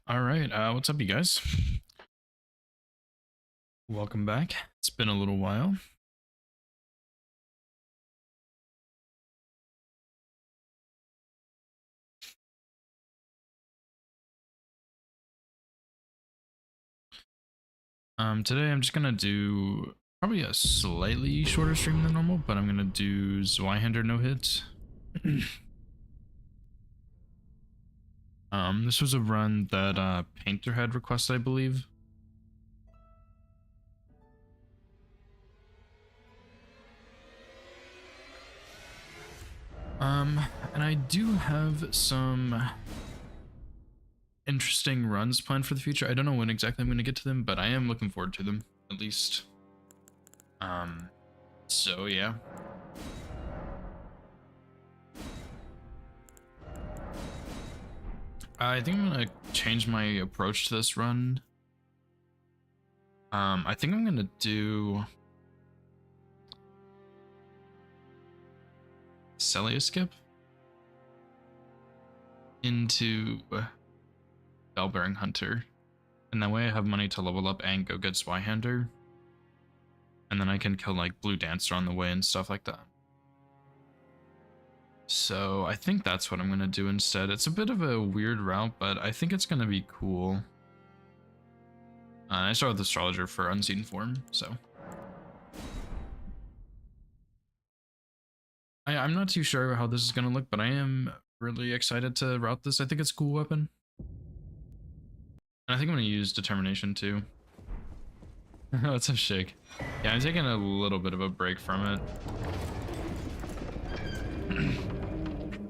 All right, what's up, you guys? Welcome back. It's been a little while. Today I'm just gonna do probably a slightly shorter stream than normal, but I'm gonna do Zweihander no hits. This was a run that Painter had requested, I believe. And I do have some interesting runs planned for the future. I don't know when exactly I'm gonna get to them, but I am looking forward to them, at least. So yeah. I think I'm gonna change my approach to this run. I think I'm gonna do Celia skip into Bellbearing Hunter, and that way I have money to level up and go get Zweihander, and then I can kill like Blue Dancer on the way and stuff like that. So I think that's what I'm gonna do instead. It's a bit of a weird route, but I think it's gonna be cool. I start with Astrologer for Unseen Form, so. I'm not too sure how this is gonna look, but I am really excited to route this. I think it's a cool weapon. And I think I'm gonna use Determination too. Oh, it's a shake. Yeah, I'm taking a little bit of a break from it.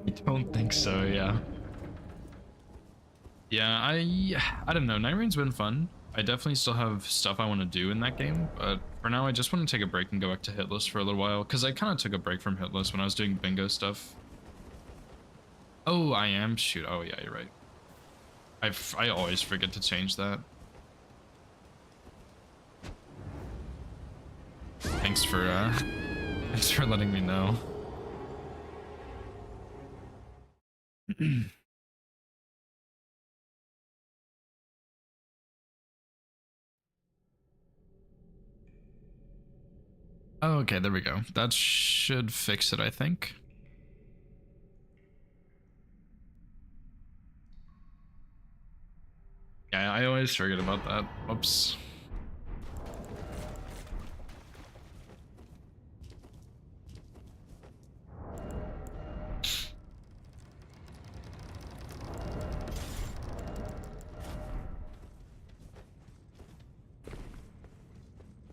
I don't think so, yeah. Yeah, I don't know. Night Rain's been fun. I definitely still have stuff I want to do in that game, but for now I just want to take a break and go back to Hitless for a little while, because I kind of took a break from Hitless when I was doing bingo stuff. Oh, I am? Shoot. Oh, yeah, you're right. I always forget to change that. Thanks for letting me know. Oh, okay, there we go. That should fix it, I think. Yeah, I always forget about that. Whoops.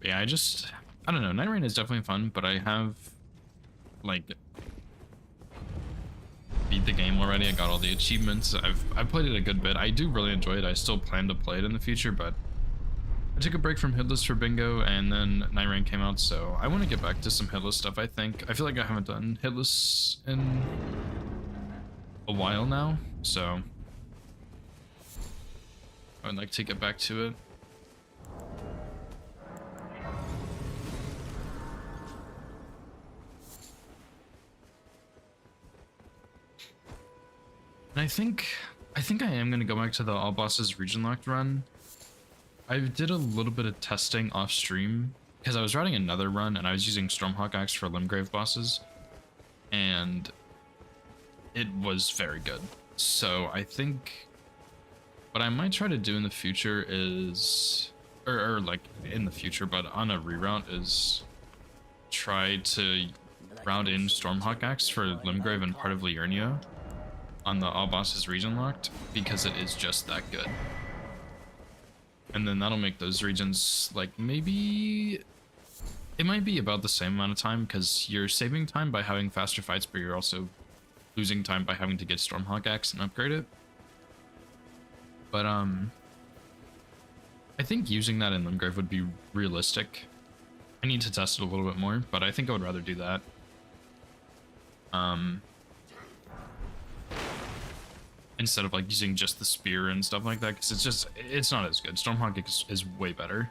Yeah, I don't know. Night Rain is definitely fun, but I have like beat the game already. I got all the achievements. I've played it a good bit. I do really enjoy it. I still plan to play it in the future, but I took a break from Hitless for bingo, and then Night Rain came out, so I want to get back to some Hitless stuff. I think I feel like I haven't done Hitless in a while now, so I would like to get back to it. And I think I am gonna go back to the all bosses region locked run. I did a little bit of testing off stream because I was running another run and I was using Stormhawk Axe for Limgrave bosses, and it was very good. So I think what I might try to do in the future is, or like in the future, but on a reroute, is try to route in Stormhawk Axe for Limgrave and part of Liurnia on the all bosses region locked, because it is just that good. And then that'll make those regions like, maybe it might be about the same amount of time, because you're saving time by having faster fights, but you're also losing time by having to get Stormhawk Axe and upgrade it. But I think using that in Limgrave would be realistic. I need to test it a little bit more, but I think I would rather do that. Instead of like using just the spear and stuff like that, because it's not as good. Stormhawk is way better.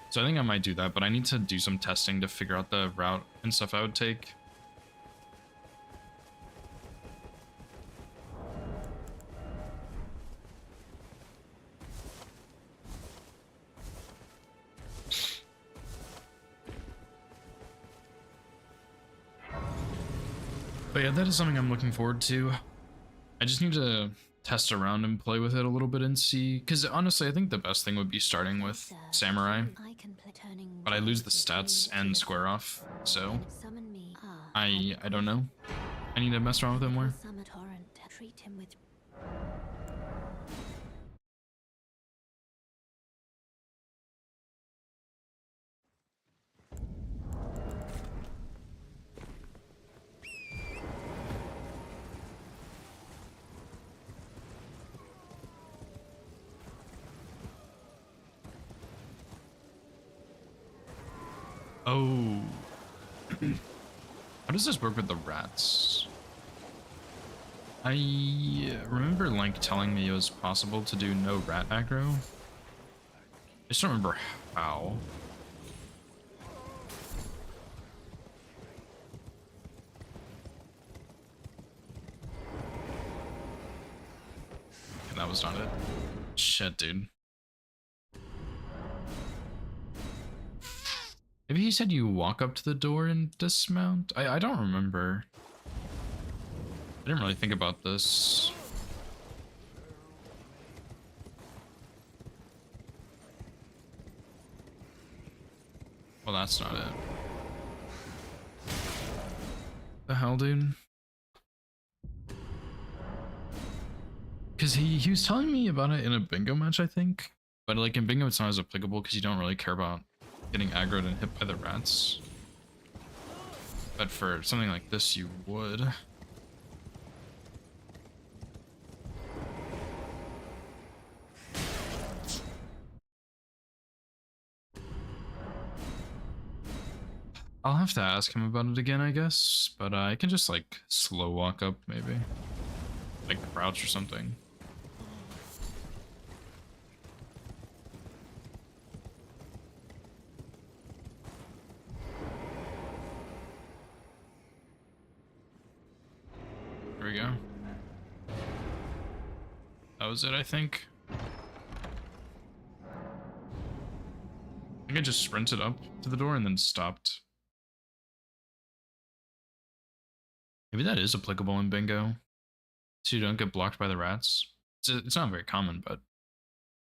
So I think I might do that, but I need to do some testing to figure out the route and stuff I would take. But yeah, that is something I'm looking forward to. I just need to test around and play with it a little bit and see, because honestly I think the best thing would be starting with Samurai, but I lose the stats and square off, so I don't know. I need to mess around with it more. Oh. How does this work with the rats? I remember Link telling me it was possible to do no rat aggro. I just don't remember how. And that was not it. Shit, dude. Maybe he said you walk up to the door and dismount? I don't remember. I didn't really think about this. Well, that's not it. The hell, dude? Because he was telling me about it in a bingo match, I think. But like in bingo, it's not as applicable because you don't really care about getting aggroed and hit by the rats. But for something like this, you would. I'll have to ask him about it again, I guess. But I can just like slow walk up, maybe. Like crouch or something. Here we go. That was it, I think. I think I just sprinted up to the door and then stopped. Maybe that is applicable in bingo, so you don't get blocked by the rats. It's not very common, but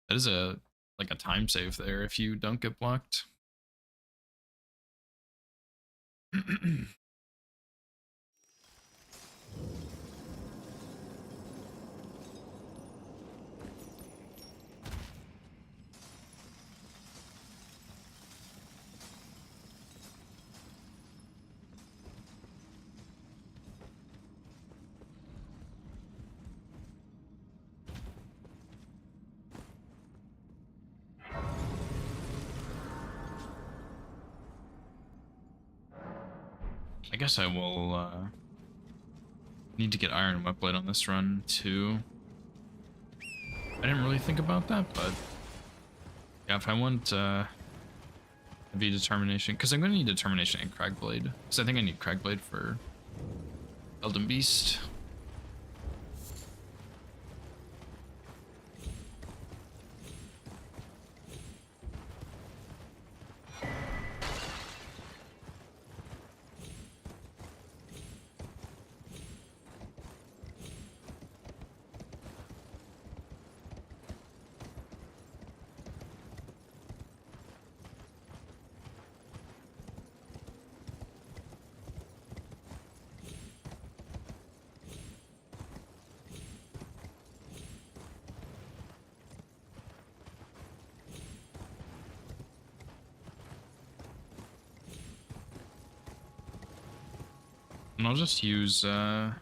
that is a like a time save there if you don't get blocked. I guess I will need to get Iron Whetblade on this run too. I didn't really think about that, but yeah, if I want heavy determination, because I'm going to need determination and Cragblade, because I think I need Cragblade for Elden Beast. And I'll just use the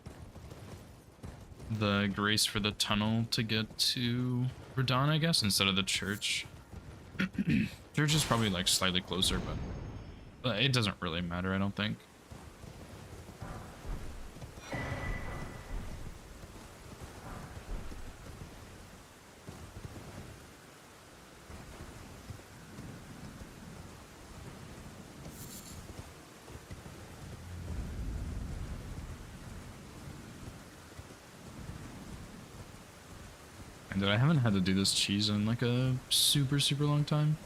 grace for the tunnel to get to Radahn, I guess, instead of the church. Church is probably like slightly closer, but it doesn't really matter, I don't think. And I haven't had to do this cheese in like a super long time.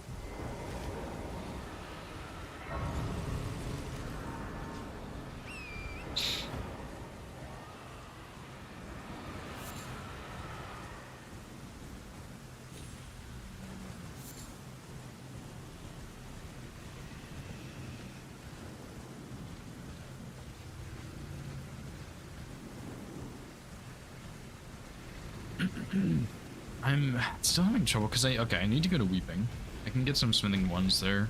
I'm still having trouble because I need to go to Weeping. I can get some smithing ones there.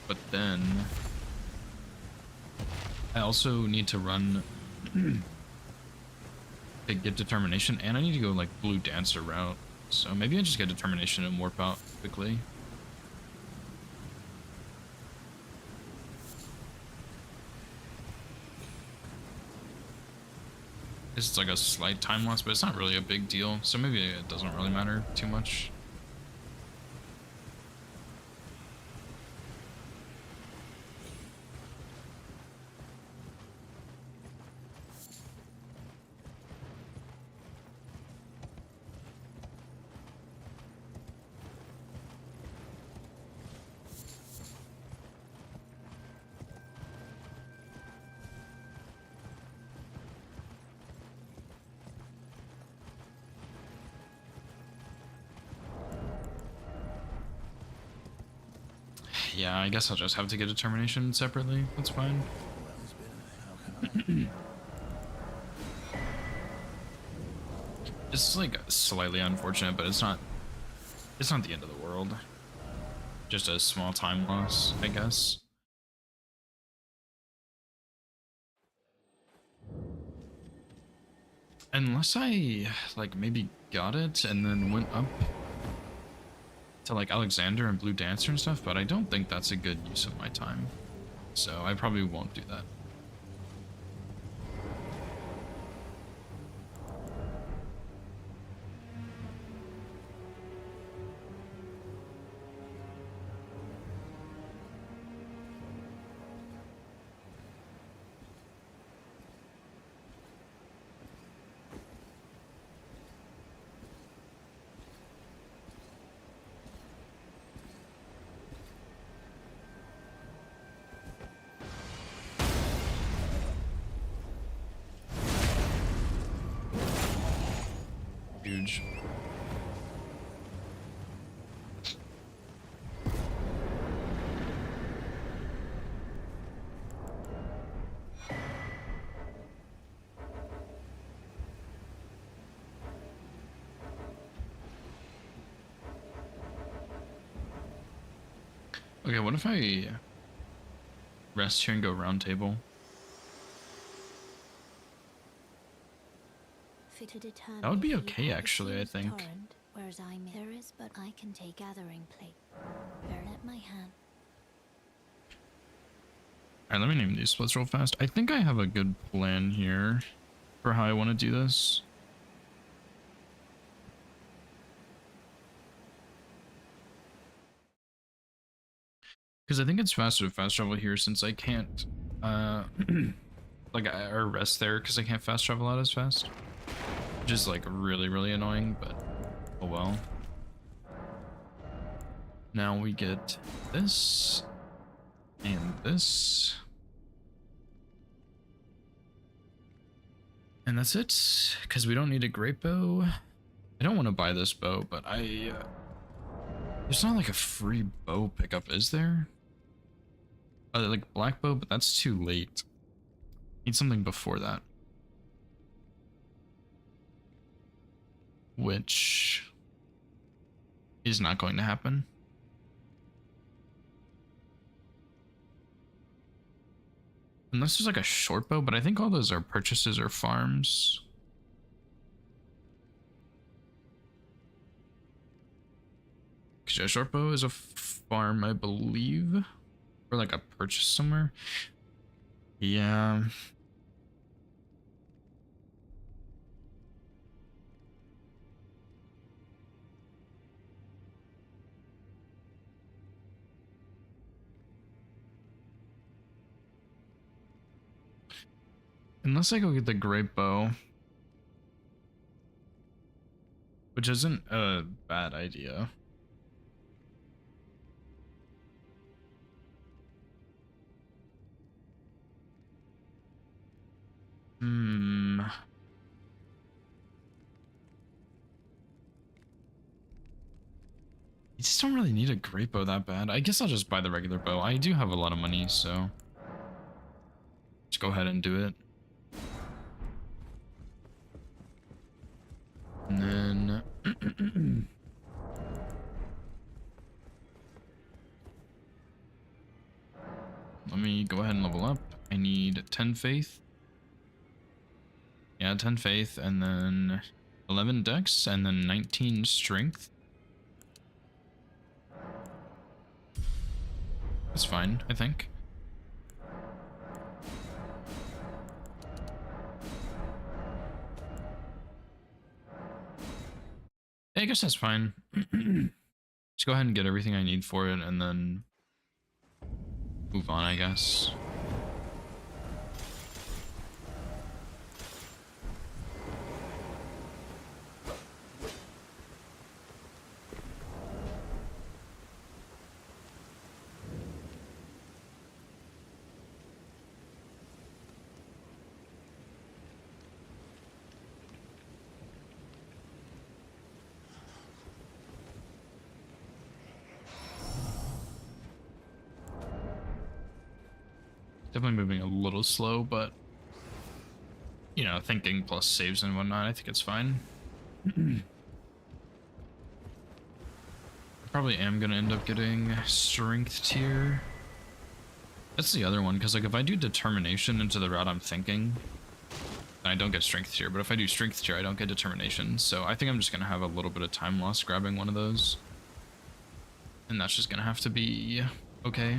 But then I also need to run to get determination, and I need to go like blue dancer route. So maybe I just get determination and warp out quickly. It's like a slight time loss, but it's not really a big deal. So maybe it doesn't really matter too much. Yeah, I guess I'll just have to get determination separately. That's fine. It's like slightly unfortunate, but it's not the end of the world. Just a small time loss, I guess. Unless I like maybe got it and then went up to like Alexander and Blue Dancer and stuff, but I don't think that's a good use of my time. So I probably won't do that. Huge. Okay, what if I rest here and go round table? That would be okay, actually, I think. There is, but I can take gathering plate. Let my hand. Alright, let me name these splits real fast. I think I have a good plan here for how I want to do this. Because I think it's faster to fast travel here since I can't, like, or rest there because I can't fast travel out as fast. Which is, like, really, really annoying, but oh well. Now we get this and this. And that's it, because we don't need a great bow. I don't want to buy this bow, but there's not like a free bow pickup, is there? Like black bow, but that's too late. Need something before that. Which is not going to happen. Unless there's like a short bow, but I think all those are purchases or farms. Because a short bow is a farm, I believe. Or like a purchase somewhere. Yeah. Unless I go get the great bow. Which isn't a bad idea. Hmm. You just don't really need a great bow that bad. I guess I'll just buy the regular bow. I do have a lot of money, so just go ahead and do it. 10 faith. Yeah, 10 faith, and then 11 dex, and then 19 strength. That's fine, I think. Yeah, I guess that's fine. Just go ahead and get everything I need for it, and then move on, I guess. Definitely moving a little slow, but you know, thinking plus saves and whatnot, I think it's fine. I probably am gonna end up getting strength tier. That's the other one, because like if I do determination into the route I'm thinking, then I don't get strength tier, but if I do strength tier, I don't get determination. So I think I'm just gonna have a little bit of time loss grabbing one of those. And that's just gonna have to be okay.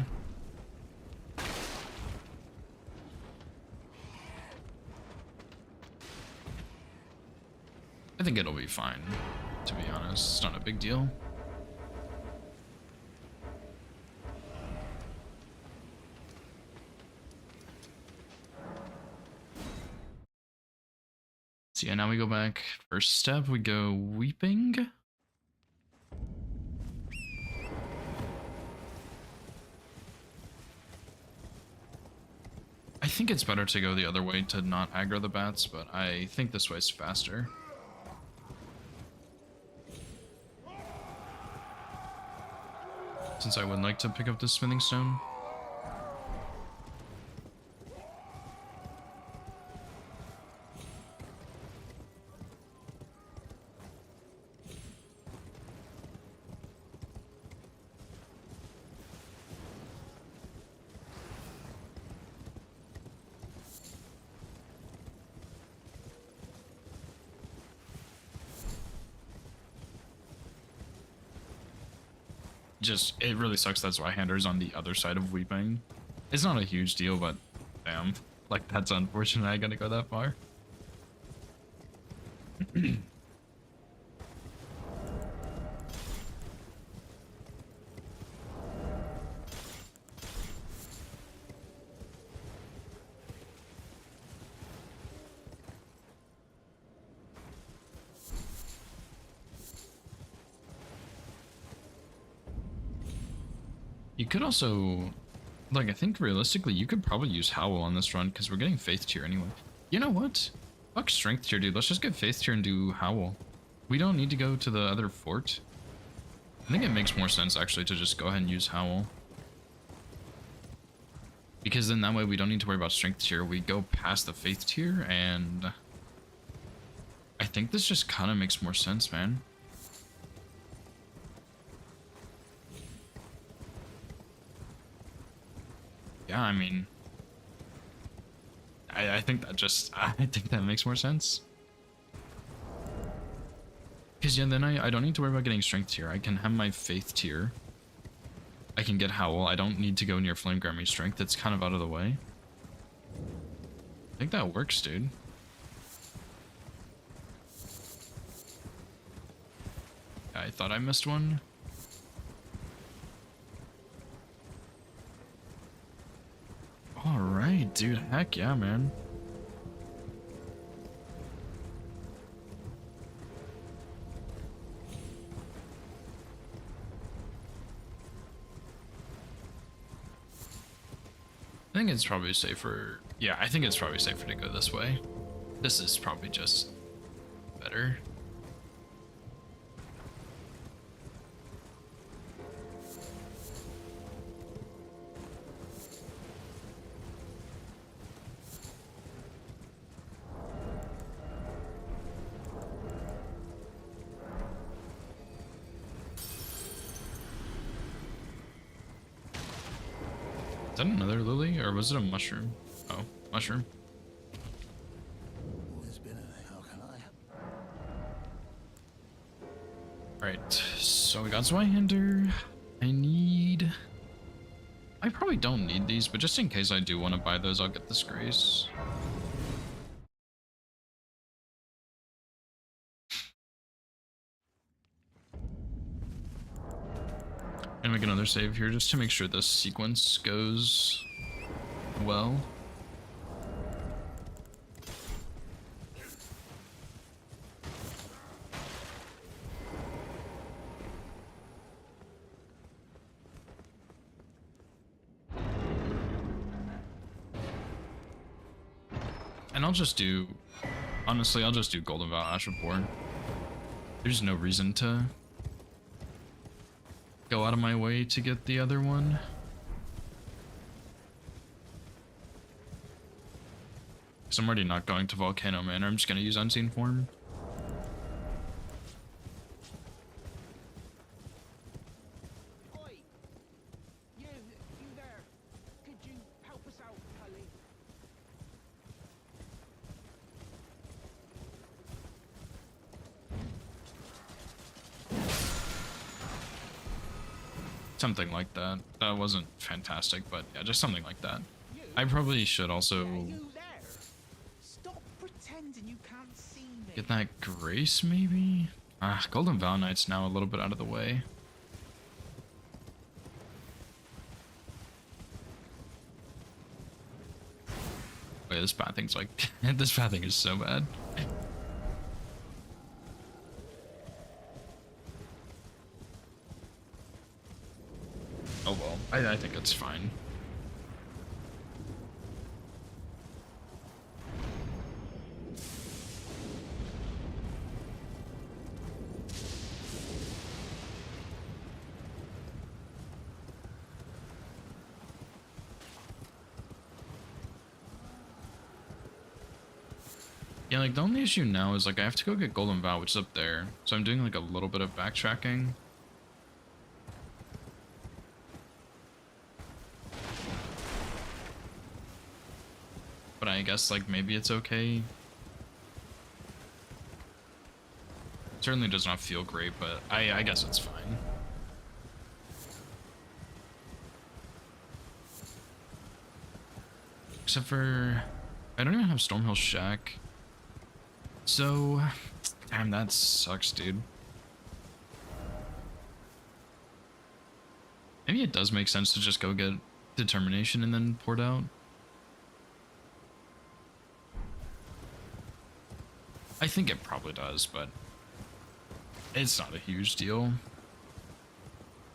I think it'll be fine, to be honest. It's not a big deal. So yeah, now we go back. First step, we go weeping. I think it's better to go the other way to not aggro the bats, but I think this way's faster. Since I would like to pick up the smithing stone. Just, it really sucks that's why Hander's on the other side of weeping. It's not a huge deal, but damn, like that's unfortunate I gotta go that far. You could also, like, I think realistically, you could probably use Howl on this run because we're getting Faith tier anyway. You know what? Fuck Strength tier, dude. Let's just get Faith tier and do Howl. We don't need to go to the other fort. I think it makes more sense, actually, to just go ahead and use Howl. Because then that way we don't need to worry about Strength tier. We go past the Faith tier, and I think this just kind of makes more sense, man. Yeah, I mean, I think that just, I think that makes more sense. Because yeah, then I don't need to worry about getting strength tier. I can have my faith tier. I can get Howl. I don't need to go near Flame Grammy strength. It's kind of out of the way. I think that works, dude. I thought I missed one. Alright, dude. Heck yeah, man. I think it's probably safer. Yeah, I think it's probably safer to go this way. This is probably just better. Is that another lily, or was it a mushroom? Oh. mushroom. It's been a, how can I? Alright, so we got Zweihander. I probably don't need these, but just in case I do want to buy those, I'll get this Grace. And make another save here just to make sure this sequence goes well. And I'll just do, honestly, I'll just do Golden Vow Ash of War. There's no reason to go out of my way to get the other one. Because I'm already not going to Volcano Manor, I'm just going to use Unseen Form. Oi! You there. Could you help us out, Cully? Something like that. That wasn't fantastic, but yeah, just something like that. I probably should also You there? Stop pretending you can't see me. get that Grace, maybe? Ah, Golden Vow Knight's now a little bit out of the way. Wait, this bad thing's like... this bad thing is so bad. Oh well, I think it's fine. Yeah, like the only issue now is like I have to go get Golden Vow, which is up there. So I'm doing like a little bit of backtracking. But I guess like maybe it's okay. Certainly does not feel great, but I guess it's fine. Except for I don't even have Stormhill Shack. So damn, that sucks, dude. Maybe it does make sense to just go get Determination and then Port out. I think it probably does, but it's not a huge deal.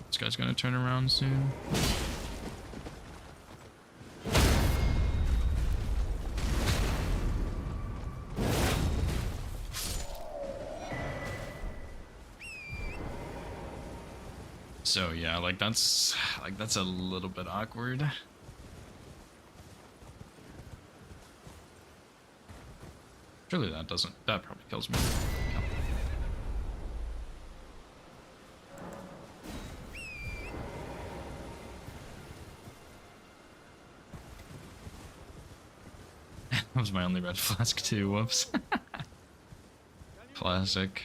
This guy's gonna turn around soon. So yeah, like that's a little bit awkward. Surely that probably kills me. That was my only red flask too, whoops. Classic.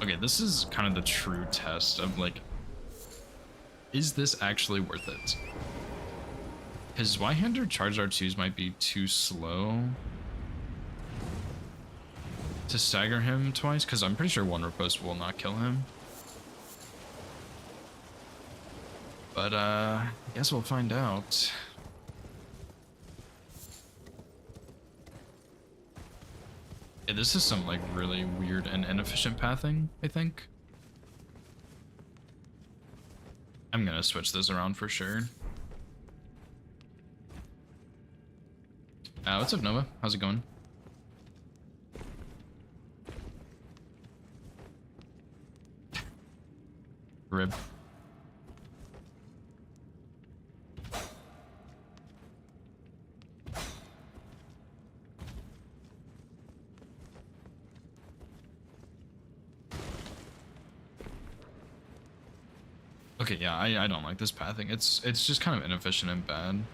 Okay, this is kind of the true test of like, is this actually worth it? His Zweihander charged R2s might be too slow to stagger him twice, because I'm pretty sure one riposte will not kill him. But I guess we'll find out. Yeah, this is some like really weird and inefficient pathing, I think. I'm gonna switch this around for sure. What's up, Nova? How's it going? Rib. Okay, yeah, I don't like this pathing. It's just kind of inefficient and bad.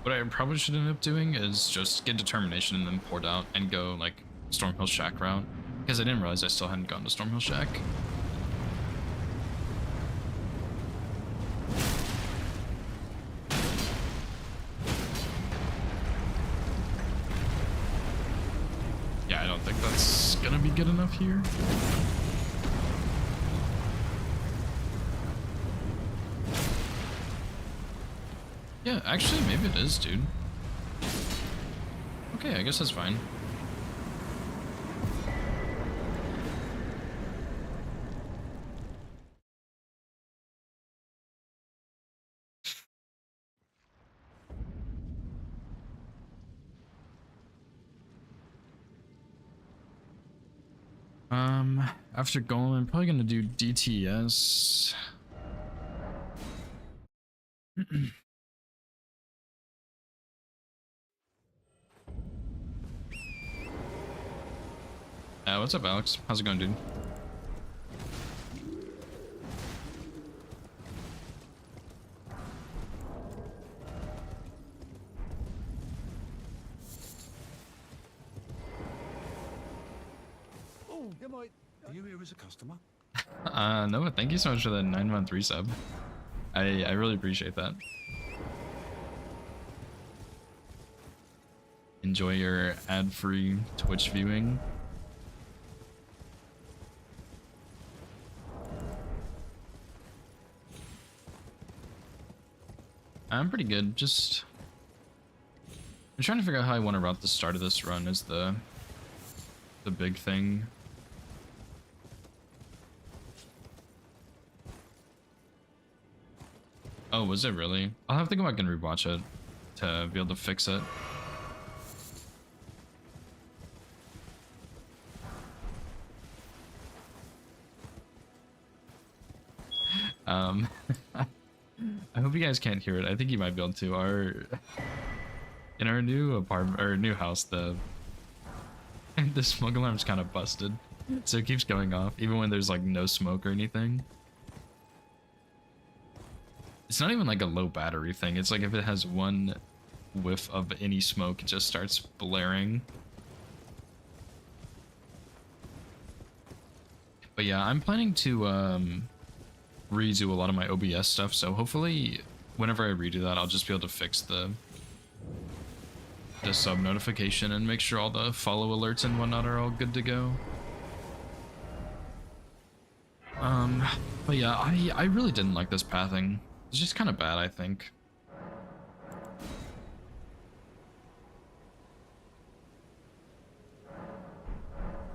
What I probably should end up doing is just get determination and then port out and go like Stormhill Shack route, because I didn't realize I still hadn't gone to Stormhill Shack. Yeah, I don't think that's gonna be good enough here. Yeah, actually, maybe it is, dude. Okay, I guess that's fine. After Golem, I'm probably gonna do DTS. What's up, Alex? How's it going, dude? Oh, you might. Are you here as a customer? No, thank you so much for the 9-month resub. I really appreciate that. Enjoy your ad-free Twitch viewing. I'm pretty good, just... I'm trying to figure out how I want to route the start of this run is the big thing. Oh, was it really? I'll have to go back and rewatch it to be able to fix it. I hope you guys can't hear it. I think you might be able to. In our new apartment or new house, the smoke alarm's kind of busted, so it keeps going off even when there's like no smoke or anything. It's not even like a low battery thing. It's like if it has one whiff of any smoke, it just starts blaring. But yeah, I'm planning to redo a lot of my OBS stuff, so hopefully whenever I redo that, I'll just be able to fix the sub notification and make sure all the follow alerts and whatnot are all good to go. But yeah, I really didn't like this pathing. It's just kind of bad, I think.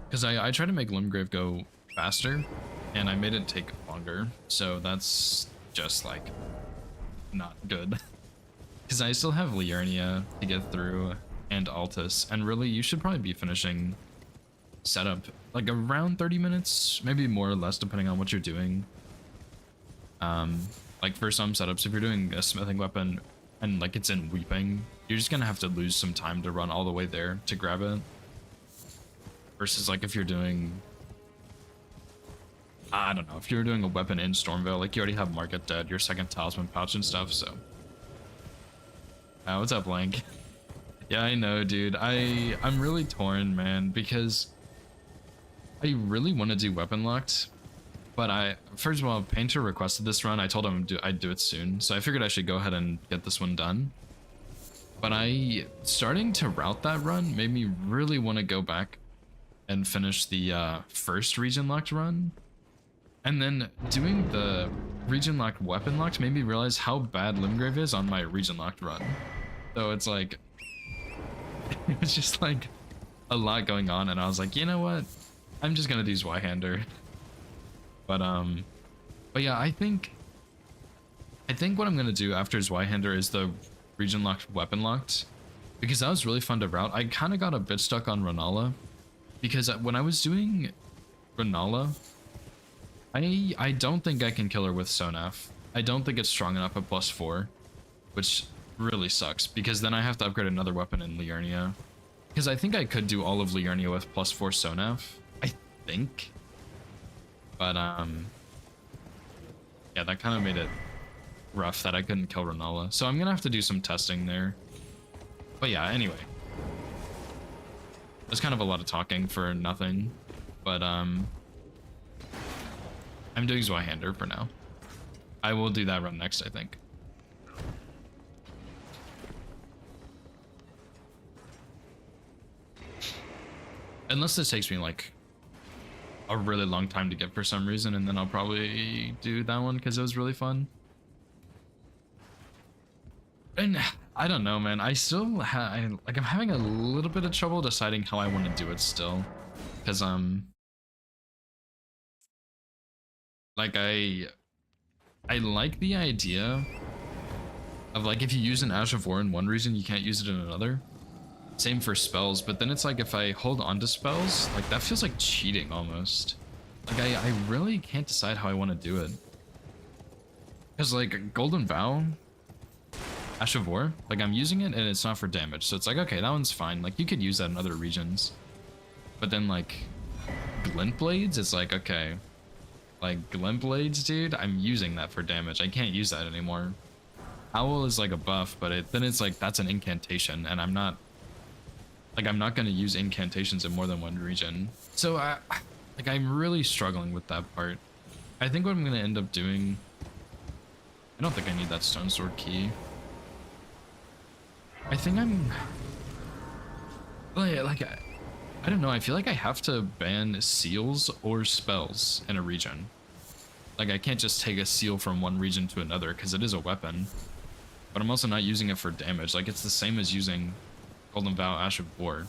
Because I tried to make Limgrave go faster, and I made it take longer, so that's just like not good. Because I still have Liurnia to get through and Altus, and really you should probably be finishing setup like around 30 minutes, maybe more or less depending on what you're doing. Like for some setups, if you're doing a smithing weapon and like it's in Weeping, you're just gonna have to lose some time to run all the way there to grab it. Versus like if you're doing, I don't know, if you're doing a weapon in Stormvale, like you already have Market Dead, your second talisman pouch and stuff, so. What's up, Blank? Yeah, I know, dude. I'm really torn, man, because I really want to do weapon locked, but first of all, Painter requested this run. I told him I'd do it soon, so I figured I should go ahead and get this one done. But starting to route that run made me really want to go back and finish the first region locked run. And then doing the region locked weapon locked made me realize how bad Limgrave is on my region locked run. So it's like, it was just like a lot going on, and I was like, you know what? I'm just gonna do Zweihander. But yeah, I think what I'm gonna do after Zweihander is the region locked weapon locked, because that was really fun to route. I kind of got a bit stuck on Renala because when I was doing Renala, I don't think I can kill her with Sonaf. I don't think it's strong enough at +4, which really sucks because then I have to upgrade another weapon in Liurnia. Because I think I could do all of Liurnia with +4 Sonaf, I think. But yeah, that kind of made it rough that I couldn't kill Renala. So I'm gonna have to do some testing there. But yeah, anyway. There's kind of a lot of talking for nothing. But I'm doing Zweihander for now. I will do that run next, I think. Unless this takes me like a really long time to get for some reason, and then I'll probably do that one because it was really fun. And I don't know, man. I still I'm having a little bit of trouble deciding how I want to do it still, because like I like the idea of like if you use an Ash of War in one region, you can't use it in another. Same for spells, but then it's like if I hold on to spells, like that feels like cheating almost. Like I really can't decide how I want to do it. Because like Golden Vow, Ash of War, like I'm using it and it's not for damage. So it's like, okay, that one's fine. Like you could use that in other regions. But then like Glint Blades, it's like, okay. Like Glint Blades, dude, I'm using that for damage. I can't use that anymore. Owl is like a buff, but then it's like, that's an incantation and I'm not going to use incantations in more than one region. So I'm really struggling with that part. I think what I'm going to end up doing, I don't think I need that Stone Sword key. I think I'm like I don't know, I feel like I have to ban seals or spells in a region. Like I can't just take a seal from one region to another because it is a weapon. But I'm also not using it for damage. Like it's the same as using Golden Vow, Ash of War.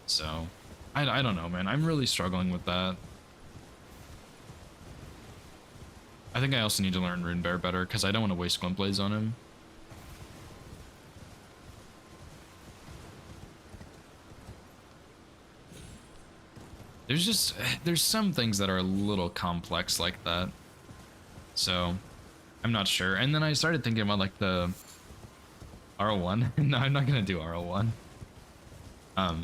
So, I don't know, man. I'm really struggling with that. I think I also need to learn Rune Bear better because I don't want to waste Glint Blades on him. There's some things that are a little complex like that. So, I'm not sure. And then I started thinking about like the RL1. No, I'm not gonna do RL1. I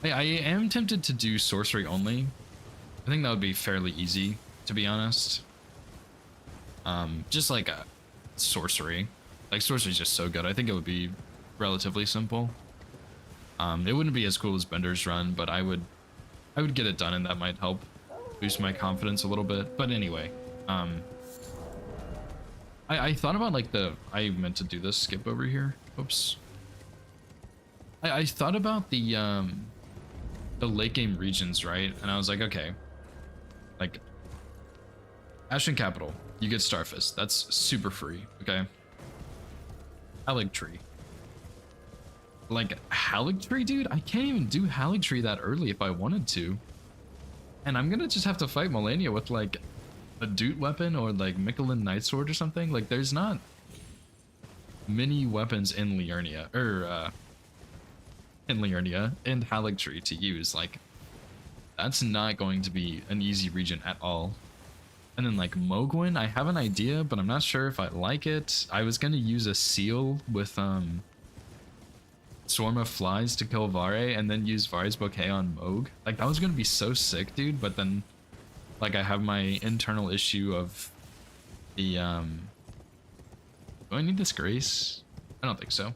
am tempted to do sorcery only. I think that would be fairly easy, to be honest. Just like a sorcery. Like sorcery is just so good. I think it would be relatively simple. It wouldn't be as cool as Bender's run, but I would get it done, and that might help boost my confidence a little bit. But anyway, I thought about like I meant to do this, skip over here. Oops. I thought about the late game regions, right? And I was like, okay, like Ashen Capital, you get Starfist. That's super free, okay? Haligtree. Like Haligtree, dude, I can't even do Haligtree that early if I wanted to. And I'm gonna just have to fight Melania with like a Doot weapon or like Michelin Nightsword or something. Like there's not many weapons in Liurnia and Haligtree to use. Like that's not going to be an easy region at all. And then like Mogwin, I have an idea, but I'm not sure if I like it. I was gonna use a seal with Swarm of Flies to kill Vare and then use Vare's Bouquet on Moog. Like that was gonna be so sick, dude, but then like I have my internal issue of the do I need this grace? I don't think so.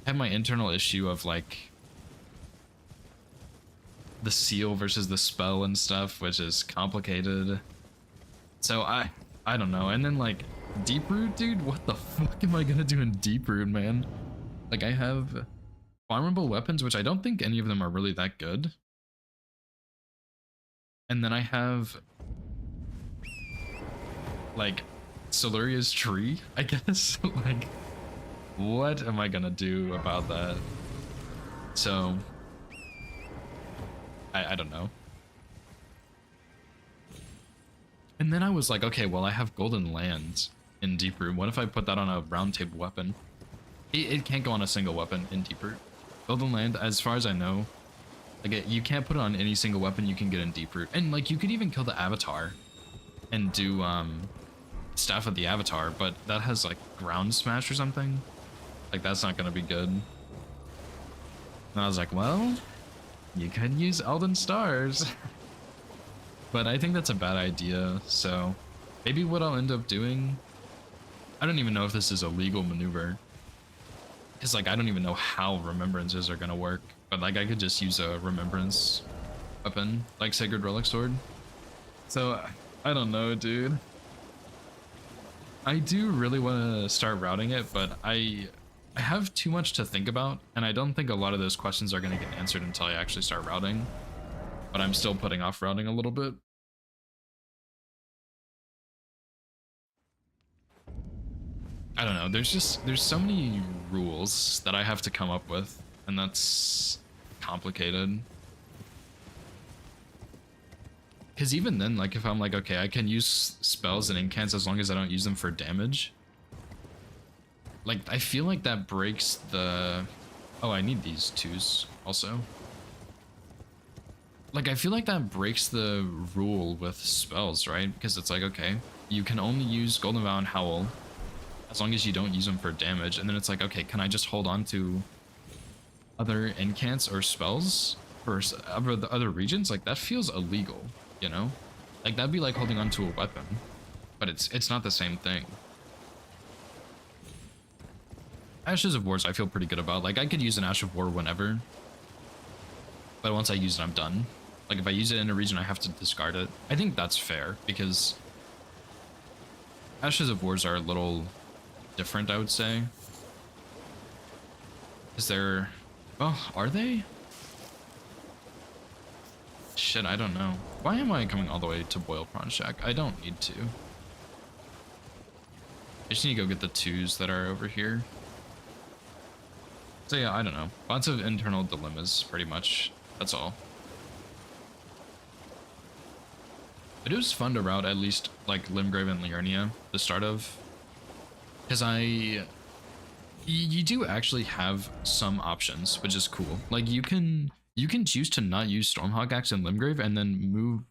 I have my internal issue of like the seal versus the spell and stuff, which is complicated. So I don't know. And then like Deeproot, dude, what the fuck am I gonna do in Deeproot, man? Like I have farmable weapons, which I don't think any of them are really that good. And then I have like Siluria's tree, I guess. Like what am I gonna do about that? So I don't know. And then I was like, okay, well I have Golden Lands in Deeproot. What if I put that on a round table weapon? It can't go on a single weapon in Deep Root. Golden Land, as far as I know, like you can't put it on any single weapon you can get in Deep Root. And like you could even kill the Avatar and do Staff of the Avatar, but that has like ground smash or something. Like that's not gonna be good. And I was like, well, you could use Elden Stars. But I think that's a bad idea, so maybe what I'll end up doing, I don't even know if this is a legal maneuver. Because like I don't even know how remembrances are gonna work, but like I could just use a remembrance weapon, like Sacred Relic Sword. So I don't know, dude. I do really want to start routing it, but I have too much to think about, and I don't think a lot of those questions are going to get answered until I actually start routing. But I'm still putting off routing a little bit. I don't know, there's so many rules that I have to come up with, and that's complicated. Because even then, like if I'm like, okay, I can use spells and incants as long as I don't use them for damage. Like, I feel like that breaks the... Oh, I need these twos also. Like, I feel like that breaks the rule with spells, right? Because it's like, okay, you can only use Golden Vow and Howl as long as you don't use them for damage. And then it's like, okay, can I just hold on to other incants or spells for other regions? Like, that feels illegal, you know? Like, that'd be like holding on to a weapon. But it's not the same thing. Ashes of Wars I feel pretty good about. Like, I could use an Ash of War whenever. But once I use it, I'm done. Like, if I use it in a region, I have to discard it. I think that's fair, because Ashes of Wars are a little different, I would say. Is there... Oh, are they? Shit, I don't know. Why am I coming all the way to Boil Prawn Shack? I don't need to. I just need to go get the twos that are over here. So yeah, I don't know. Lots of internal dilemmas, pretty much. That's all. But it was fun to route at least like Limgrave and Liurnia, the start of. Because you do actually have some options, which is cool. Like you can choose to not use Stormhawk Axe and Limgrave and then move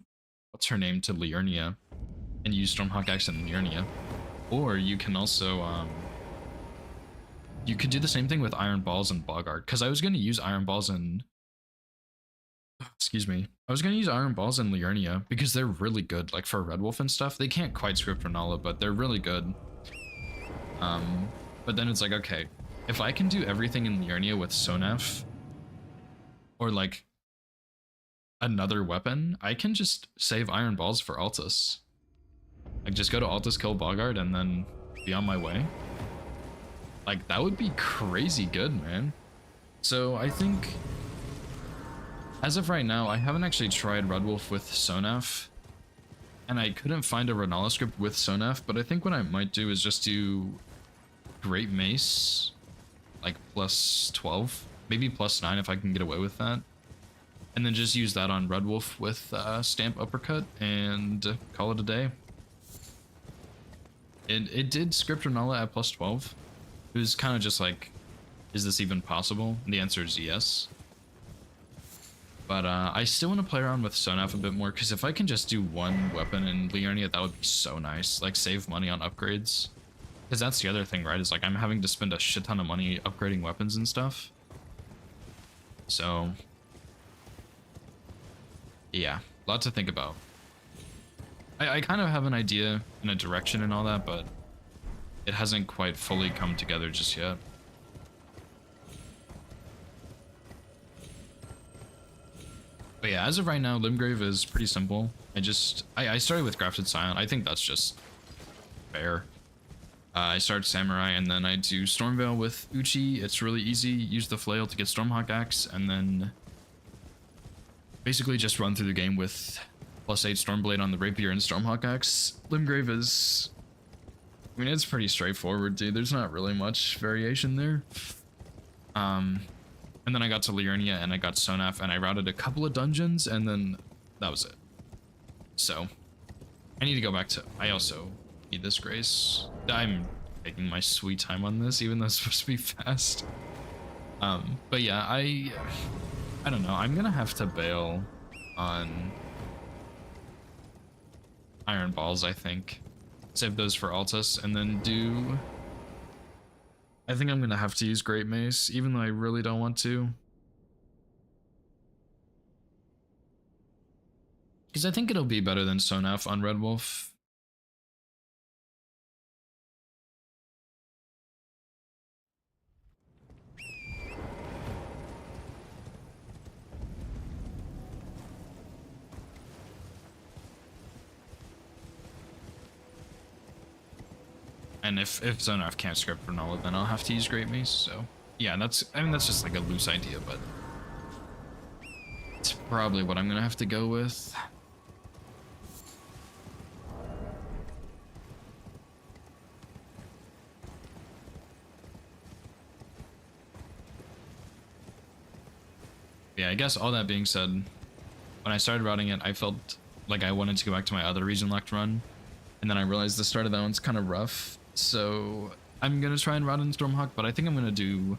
what's her name to Liurnia and use Stormhawk Axe and Liurnia. Or you can also you could do the same thing with Iron Balls and Boggart, because I was going to use Iron Balls and... Excuse me. I was going to use Iron Balls and Liurnia, because they're really good, like for Red Wolf and stuff. They can't quite script Renala, but they're really good. But then it's like, okay, if I can do everything in Liurnia with Sonaf, or like another weapon, I can just save Iron Balls for Altus. Like just go to Altus, kill Boggart, and then be on my way. Like, that would be crazy good, man. So, I think... As of right now, I haven't actually tried Red Wolf with Sonaf. And I couldn't find a Renala script with Sonaf, but I think what I might do is just do... Great Mace. Like, plus 12. Maybe plus 9 if I can get away with that. And then just use that on Red Wolf with Stamp Uppercut and call it a day. It did script Renala at plus 12. It was kind of just like, is this even possible? And the answer is yes. But I still want to play around with Sonaf a bit more, because if I can just do one weapon in Liurnia, that would be so nice. Like, save money on upgrades. Because that's the other thing, right? Is like, I'm having to spend a shit ton of money upgrading weapons and stuff. So... yeah, a lot to think about. I kind of have an idea and a direction and all that, but... it hasn't quite fully come together just yet. But yeah, as of right now, Limgrave is pretty simple. I started with Grafted Silent. I think that's just fair. I start Samurai, and then I do Stormveil with Uchi. It's really easy. Use the Flail to get Stormhawk Axe, and then basically just run through the game with +8 Stormblade on the Rapier and Stormhawk Axe. Limgrave is... I mean, it's pretty straightforward, dude. There's not really much variation there. And then I got to Liurnia and I got Sonaf and I routed a couple of dungeons and then that was it. So, I need to go back to... I also need this Grace. I'm taking my sweet time on this, even though it's supposed to be fast. But yeah, I don't know. I'm gonna have to bail on Iron Balls, I think. Save those for Altus, and then do... I think I'm gonna have to use Great Mace, even though I really don't want to. Because I think it'll be better than Sonaf on Red Wolf. And if Zonaf can't script Granola, then I'll have to use Great Mace, so... Yeah, that's just like a loose idea, but... it's probably what I'm gonna have to go with. Yeah, I guess all that being said, when I started routing it, I felt like I wanted to go back to my other region locked run, and then I realized the start of that one's kind of rough, so I'm gonna try and route in Stormhawk, but I think I'm gonna do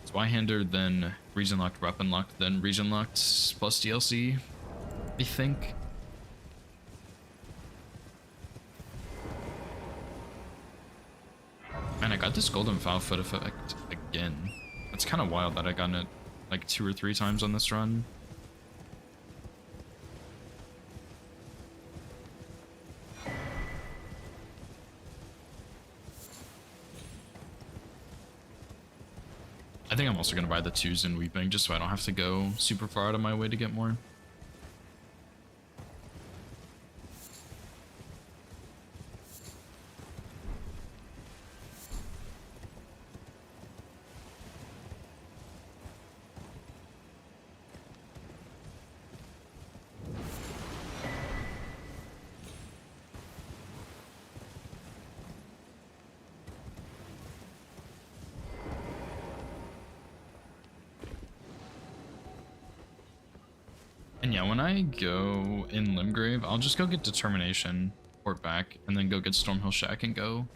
Zweihander, then region locked, weapon locked, then region locked plus DLC, I think. Man, I got this golden foul foot effect again. It's kind of wild that I gotten it like 2 or 3 times on this run. I think I'm also gonna buy the 2s in Weeping just so I don't have to go super far out of my way to get more. And yeah, when I go in Limgrave, I'll just go get Determination, port back, and then go get Stormhill Shack and go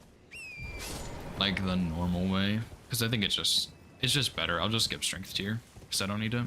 like the normal way. Because I think it's just better. I'll just skip Strength tier because I don't need it.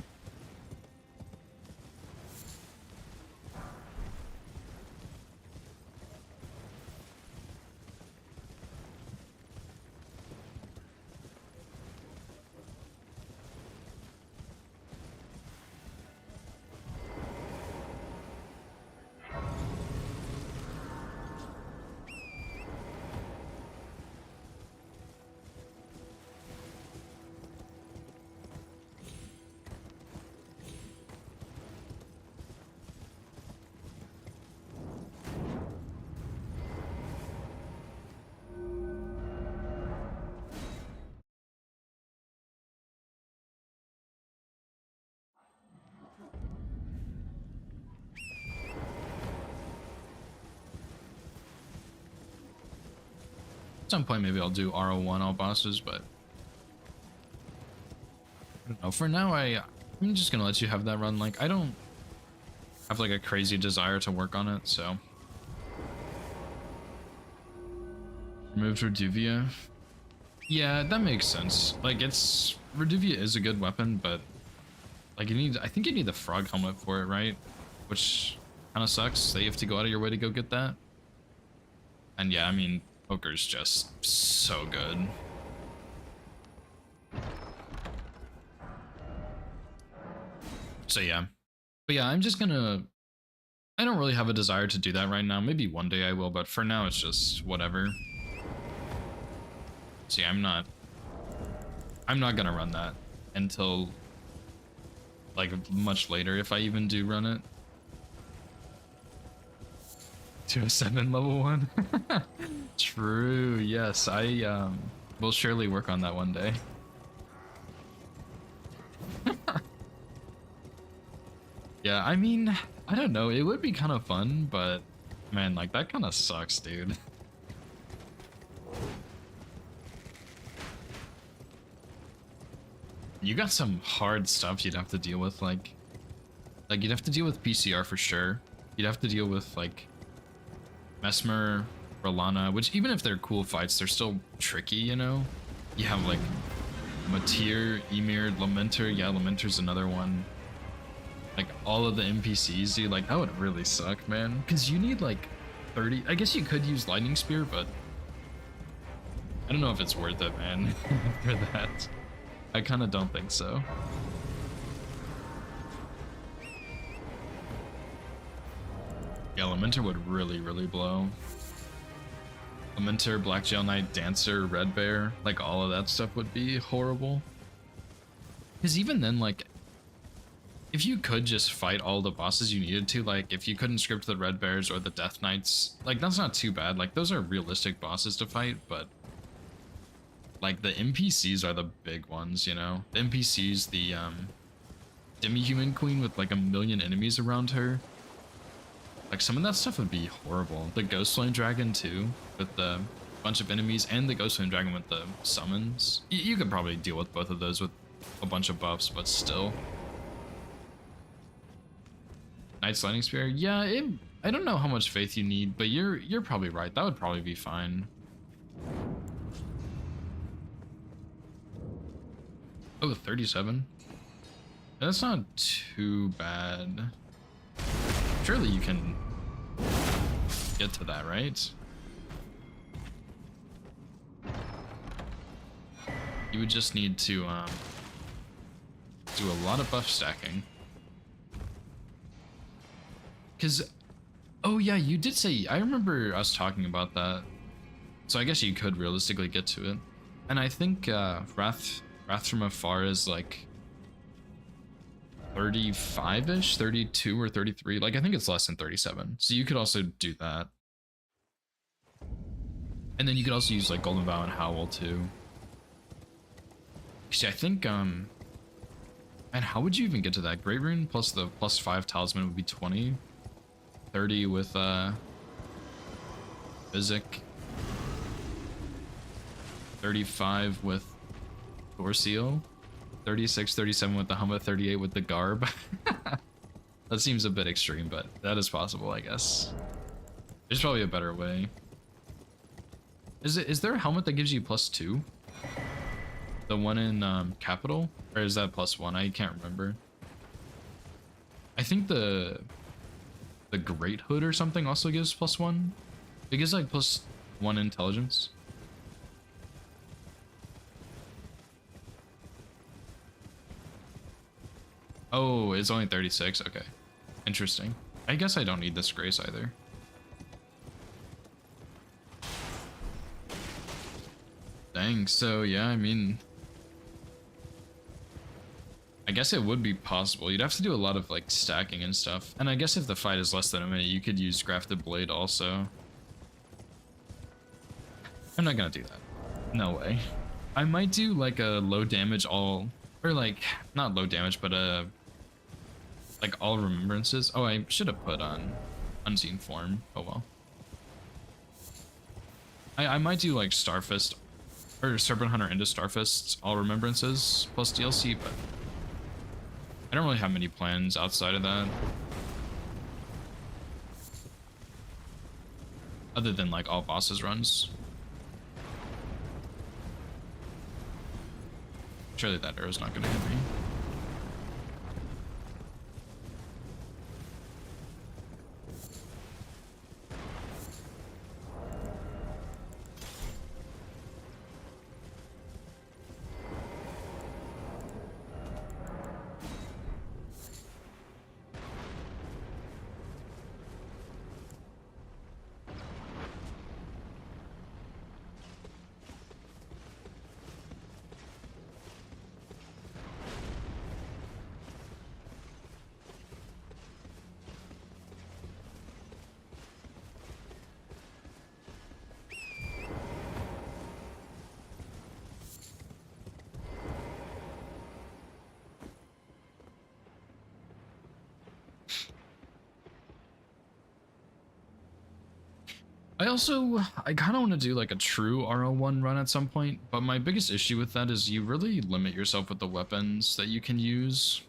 At some point, maybe I'll do RO1 all bosses, but I don't know. For now, I'm just gonna let you have that run. Like, I don't have like a crazy desire to work on it, so. Removed Reduvia. Yeah, that makes sense. Like, Reduvia is a good weapon, but like I think you need the frog helmet for it, right? Which kind of sucks that you have to go out of your way to go get that. And yeah, I mean, poker's just so good. So yeah. But yeah, I'm just gonna... I don't really have a desire to do that right now. Maybe one day I will, but for now it's just whatever. See, I'm not gonna run that until like much later, if I even do run it. 207 level 1. True, yes, I will surely work on that one day. Yeah, I mean, I don't know, it would be kind of fun, but man, like that kind of sucks, dude. You got some hard stuff you'd have to deal with, like you'd have to deal with PCR for sure. You'd have to deal with like Mesmer, for Lana, which even if they're cool fights, they're still tricky, you know? You have like Matir, Emir, Lamenter. Yeah, Lamenter's another one. Like all of the NPCs, dude, like that would really suck, man. Because you need like 30. I guess you could use Lightning Spear, but I don't know if it's worth it, man, for that. I kind of don't think so. Yeah, Lamenter would really, really blow. Lamenter, Black Jail Knight, Dancer, Red Bear, like all of that stuff would be horrible. Because even then, like, if you could just fight all the bosses you needed to, like, if you couldn't script the Red Bears or the Death Knights, like, that's not too bad. Like, those are realistic bosses to fight, but like, the NPCs are the big ones, you know? The NPCs, the, Demi-Human Queen with, like, 1,000,000 enemies around her. Like, some of that stuff would be horrible. The Ghost Flame Dragon, too, with the bunch of enemies, and the Ghost Flame Dragon with the summons. You could probably deal with both of those with a bunch of buffs, but still. Knight's Lightning Spear? Yeah, I don't know how much faith you need, but you're probably right. That would probably be fine. Oh, 37? That's not too bad. Surely you can get to that, right? You would just need to do a lot of buff stacking. Because, oh yeah, you did say, I remember us talking about that. So I guess you could realistically get to it. And I think Wrath from Afar is like 35-ish, 32 or 33. Like, I think it's less than 37. So you could also do that. And then you could also use like Golden Vow and Howl too. See, I think, and how would you even get to that? Great Rune plus the +5 talisman would be 20. 30 with, Physic. 35 with Door-Seal. 36, 37 with the Humma, 38 with the Garb. That seems a bit extreme, but that is possible, I guess. There's probably a better way. Is there a helmet that gives you +2? The one in Capital? Or is that +1? I can't remember. I think the Great Hood or something also gives +1. It gives like +1 intelligence. Oh, it's only 36. Okay. Interesting. I guess I don't need this grace either. Dang, so yeah, I mean, I guess it would be possible. You'd have to do a lot of like stacking and stuff. And I guess if the fight is less than a minute, you could use Grafted Blade also. I'm not gonna do that. No way. I might do like a low damage all, or like, not low damage, but like all remembrances. Oh, I should have put on Unseen Form. Oh well. I might do like Starfist or Serpent Hunter into Starfist all remembrances plus DLC, but I don't really have many plans outside of that. Other than like all bosses runs. Surely that arrow's not gonna hit me. I kind of want to do like a true RO1 run at some point, but my biggest issue with that is you really limit yourself with the weapons that you can use.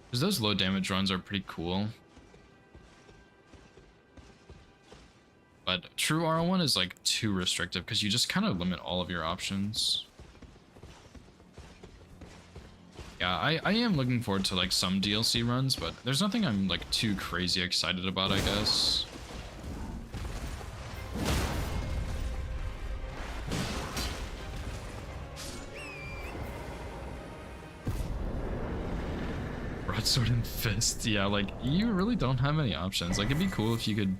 Because those low damage runs are pretty cool. But true R1 is like too restrictive because you just kind of limit all of your options. Yeah, I am looking forward to like some DLC runs, but there's nothing I'm like too crazy excited about, I guess. Broadsword and fist, yeah, like you really don't have any options. Like it'd be cool if you could.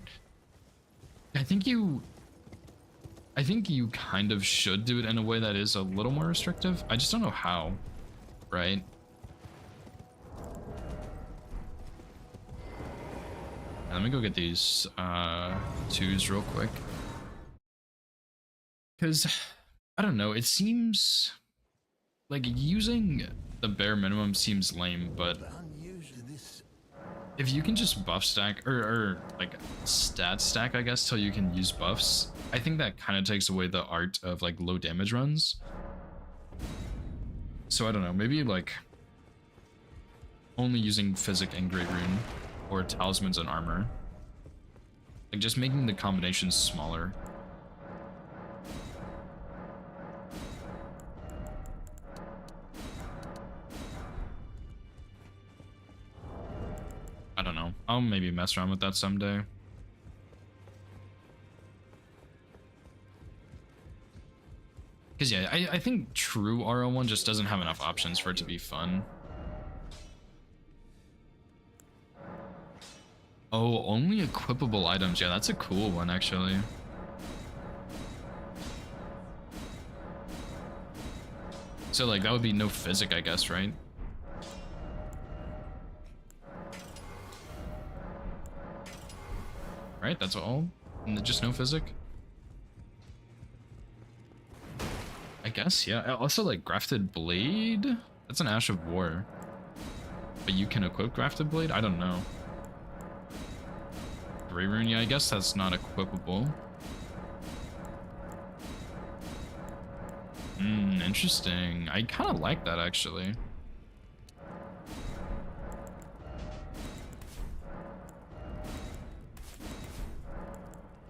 I think you kind of should do it in a way that is a little more restrictive. I just don't know how, right? Let me go get these twos real quick. Because, I don't know, it seems like using the bare minimum seems lame, but if you can just buff stack, or like stat stack, I guess, till you can use buffs, I think that kind of takes away the art of like low damage runs. So I don't know, maybe like only using Physic and Great Rune, or Talismans and Armor. Like just making the combinations smaller. I don't know. I'll maybe mess around with that someday. Because yeah, I think true RO1 just doesn't have enough options for it to be fun. Oh, only equipable items. Yeah, that's a cool one, actually. So, like, that would be no Physic, I guess, right? Right, that's all? And just no Physic? I guess, yeah. Also, like, Grafted Blade? That's an Ash of War. But you can equip Grafted Blade? I don't know. Grey Rune, yeah, I guess that's not equipable. Interesting. I kind of like that, actually.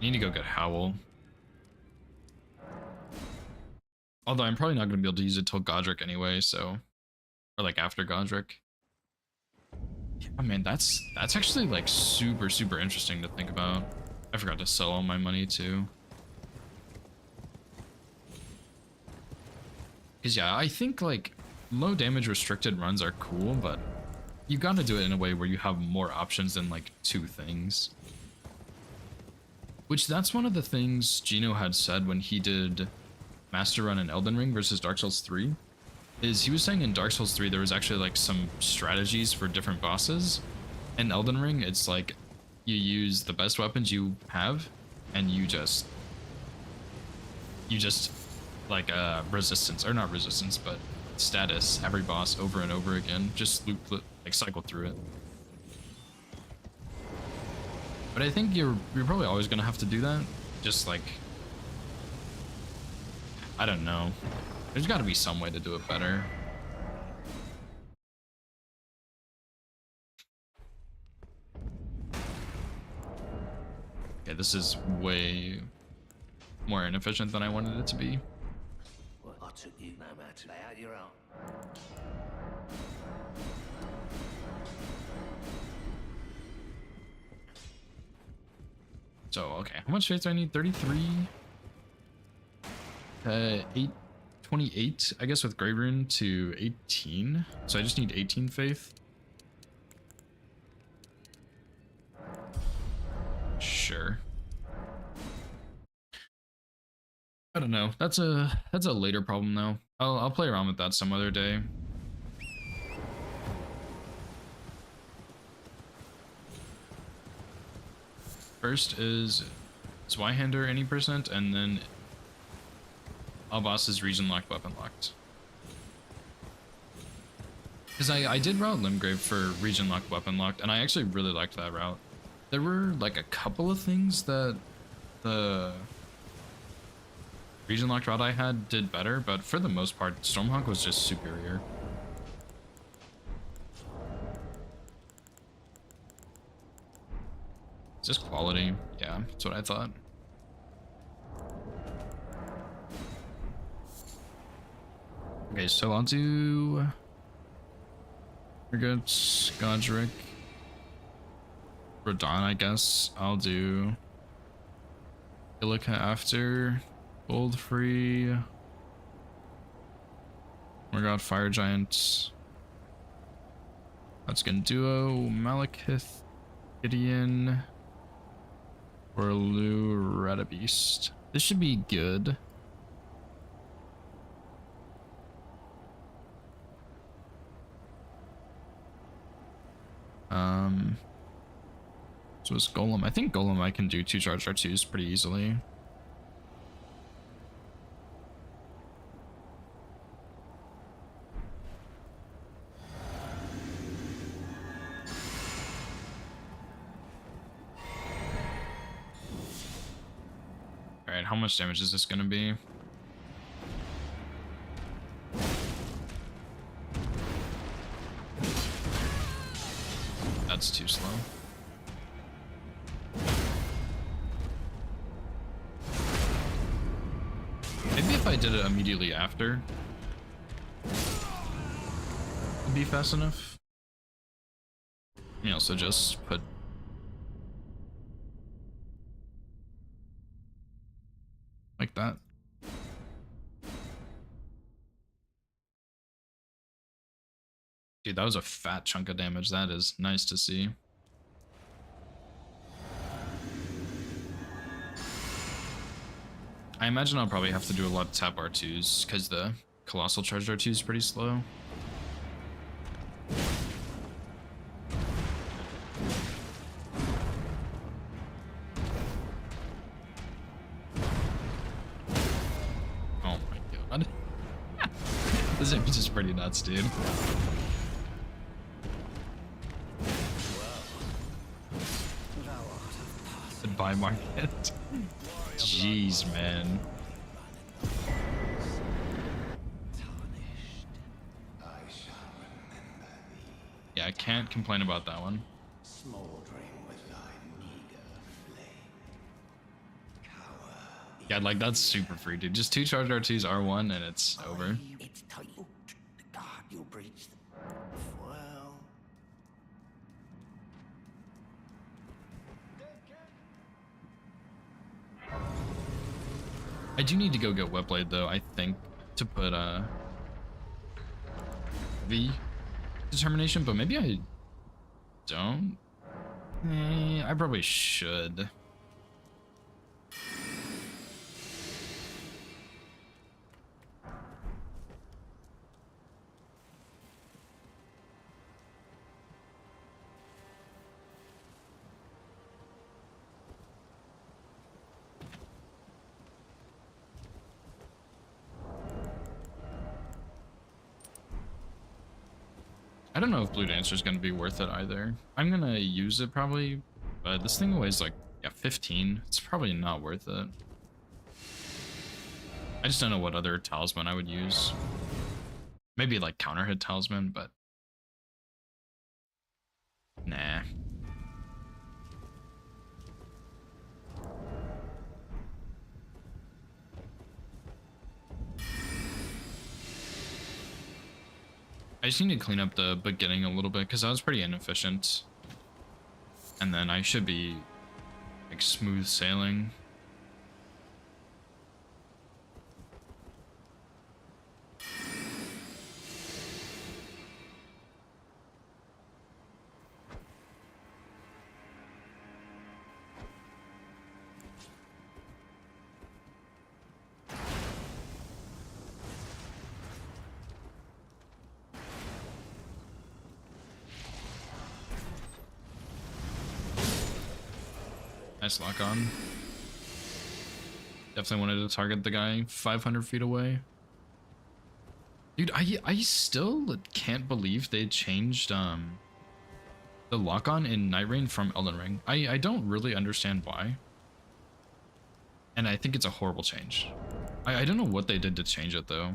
I need to go get Howl. Although I'm probably not going to be able to use it till Godric anyway, so... Or like after Godric. Oh man, that's actually like super interesting to think about. I forgot to sell all my money too. Because yeah, I think like low damage restricted runs are cool, but you gotta do it in a way where you have more options than like two things. Which that's one of the things Gino had said when he did Master Run in Elden Ring versus Dark Souls 3. Is he was saying in Dark Souls 3 there was actually like some strategies for different bosses. In Elden Ring, it's like you use the best weapons you have and you just like resistance, or not resistance, but status every boss over and over again. Just like cycle through it. But I think you're probably always gonna have to do that. Just like, I don't know. There's got to be some way to do it better. Okay, this is way more inefficient than I wanted it to be. Well, I took you no matter. Lay out your own. So, okay, how much faith do I need? 33? 28, I guess, with Grey Rune to 18. So I just need 18 faith. Sure. I don't know. That's a later problem though. I'll play around with that some other day. First is Zweihander any percent, and then all bosses region locked, weapon locked. Because I did route Limgrave for region locked, weapon locked, and I actually really liked that route. There were like a couple of things that the region locked route I had did better, but for the most part, Stormhawk was just superior. It's just quality. Yeah, that's what I thought. Okay, so I'll do Urgot, Godric, Rodon, I guess. I'll do Illica after, Gold free. Morgoth, Fire Giant. That's gonna duo, Malekith, Gideon, Orlu, Radabeast. This should be good. So it's Golem. I think Golem I can do 2 charge R2s pretty easily. Alright, how much damage is this gonna be? That's too slow. Maybe if I did it immediately after, it'd be fast enough. You know, so just put like that. Dude, that was a fat chunk of damage. That is nice to see. I imagine I'll probably have to do a lot of tap R2s because the Colossal Charge R2 is pretty slow. Oh my god. This image is pretty nuts, dude. Goodbye, market. Jeez, man. Yeah, I can't complain about that one. Yeah, like that's super free, dude. Just 2 charge R2s, R1, and it's over. It's tight. God, you'll breach the... Well... I do need to go get Wetblade though, I think, to put the determination, but maybe I don't. I probably should. I don't know if Blue Dancer is going to be worth it either. I'm going to use it probably, but this thing weighs like, yeah, 15. It's probably not worth it. I just don't know what other talisman I would use. Maybe like counter hit talisman, but nah. I just need to clean up the beginning a little bit because that was pretty inefficient. And then I should be like smooth sailing. Nice lock on. Definitely wanted to target the guy 500 feet away. Dude, I still can't believe they changed the lock on in Night Rain from Elden Ring. I don't really understand why. And I think it's a horrible change. I don't know what they did to change it though.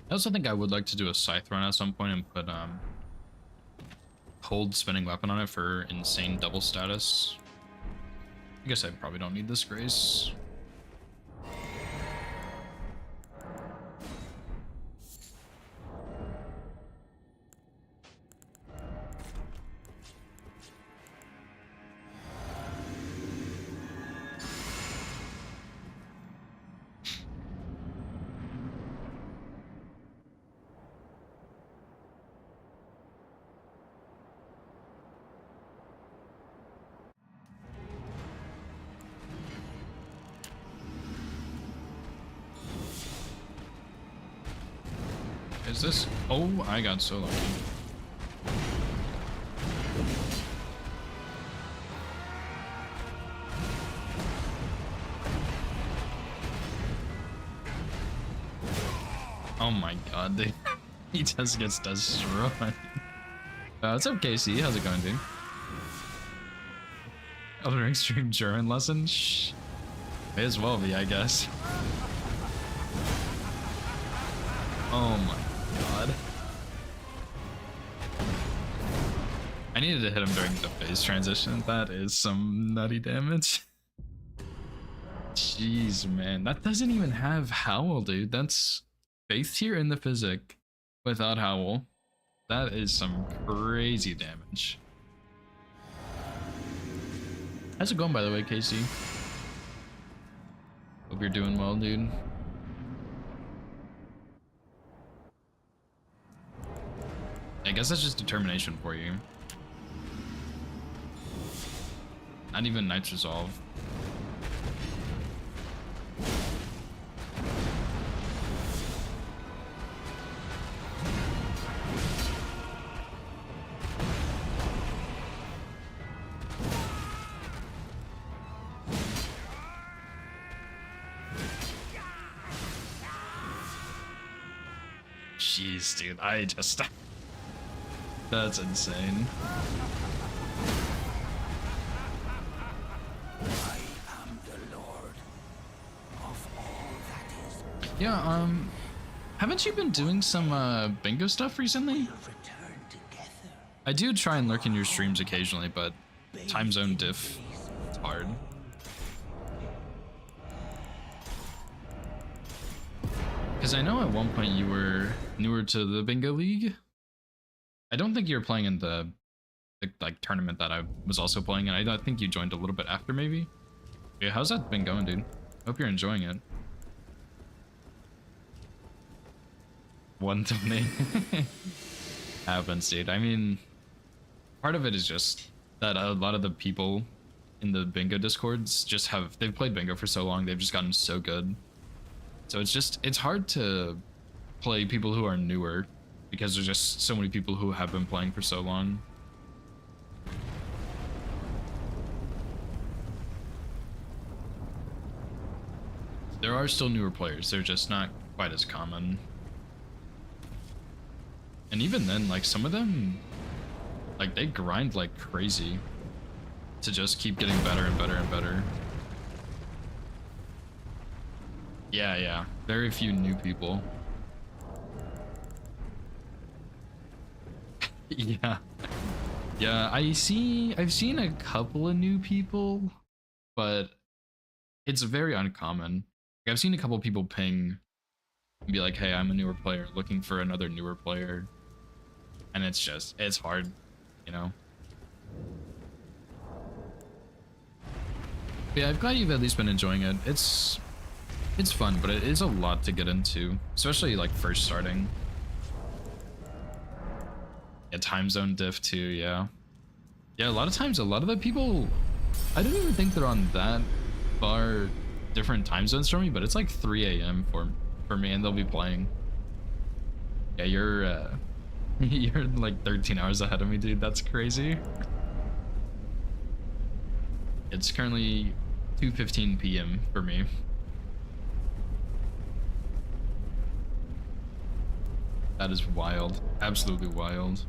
I also think I would like to do a scythe run at some point and put hold spinning weapon on it for insane double status. I guess I probably don't need this grace. Is this? Oh, I got so lucky. Oh my god, dude. He just gets destroyed. What's up, KC? How's it going, dude? Elden Ring stream German lesson? Shh. May as well be, I guess. Oh my god. I needed to hit him during the phase transition. That is some nutty damage. Jeez, man. That doesn't even have Howl, dude. That's base tier in the physic without Howl. That is some crazy damage. How's it going, by the way, Casey? Hope you're doing well, dude. I guess that's just determination for you. Not even Knight's Resolve. Jeez, dude, I just... That's insane. I am the Lord of all that is. Yeah, haven't you been doing some bingo stuff recently? We'll return together. I do try and lurk in your streams occasionally, but time zone diff, it's hard. Because I know at one point you were newer to the bingo league. I don't think you were playing in the like tournament that I was also playing in. I think you joined a little bit after, maybe. Yeah, how's that been going, dude? Hope you're enjoying it. One to me. Happens, dude. I mean, part of it is just that a lot of the people in the bingo discords just they've played bingo for so long, they've just gotten so good. So it's hard to play people who are newer because there's just so many people who have been playing for so long. There are still newer players, they're just not quite as common. And even then, like, some of them, like, they grind like crazy to just keep getting better and better and better. Yeah, very few new people. Yeah, I've seen a couple of new people, but it's very uncommon. Like, I've seen a couple of people ping and be like, hey, I'm a newer player looking for another newer player. And it's hard, you know? But yeah, I'm glad you've at least been enjoying it. It's fun, but it is a lot to get into, especially like first starting. Yeah, time zone diff too, yeah. Yeah, a lot of times, a lot of the people, I don't even think they're on that far different time zones from me, but it's like 3 a.m. for me, and they'll be playing. Yeah, you're you're like 13 hours ahead of me, dude. That's crazy. It's currently 2:15 p.m. for me. That is wild. Absolutely wild.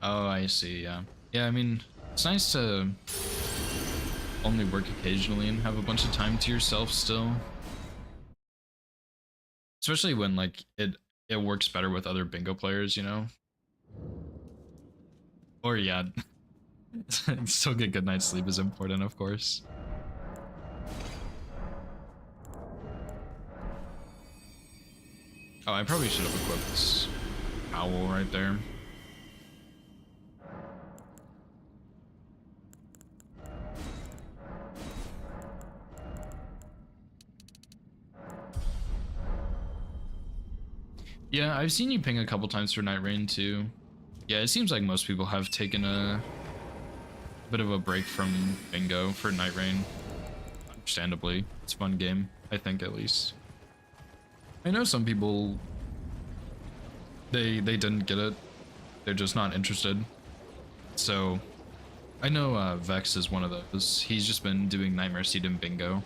Oh, I see. Yeah. Yeah. I mean, it's nice to only work occasionally and have a bunch of time to yourself still. Especially when like it works better with other bingo players, you know? Or yeah, still get good night's sleep is important, of course. Oh, I probably should have equipped this owl right there. Yeah, I've seen you ping a couple times for Night Rain too. Yeah, it seems like most people have taken a bit of a break from bingo for Night Rain. Understandably, it's a fun game, I think at least. I know some people they didn't get it. They're just not interested. So I know Vex is one of those. He's just been doing Nightmare Seed and bingo.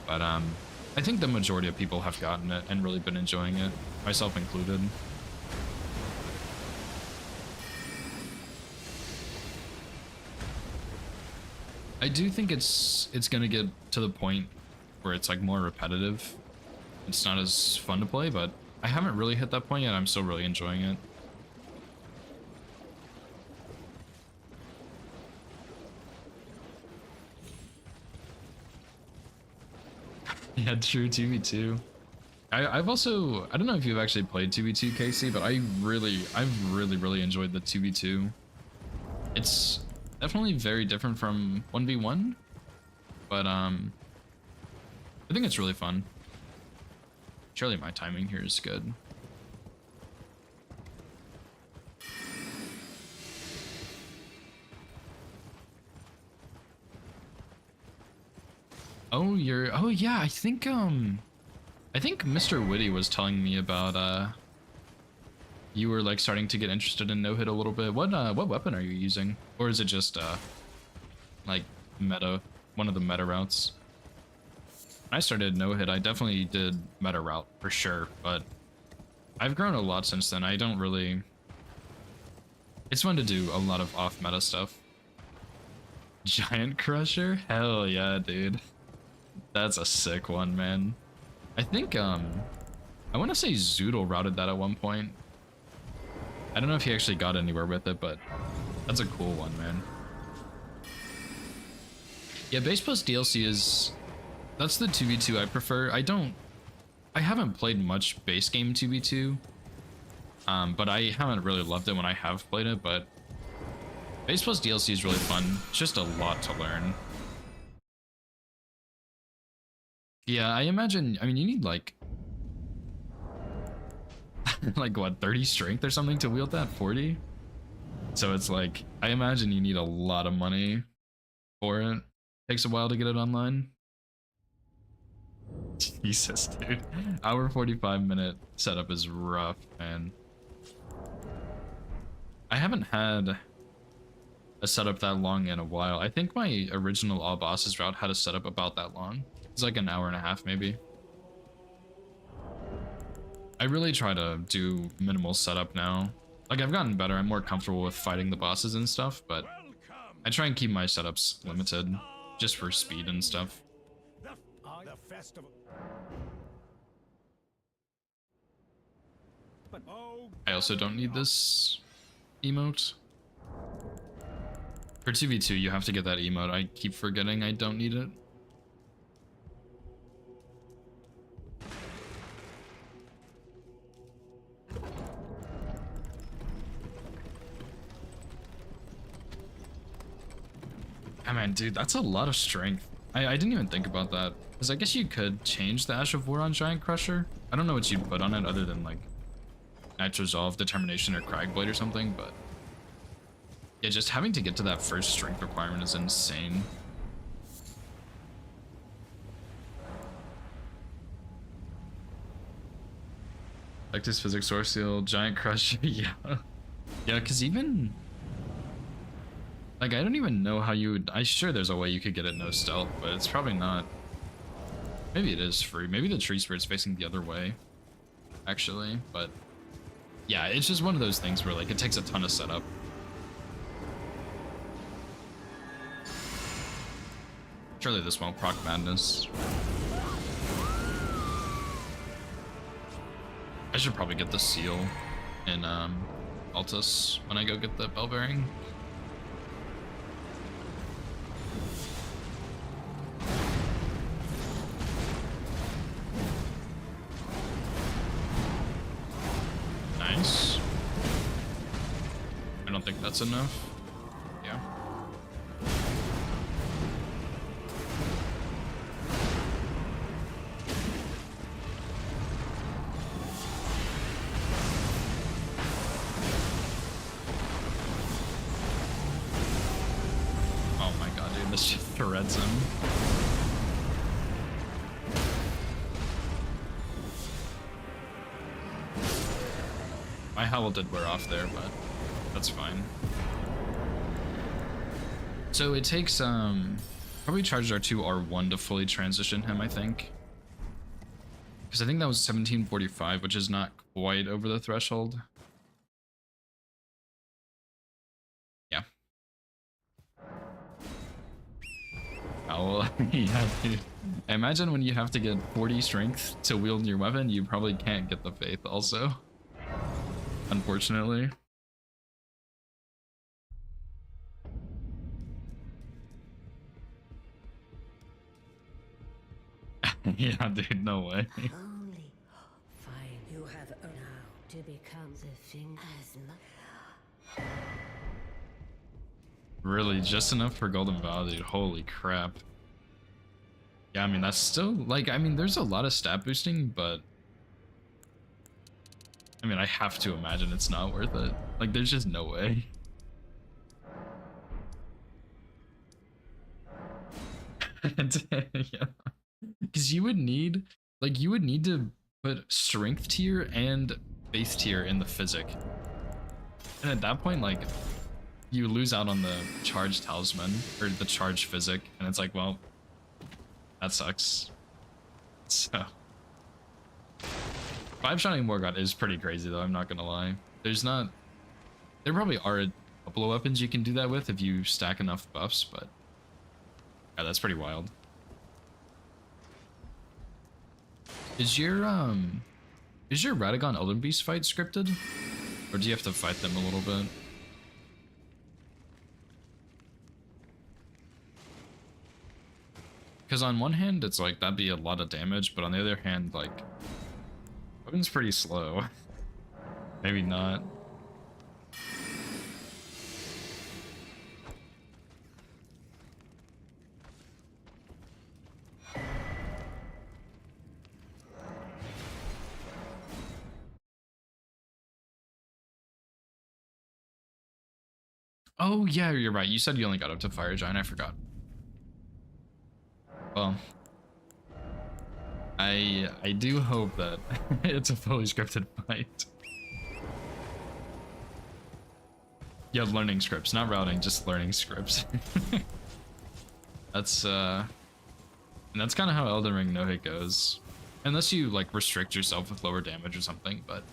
But I think the majority of people have gotten it and really been enjoying it, myself included. I do think it's gonna get to the point where it's like more repetitive. It's not as fun to play, but I haven't really hit that point yet. I'm still really enjoying it. Yeah, true, 2v2. I've also, I don't know if you've actually played 2v2, Casey, but I've really enjoyed the 2v2. It's definitely very different from 1v1, but I think it's really fun. Surely my timing here is good. Oh, oh yeah, I think Mr. Witty was telling me about you were like starting to get interested in no hit a little bit. What weapon are you using? Or is it just like one of the meta routes? When I started no hit, I definitely did meta route for sure, but I've grown a lot since then. I don't really, it's fun to do a lot of off meta stuff. Giant Crusher? Hell yeah, dude. That's a sick one, man. I think, I want to say Zoodle routed that at one point. I don't know if he actually got anywhere with it, but that's a cool one, man. Yeah, Base Plus DLC that's the 2v2 I prefer. I haven't played much base game 2v2, but I haven't really loved it when I have played it, but Base Plus DLC is really fun. It's just a lot to learn. Yeah, I imagine, I mean, you need like, like what, 30 strength or something to wield that? 40? So it's like, I imagine you need a lot of money for it. Takes a while to get it online. Jesus, dude. Hour 45-minute setup is rough, man. I haven't had a setup that long in a while. I think my original All Bosses route had a setup about that long. It's like an hour and a half, maybe. I really try to do minimal setup now. Like, I've gotten better. I'm more comfortable with fighting the bosses and stuff, but I try and keep my setups limited just for speed and stuff. The festival. I also don't need this emote. For 2v2, you have to get that emote. I keep forgetting I don't need it. Oh man, dude, that's a lot of strength. I didn't even think about that. Because I guess you could change the Ash of War on Giant Crusher. I don't know what you'd put on it other than like Night's Resolve, Determination, or Cragblade or something, but yeah, just having to get to that first strength requirement is insane. Like this Physics Source Seal, Giant Crusher, yeah. Yeah, because even like, I don't even know how you would, I'm sure there's a way you could get it no stealth, but it's probably not. Maybe it is free. Maybe the tree spirit's facing the other way, actually, but yeah, it's just one of those things where like it takes a ton of setup. Surely this won't proc madness. I should probably get the seal in Altus when I go get the bell bearing. Nice. I don't think that's enough. Yeah. Oh my god, dude, this just threads him. My howl did wear off there, but that's fine. So it takes probably charged R2 R1 to fully transition him, I think. Because I think that was 1745, which is not quite over the threshold. Yeah. Oh, yeah, dude. I imagine when you have to get 40 strength to wield your weapon, you probably can't get the faith also. Unfortunately. Yeah, dude, no way. Only fine. You have now to become the thing as much. Really, just enough for Golden Vow, dude. Holy crap. Yeah, I mean, that's still, like, I mean, there's a lot of stat boosting, but I mean, I have to imagine it's not worth it. Like, there's just no way. Yeah. Because you would need, like, you would need to put strength tier and base tier in the physic. And at that point, like, you lose out on the charge talisman, or the charge physic, and it's like, well, that sucks. So. 5-shining Morgott is pretty crazy though, I'm not gonna lie. There probably are a couple of weapons you can do that with if you stack enough buffs, but yeah, that's pretty wild. Is your Radagon Elden Beast fight scripted? Or do you have to fight them a little bit? Because on one hand, it's like, that'd be a lot of damage, but on the other hand, like, weapon's pretty slow. Maybe not. Oh yeah, you're right. You said you only got up to Fire Giant. I forgot. Well, I do hope that it's a fully scripted fight. Yeah, learning scripts, not routing, just learning scripts. That's and that's kind of how Elden Ring no hit goes, unless you like restrict yourself with lower damage or something. But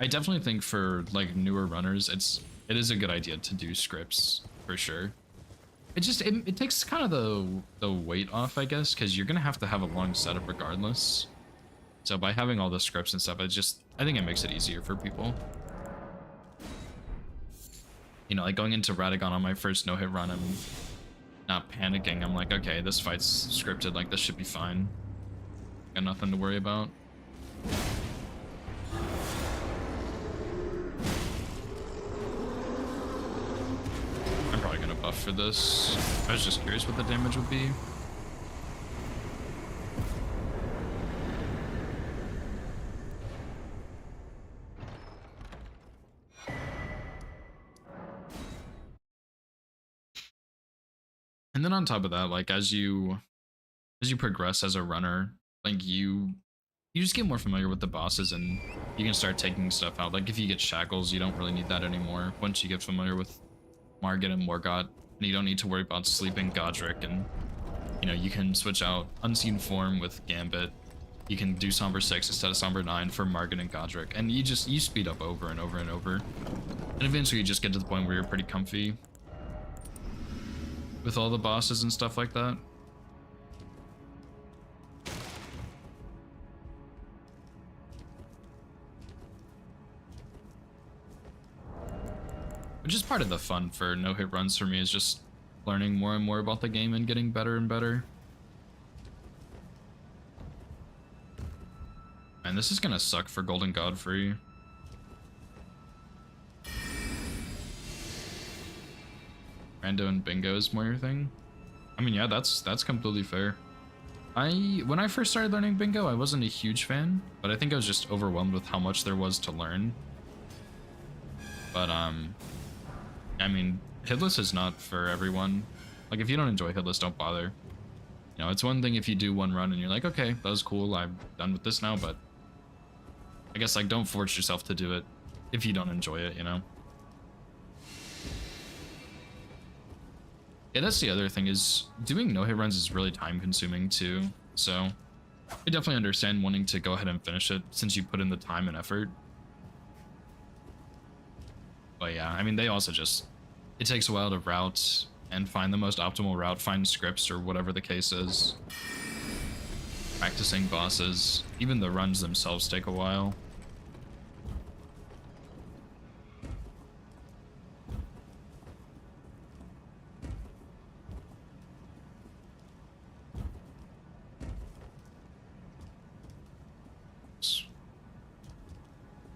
I definitely think for like newer runners, it is a good idea to do scripts for sure. It takes kind of the weight off, I guess, because you're gonna have to have a long setup regardless. So by having all the scripts and stuff, I think it makes it easier for people. You know, like going into Radagon on my first no-hit run, I'm not panicking. I'm like, okay, this fight's scripted, like this should be fine. Got nothing to worry about. I'm probably gonna buff for this. I was just curious what the damage would be. And then on top of that, like as you progress as a runner, like you just get more familiar with the bosses and you can start taking stuff out. Like if you get shackles, you don't really need that anymore once you get familiar with Margit and Morgott, and you don't need to worry about sleeping Godric, and you know, you can switch out Unseen Form with Gambit you can do Somber 6 instead of Somber 9 for Margit and Godric, and you speed up over and over and over. And eventually you just get to the point where you're pretty comfy with all the bosses and stuff like that. Which is part of the fun for no-hit runs for me, is just learning more and more about the game and getting better and better. And this is gonna suck for Golden Godfrey. Rando and Bingo is more your thing? I mean, yeah, that's completely fair. When I first started learning Bingo, I wasn't a huge fan, but I think I was just overwhelmed with how much there was to learn. But, I mean, Hitless is not for everyone. Like, if you don't enjoy Hitless, don't bother. You know, it's one thing if you do one run and you're like, okay, that was cool, I'm done with this now, but I guess, like, don't force yourself to do it if you don't enjoy it, you know? Yeah, that's the other thing, is doing no-hit runs is really time-consuming, too. So, I definitely understand wanting to go ahead and finish it, since you put in the time and effort. But yeah, I mean, they also just... It takes a while to route and find the most optimal route, find scripts or whatever the case is. Practicing bosses, even the runs themselves take a while.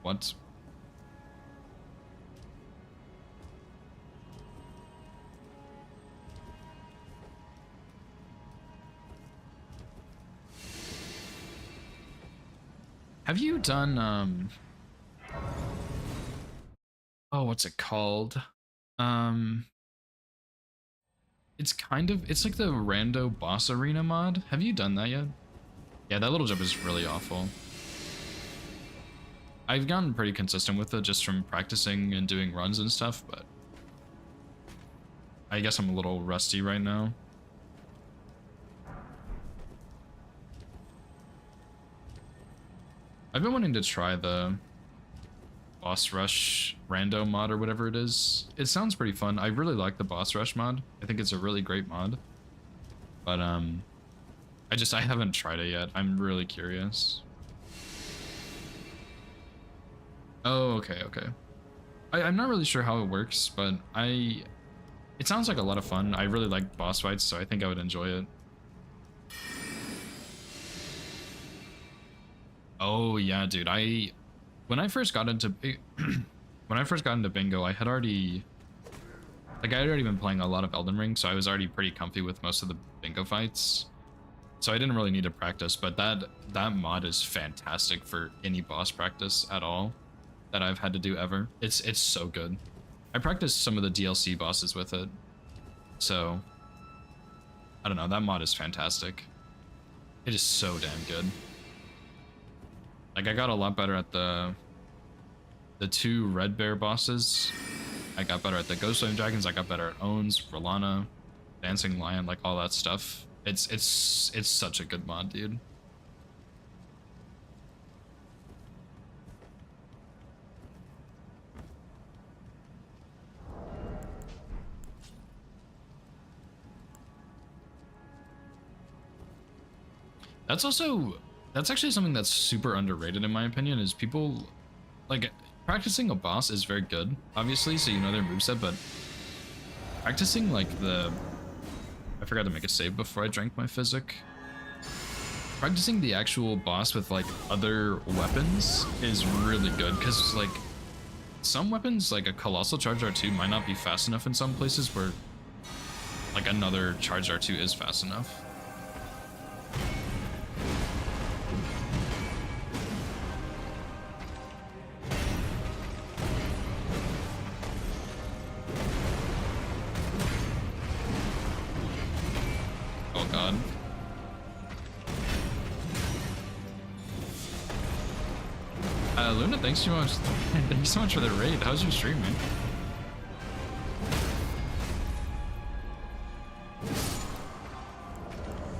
What? Have you done, oh, what's it called? It's like the Rando Boss Arena mod. Have you done that yet? Yeah, that little jump is really awful. I've gotten pretty consistent with it just from practicing and doing runs and stuff, but I guess I'm a little rusty right now. I've been wanting to try the Boss Rush Rando mod or whatever it is. It sounds pretty fun. I really like the Boss Rush mod. I think it's a really great mod. But I haven't tried it yet. I'm really curious. Oh, okay. I'm not really sure how it works, but it sounds like a lot of fun. I really like boss fights, so I think I would enjoy it. Oh yeah, dude. When I first got into Bingo, I had already been playing a lot of Elden Ring, so I was already pretty comfy with most of the Bingo fights. So I didn't really need to practice, but that mod is fantastic for any boss practice at all that I've had to do ever. It's so good. I practiced some of the DLC bosses with it. So I don't know, that mod is fantastic. It is so damn good. Like, I got a lot better at the 2 Red Bear bosses. I got better at the Ghost Flame Dragons. I got better at Owns, Rolana, Dancing Lion, like all that stuff. It's such a good mod, dude. That's actually something that's super underrated in my opinion, is people, like, practicing a boss is very good, obviously, so you know their moveset, but practicing, like, I forgot to make a save before I drank my physic. Practicing the actual boss with, like, other weapons is really good, because, like, some weapons, like a Colossal Charge R2, might not be fast enough in some places where, like, another Charge R2 is fast enough. Oh god. Luna, thanks so much. Thank you so much for the raid. How's your stream, man?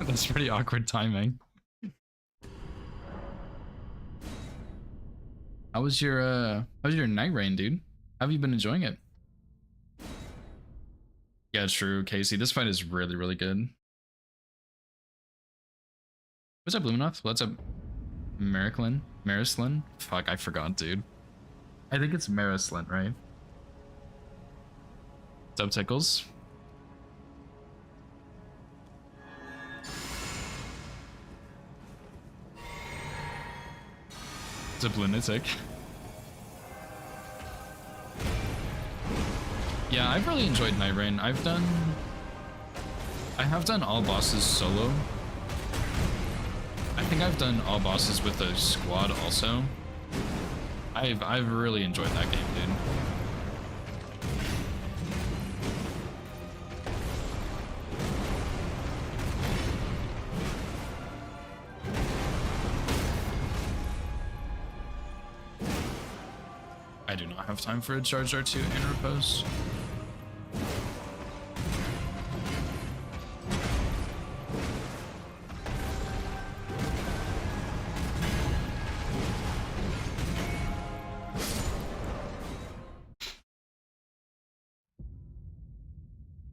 That's pretty awkward timing. how's your night rain, dude? How have you been enjoying it? Yeah, true, Casey. This fight is really, really good. What's up, Luminoth? What's up, Marislin? Fuck, I forgot, dude. I think it's Marislin, right? What's up, Tickles? What's up, Lunatic? Yeah, I've really enjoyed Night Rain. I have done all bosses solo. I think I've done all bosses with a squad also. I've really enjoyed that game, dude. I do not have time for a charge R2 and repose.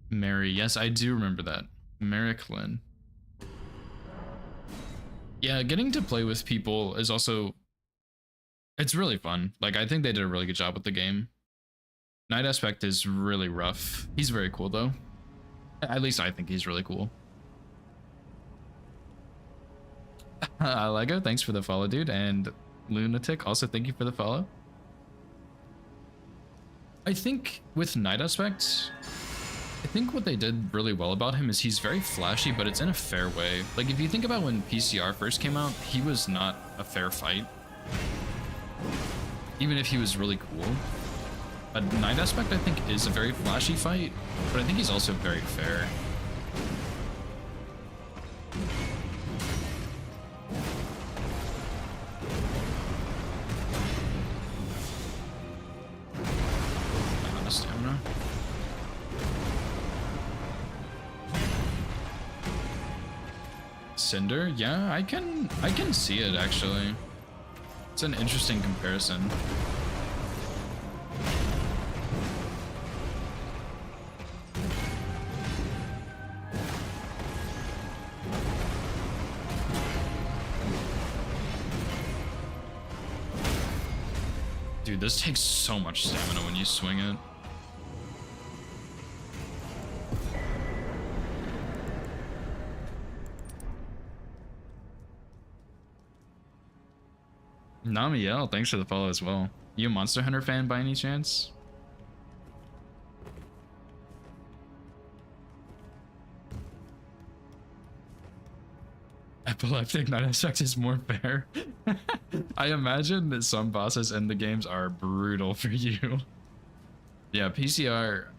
Mary, yes, I do remember that. Mariklin. Yeah, getting to play with people is also, it's really fun. Like, I think they did a really good job with the game. Night Aspect is really rough. He's very cool though. At least I think he's really cool. Lego, thanks for the follow, dude. And Lunatic, also thank you for the follow. I think with Night Aspect, I think what they did really well about him is he's very flashy, but it's in a fair way. Like, if you think about when PCR first came out, he was not a fair fight. Even if he was really cool. A Night Aspect, I think, is a very flashy fight, but I think he's also very fair. Stamina. Cinder? Yeah, I can see it actually. It's an interesting comparison. Dude, this takes so much stamina when you swing it. Namiel, thanks for the follow as well. You a Monster Hunter fan by any chance? Epileptic Night Aspect is more fair. I imagine that some bosses in the games are brutal for you. Yeah, PCR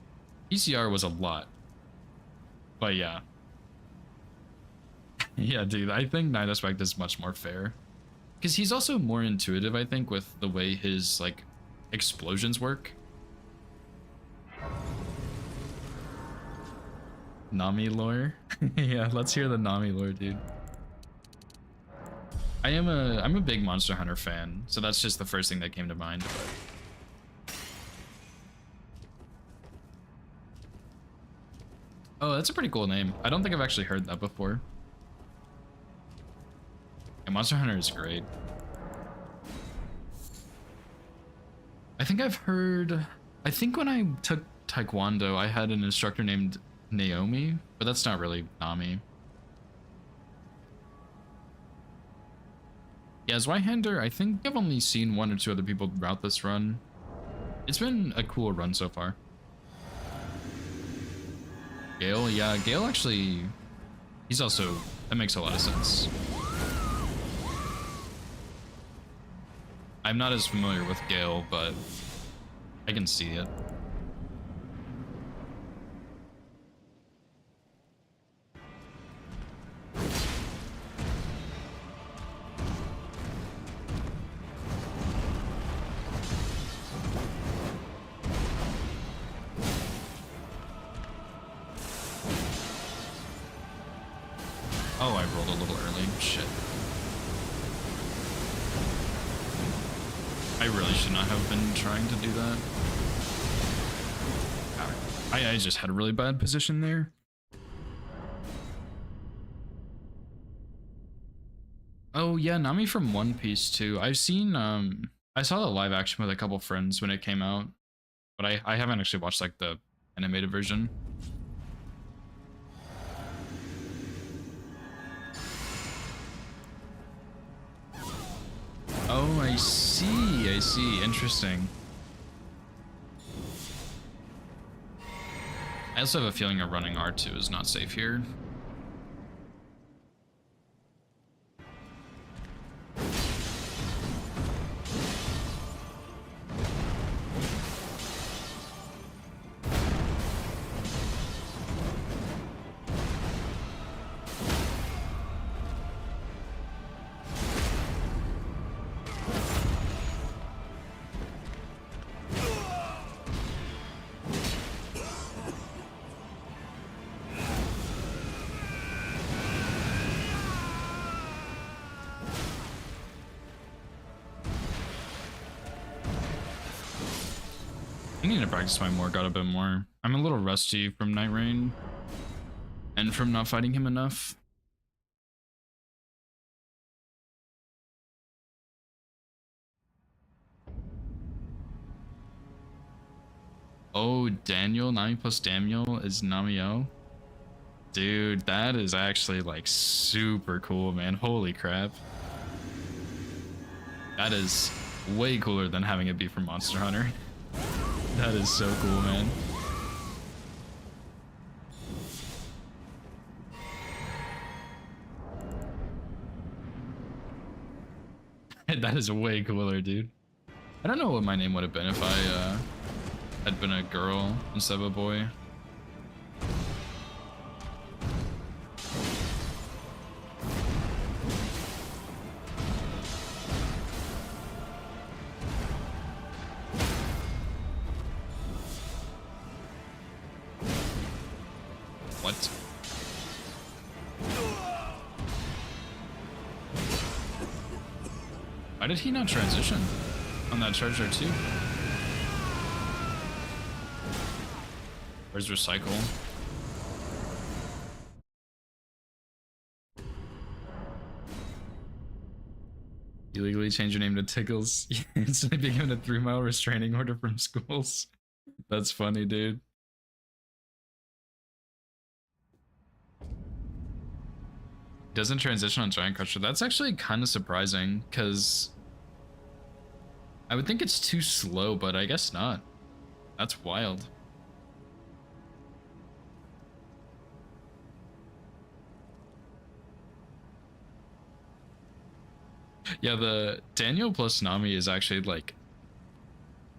was a lot. But yeah. Yeah, dude, I think Night Aspect is much more fair. Because he's also more intuitive, I think, with the way his, like, explosions work. Nami lore? Yeah, let's hear the Nami lore, dude. I'm a big Monster Hunter fan, so that's just the first thing that came to mind. But... oh, that's a pretty cool name. I don't think I've actually heard that before. Yeah, Monster Hunter is great. I think I've heard... I think when I took Taekwondo, I had an instructor named Naomi, but that's not really Nami. Yeah, Zweihander, I think I've only seen one or two other people route this run. It's been a cool run so far. Gale, yeah, Gale actually... he's also... that makes a lot of sense. I'm not as familiar with Gale, but I can see it. Oh, I rolled a little early. Shit. I really should not have been trying to do that. I just had a really bad position there. Oh yeah, Nami from One Piece too. I've seen I saw the live action with a couple friends when it came out, but I haven't actually watched like the animated version. Oh, I see. I see. Interesting. I also have a feeling a running R2 is not safe here. I need to practice my Morgott a bit more. I'm a little rusty from Night Rain and from not fighting him enough. Oh, Daniel, Nami plus Daniel is Namio. Dude, that is actually like super cool, man. Holy crap. That is way cooler than having it be from Monster Hunter. That is so cool, man. That is way cooler, dude. I don't know what my name would have been if I had been a girl instead of a boy. What? Why did he not transition on that charger too? Where's recycle? Illegally change your name to Tickles. Instantly be given a 3-mile restraining order from schools. That's funny, dude. Doesn't transition on Giant Crusher. That's actually kind of surprising, because I would think it's too slow, but I guess not. That's wild. Yeah, the Daniel plus Nami is actually like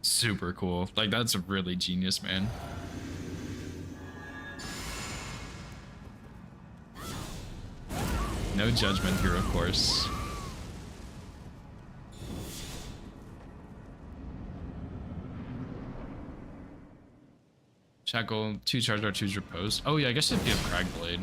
super cool. Like, that's really genius, man. No judgment here, of course. Shackle, 2 charge R2's reposed. Oh yeah, I guess it'd be a Crag Blade.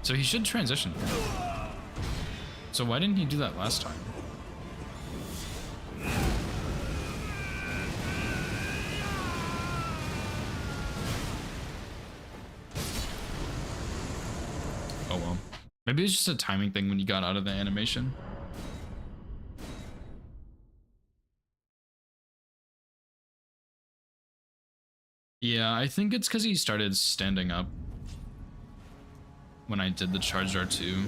So he should transition. So why didn't he do that last time? Oh well. Maybe it's just a timing thing when you got out of the animation. Yeah, I think it's because he started standing up when I did the charge R2.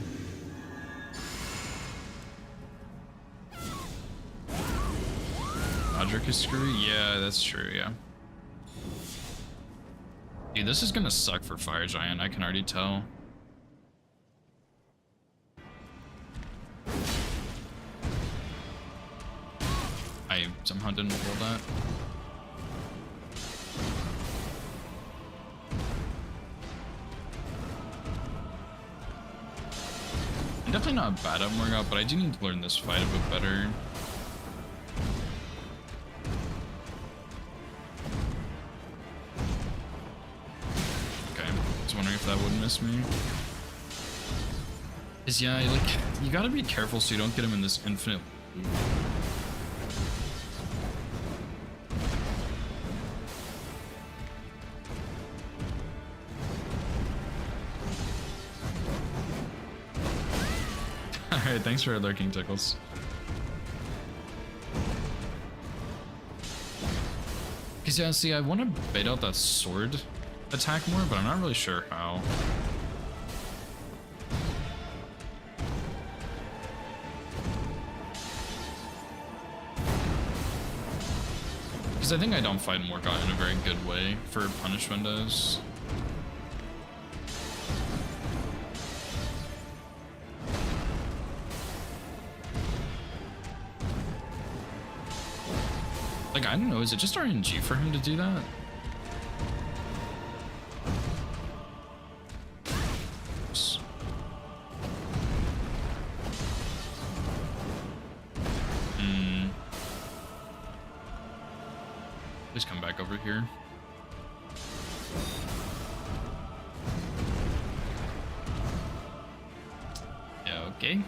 Roderick is screwy? Yeah, that's true, yeah. Dude, this is gonna suck for Fire Giant, I can already tell. I somehow didn't roll that. I'm definitely not bad at Morgott, but I do need to learn this fight a bit better. wondering if that would miss me. Cause yeah, like, you gotta be careful so you don't get him in this infinite loop. Alright, thanks for lurking, Tickles. Cause yeah, see, I want to bait out that sword attack more, but I'm not really sure how. Because I think I don't fight Morgott in a very good way for punish windows. Like, I don't know, is it just RNG for him to do that? Oops. Please come back over here. Yeah, okay.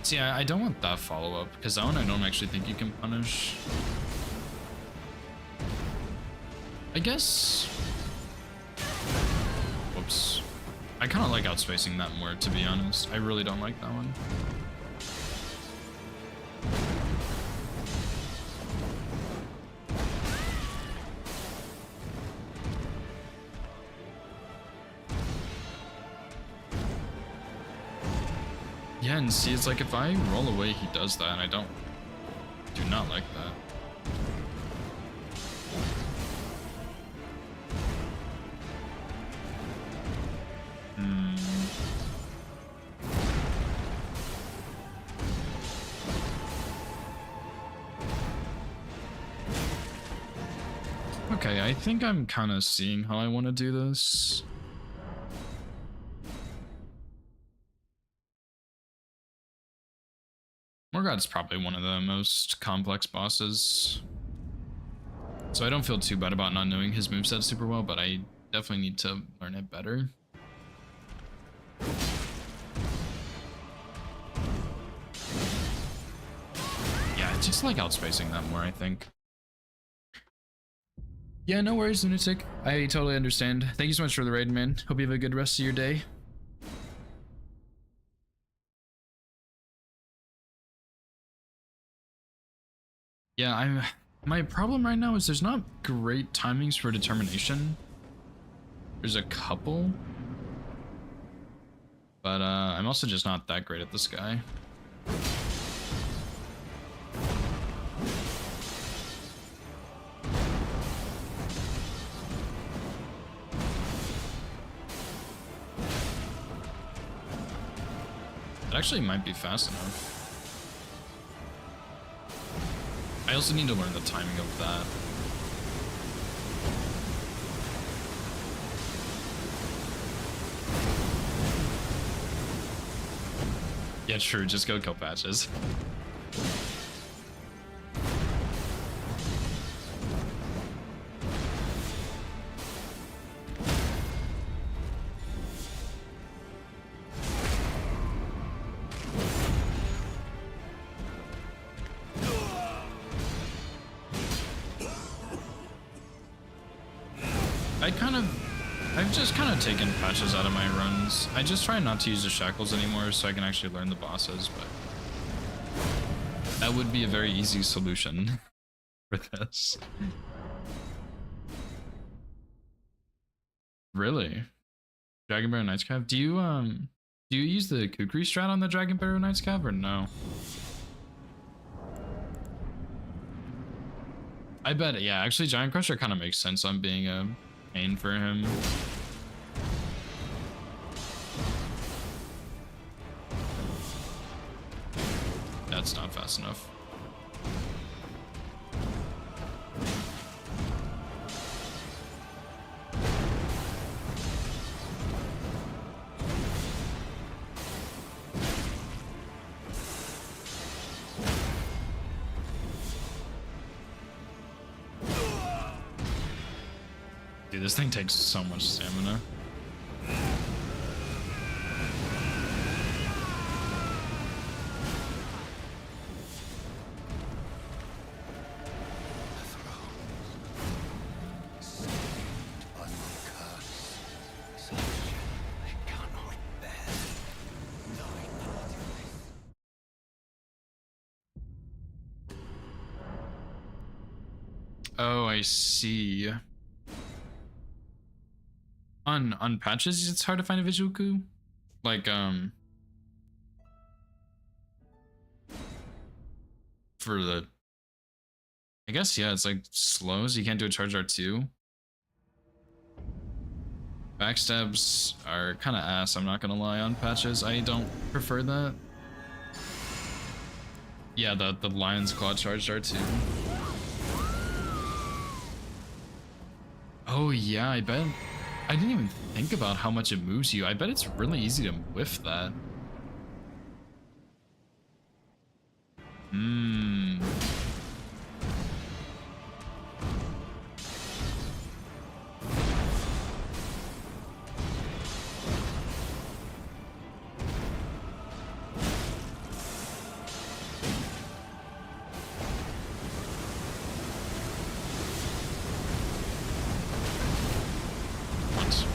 See, I don't want that follow-up, because that one I don't actually think you can punish. I guess... Whoops. I kind of like outspacing that more, to be honest. I really don't like that one. Yeah, and see, it's like if I roll away, he does that, and I do not like that. Okay, I think I'm kind of seeing how I want to do this. Morgott's probably one of the most complex bosses. So I don't feel too bad about not knowing his moveset super well, but I definitely need to learn it better. Yeah, it's just like outspacing that more, I think. Yeah, no worries, Lunatic. I totally understand. Thank you so much for the raid, man. Hope you have a good rest of your day. Yeah, my problem right now is there's not great timings for determination. There's a couple. But I'm also just not that great at this guy. It actually might be fast enough. I also need to learn the timing of that. Yeah, true, just go kill patches. I've just kind of taken patches out of my runs. I just try not to use the shackles anymore so I can actually learn the bosses, but that would be a very easy solution for this. Really? Dragon Barrow Knights Cav? Do you use the Kukri strat on the Dragon Barrow Knights Cav or no? I bet, yeah, actually Giant Crusher kind of makes sense on being a pain for him. That's not fast enough. Dude, this thing takes so much stamina. Oh, I see. On patches, it's hard to find a visual coup. Like, for the, I guess, yeah, it's like slow, so you can't do a charge R2. Backstabs are kind of ass, I'm not gonna lie, on patches. I don't prefer that. Yeah, the Lion's Claw charge R2. Oh yeah, I bet. I didn't even think about how much it moves you. I bet it's really easy to whiff that. What?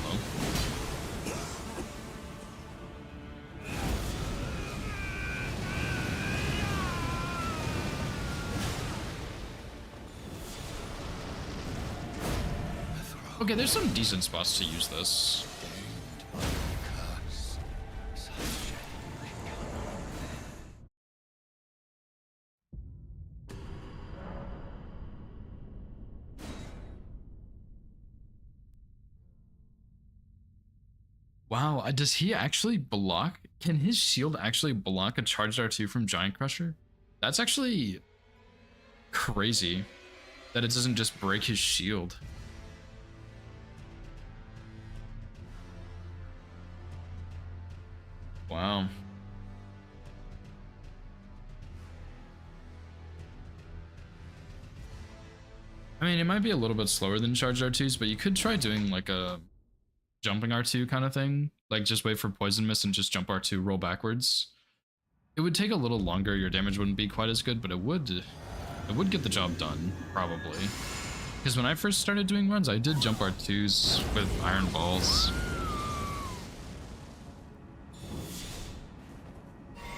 Hello? Okay, there's some decent spots to use this. Wow, does he actually block? Can his shield actually block a charged R2 from Giant Crusher? That's actually crazy that it doesn't just break his shield. Wow. I mean, it might be a little bit slower than charged R2s, but you could try doing like a jumping R2 kind of thing. Like just wait for Poison Mist and just jump R2, roll backwards. It would take a little longer, your damage wouldn't be quite as good, but it would get the job done, probably. Because when I first started doing runs, I did jump R2s with Iron Balls.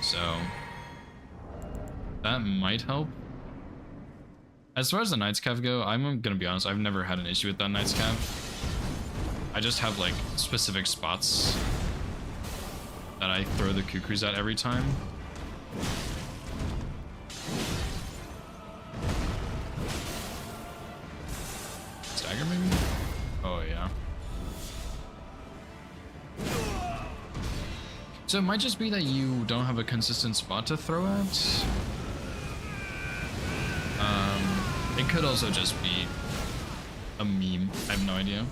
So that might help. As far as the Knight's Cav go, I'm gonna be honest, I've never had an issue with that Knight's Cav. I just have like specific spots that I throw the Kukris at every time. Stagger maybe? Oh yeah. So it might just be that you don't have a consistent spot to throw at. It could also just be a meme. I have no idea.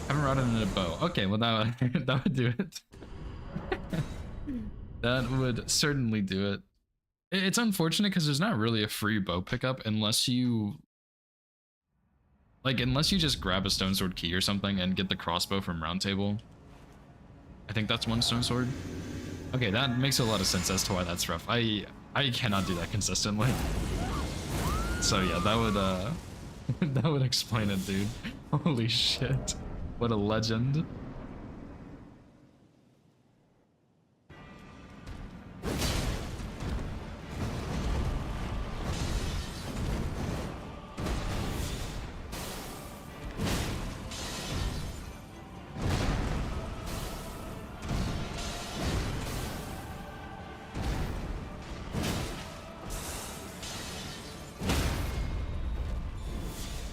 Haven't routed in a bow. Okay, well that would, that would do it. That would certainly do it. It's unfortunate because there's not really a free bow pickup unless you just grab a stone sword key or something and get the crossbow from Round Table. I think that's one stone sword. Okay, that makes a lot of sense as to why that's rough. I cannot do that consistently. So yeah, that would that would explain it, dude. Holy shit. What a legend.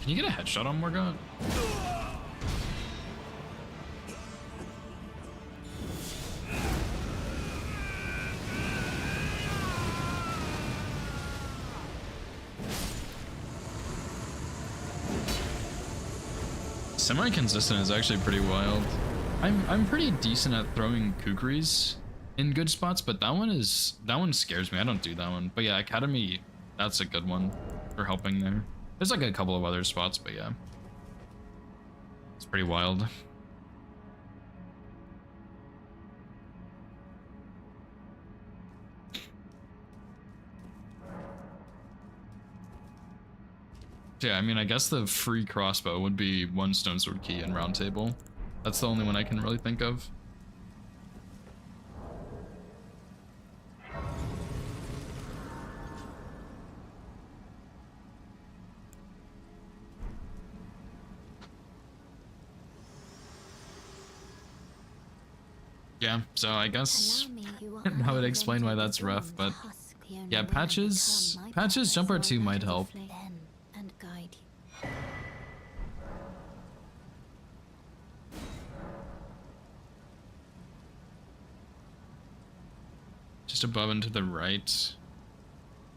Can you get a headshot on Morgott? Semi-consistent is actually pretty wild. I'm pretty decent at throwing Kukris in good spots, but that one scares me. I don't do that one. But yeah, Academy, that's a good one. for helping there. There's like a couple of other spots, but yeah. It's pretty wild. Yeah, I mean, I guess the free crossbow would be 1 stone sword key and round table. That's the only one I can really think of. Yeah, so I guess that would explain why that's rough, but yeah, patches jump R2 might help. And guide you. Just above and to the right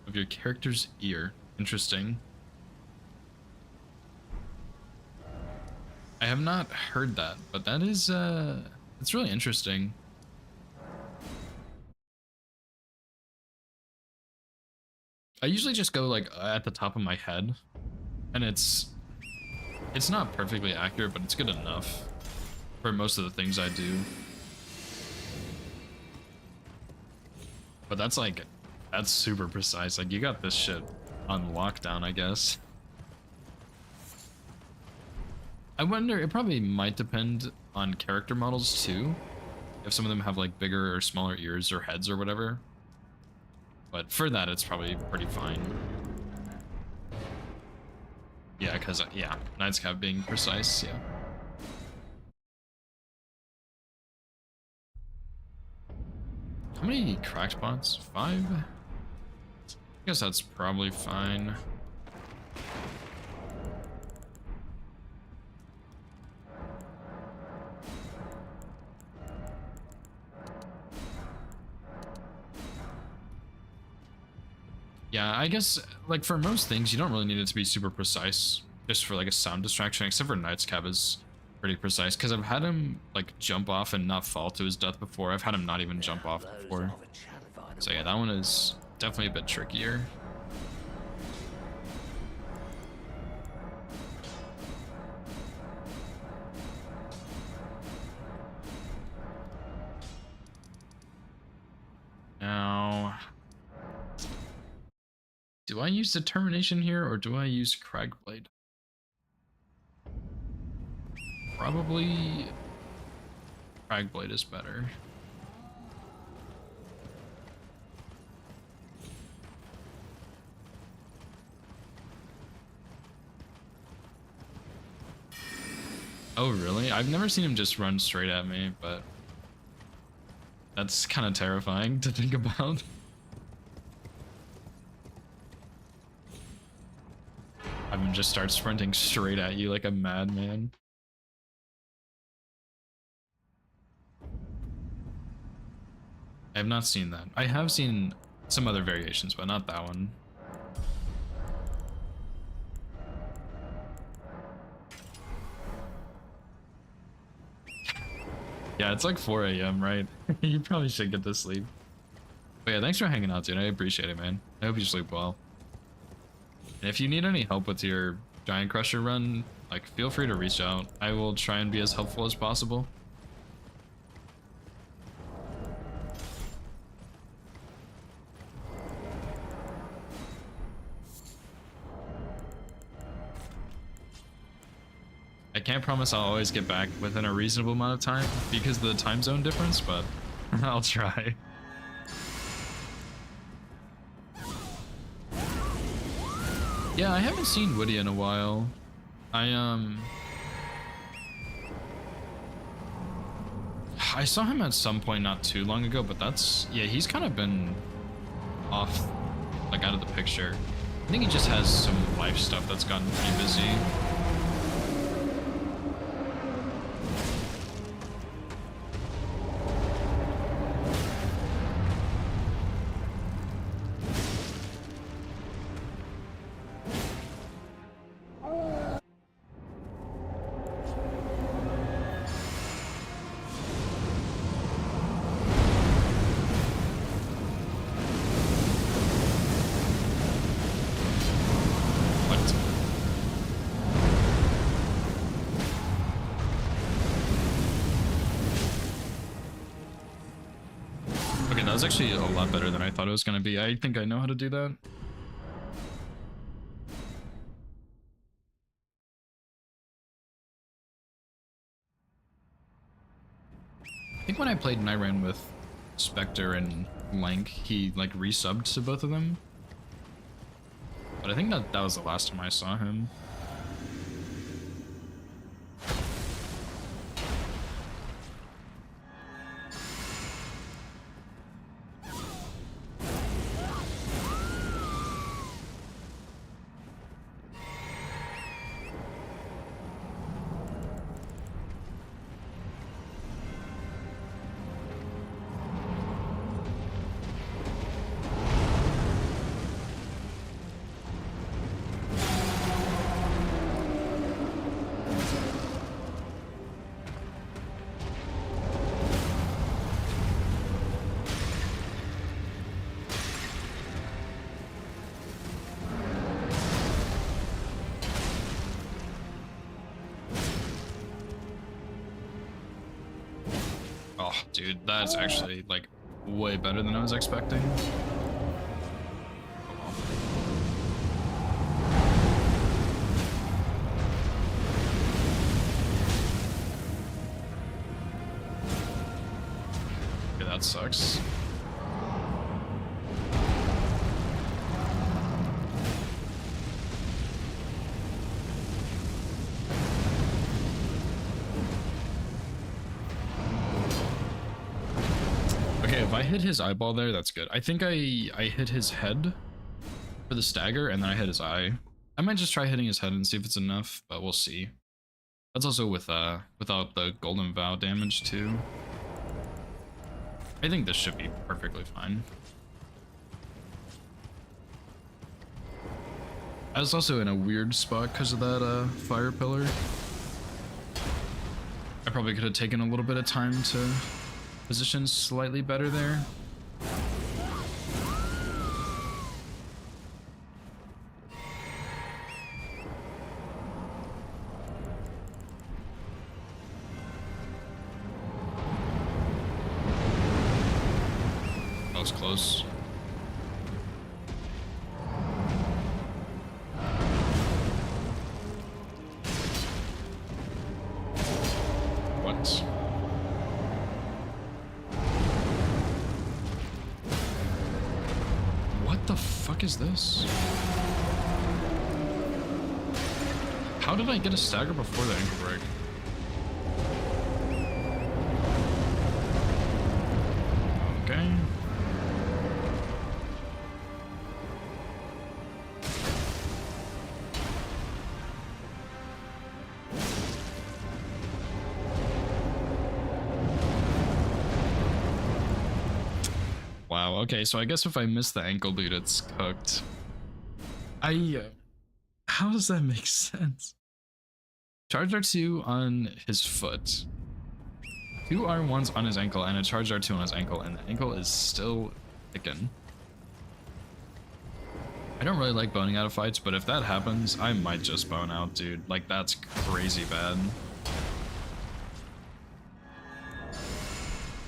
of your character's ear. Interesting. I have not heard that, but that is it's really interesting. I usually just go like at the top of my head, and it's not perfectly accurate, but it's good enough for most of the things I do. But that's super precise. Like, you got this shit on lockdown, I guess. I wonder, it probably might depend on character models too. If some of them have like bigger or smaller ears or heads or whatever. But for that, it's probably pretty fine. Yeah, because, yeah, Knight's Cap being precise, yeah. How many cracked spots? 5? I guess that's probably fine. Yeah, I guess, like, for most things, you don't really need it to be super precise, just for, like, a sound distraction, except for Knight's Cab is pretty precise, because I've had him, like, jump off and not fall to his death before. I've had him not even jump off before. So yeah, that one is definitely a bit trickier. Now, do I use Determination here, or do I use Cragblade? Probably Cragblade is better. Oh, really? I've never seen him just run straight at me, but that's kind of terrifying to think about. Have him just start sprinting straight at you like a madman. I have not seen that. I have seen some other variations, but not that one. Yeah, it's like 4 a.m., right? You probably should get to sleep. But yeah, thanks for hanging out, dude. I appreciate it, man. I hope you sleep well. And if you need any help with your Giant Crusher run, like, feel free to reach out. I will try and be as helpful as possible. I can't promise I'll always get back within a reasonable amount of time because of the time zone difference, but I'll try. Yeah, I haven't seen Woody in a while. I saw him at some point not too long ago, but that's, yeah, he's kind of been off, like, out of the picture. I think he just has some life stuff that's gotten pretty busy. that was actually a lot better than I thought it was gonna be. I think I know how to do that. I think when I played Nyran with Spectre and Lank, he like resubbed to both of them. But I think that was the last time I saw him. Oh, dude, that's actually like way better than I was expecting. Okay, that sucks. Okay, if I hit his eyeball there, that's good. I think I hit his head for the stagger, and then I hit his eye. I might just try hitting his head and see if it's enough, but we'll see. That's also with without the golden vow damage too. I think this should be perfectly fine. I was also in a weird spot because of that fire pillar. I probably could have taken a little bit of time to position slightly better there. That was close. What? What the fuck is this? How did I get a stagger before the ankle break? Okay. Wow, okay, so I guess if I miss the ankle boot, it's cooked. How does that make sense? Charge R2 on his foot. 2 R1s on his ankle and a charge R2 on his ankle, and the ankle is still ticking. I don't really like boning out of fights, but if that happens, I might just bone out, dude. Like, that's crazy bad.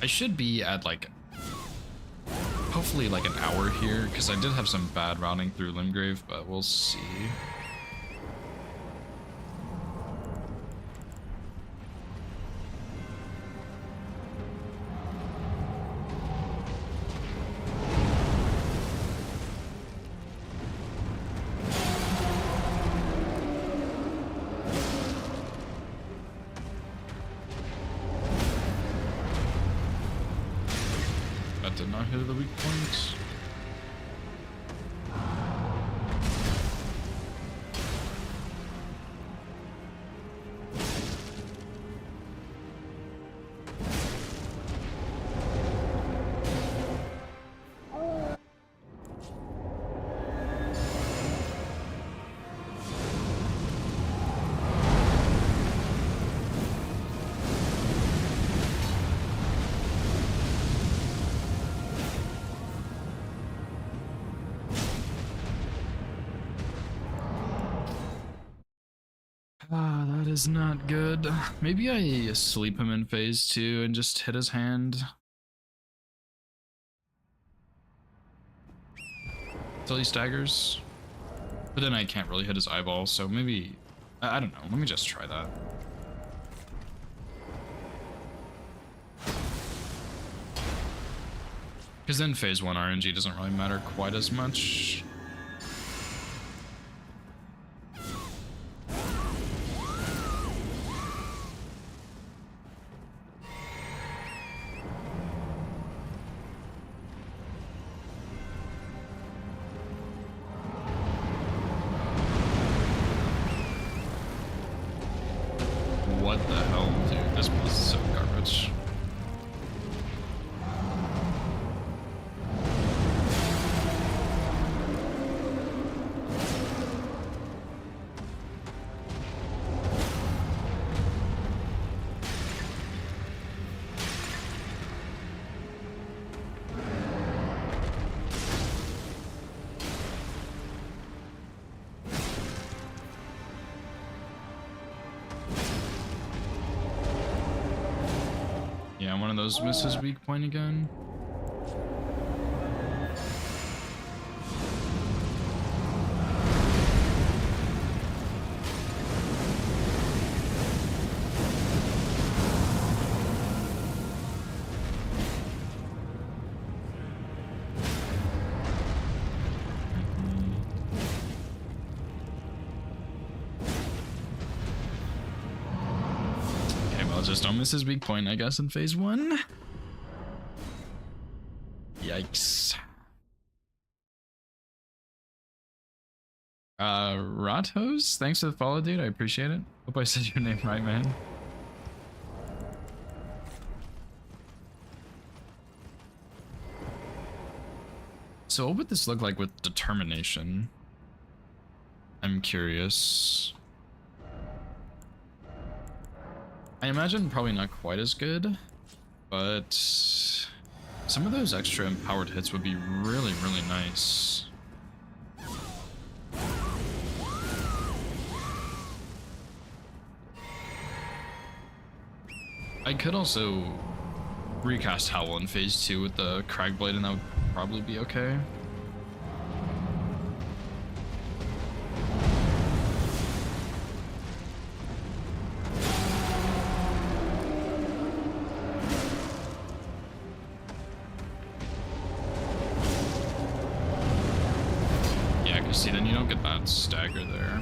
I should be at like hopefully like an hour here, because I did have some bad routing through Limgrave, but we'll see. That did not hit the weak points. Ah, that is not good. Maybe I sleep him in phase 2 and just hit his hand. till he staggers. But then I can't really hit his eyeball, so maybe... I don't know. Let me just try that. Because then phase 1 RNG doesn't really matter quite as much. What the hell, dude? This boss is so garbage. Yeah, one of those misses weak point again. Just don't miss his weak point, I guess, in phase 1. Yikes. Rothos, thanks for the follow, dude. I appreciate it. Hope I said your name right, man. So what would this look like with determination? I'm curious. I imagine probably not quite as good, but some of those extra empowered hits would be really, really nice. I could also recast Howl in phase 2 with the Cragblade, and that would probably be okay. See, then you don't get that stagger there.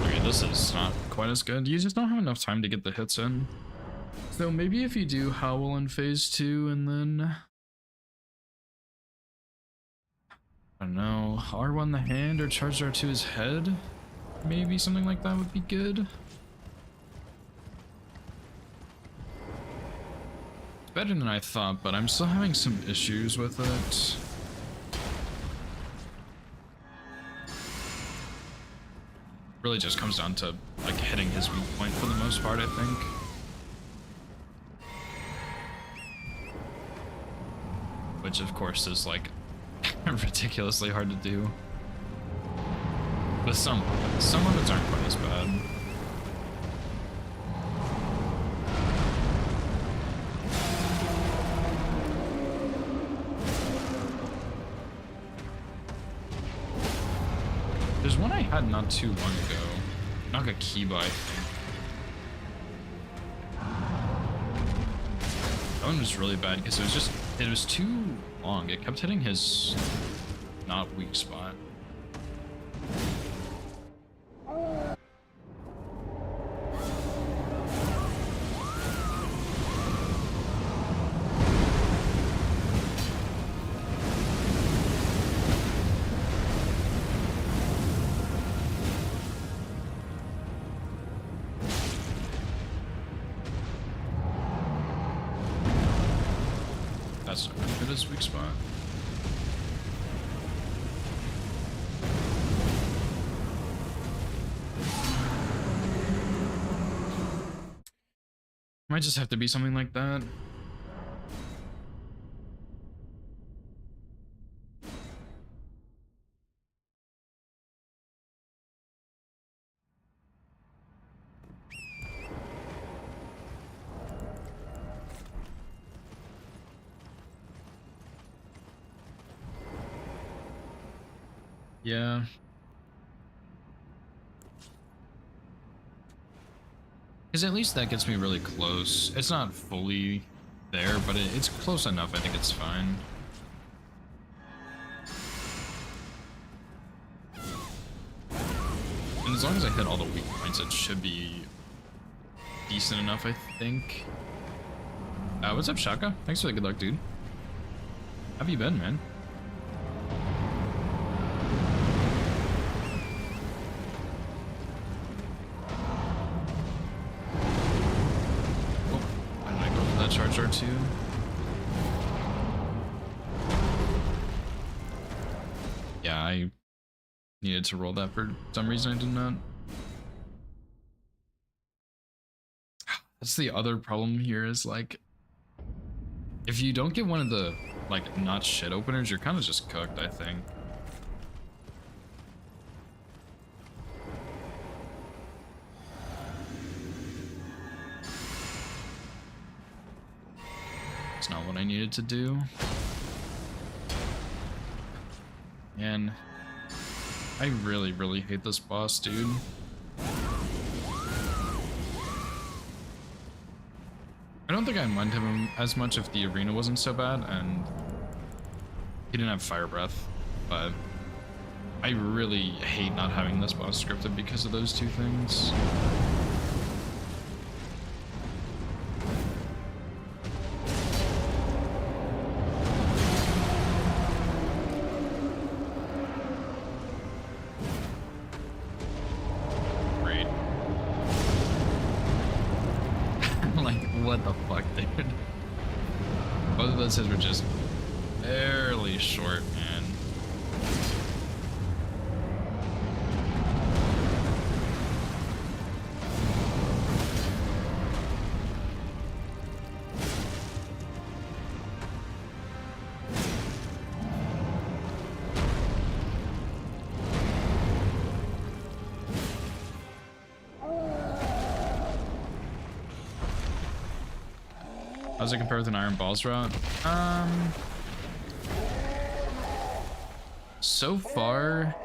Okay, this is not quite as good. You just don't have enough time to get the hits in. So maybe if you do Howl in phase 2 and then... I don't know, R1 the hand or charge R2 his head? Maybe something like that would be good. It's better than I thought, but I'm still having some issues with it. Really just comes down to like hitting his weak point for the most part, I think. Which of course is like ridiculously hard to do. But some of it aren't quite as bad. There's one I had not too long ago. Nagakiba, I think. That one was really bad because it was too long. It kept hitting his not weak spot. That's not gonna hit his weak spot. Might just have to be something like that. Yeah. Because at least that gets me really close. It's not fully there, but it's close enough. I think it's fine. And as long as I hit all the weak points, it should be decent enough, I think. What's up, Shaka? Thanks for the good luck, dude. How have you been, man? Charge R2. Yeah, I needed to roll that for some reason. I did not. That's the other problem here is like, if you don't get one of the like not shit openers, you're kind of just cooked, I think. It's not what I needed to do. And I really, really hate this boss, dude. I don't think I mind him as much if the arena wasn't so bad and he didn't have fire breath, but I really hate not having this boss scripted because of those two things. What the fuck, dude? Both of those hits were just barely short, man. How does it compare with an Iron Balls route? So far,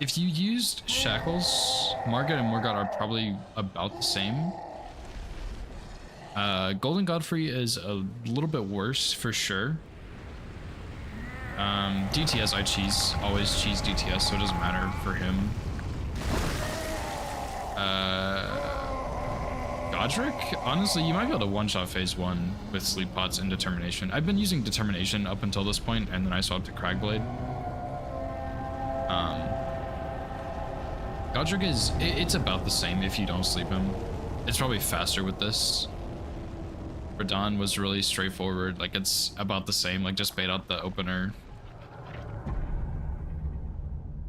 if you used Shackles, Margit and Morgott are probably about the same. Golden Godfrey is a little bit worse for sure. DTS, always cheese DTS, so it doesn't matter for him. Godric? Honestly, you might be able to one-shot phase 1 with Sleep Pots and Determination. I've been using Determination up until this point, and then I swapped to Cragblade. Godric it's about the same if you don't sleep him. It's probably faster with this. Radahn was really straightforward, like it's about the same, like just bait out the opener.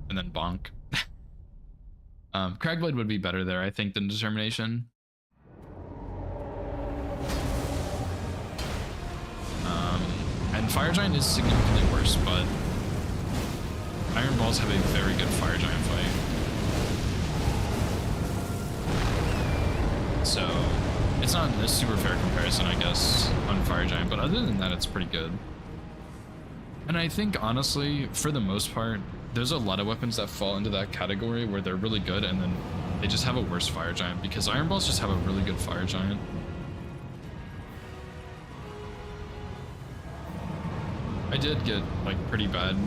And then bonk. Cragblade would be better there, I think, than Determination. And Fire Giant is significantly worse, but Iron Balls have a very good Fire Giant fight. So it's not a super fair comparison, I guess, on Fire Giant, but other than that, it's pretty good. And I think, honestly, for the most part, there's a lot of weapons that fall into that category where they're really good and then they just have a worse Fire Giant, because Iron Balls just have a really good Fire Giant. I did get like pretty bad.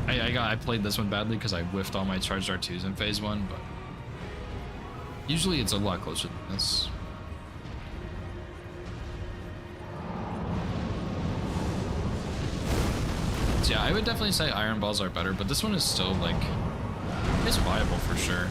I played this one badly because I whiffed all my charged R2s in phase 1, but usually it's a lot closer than this. So yeah, I would definitely say Iron Balls are better, but this one is still like, it's viable for sure.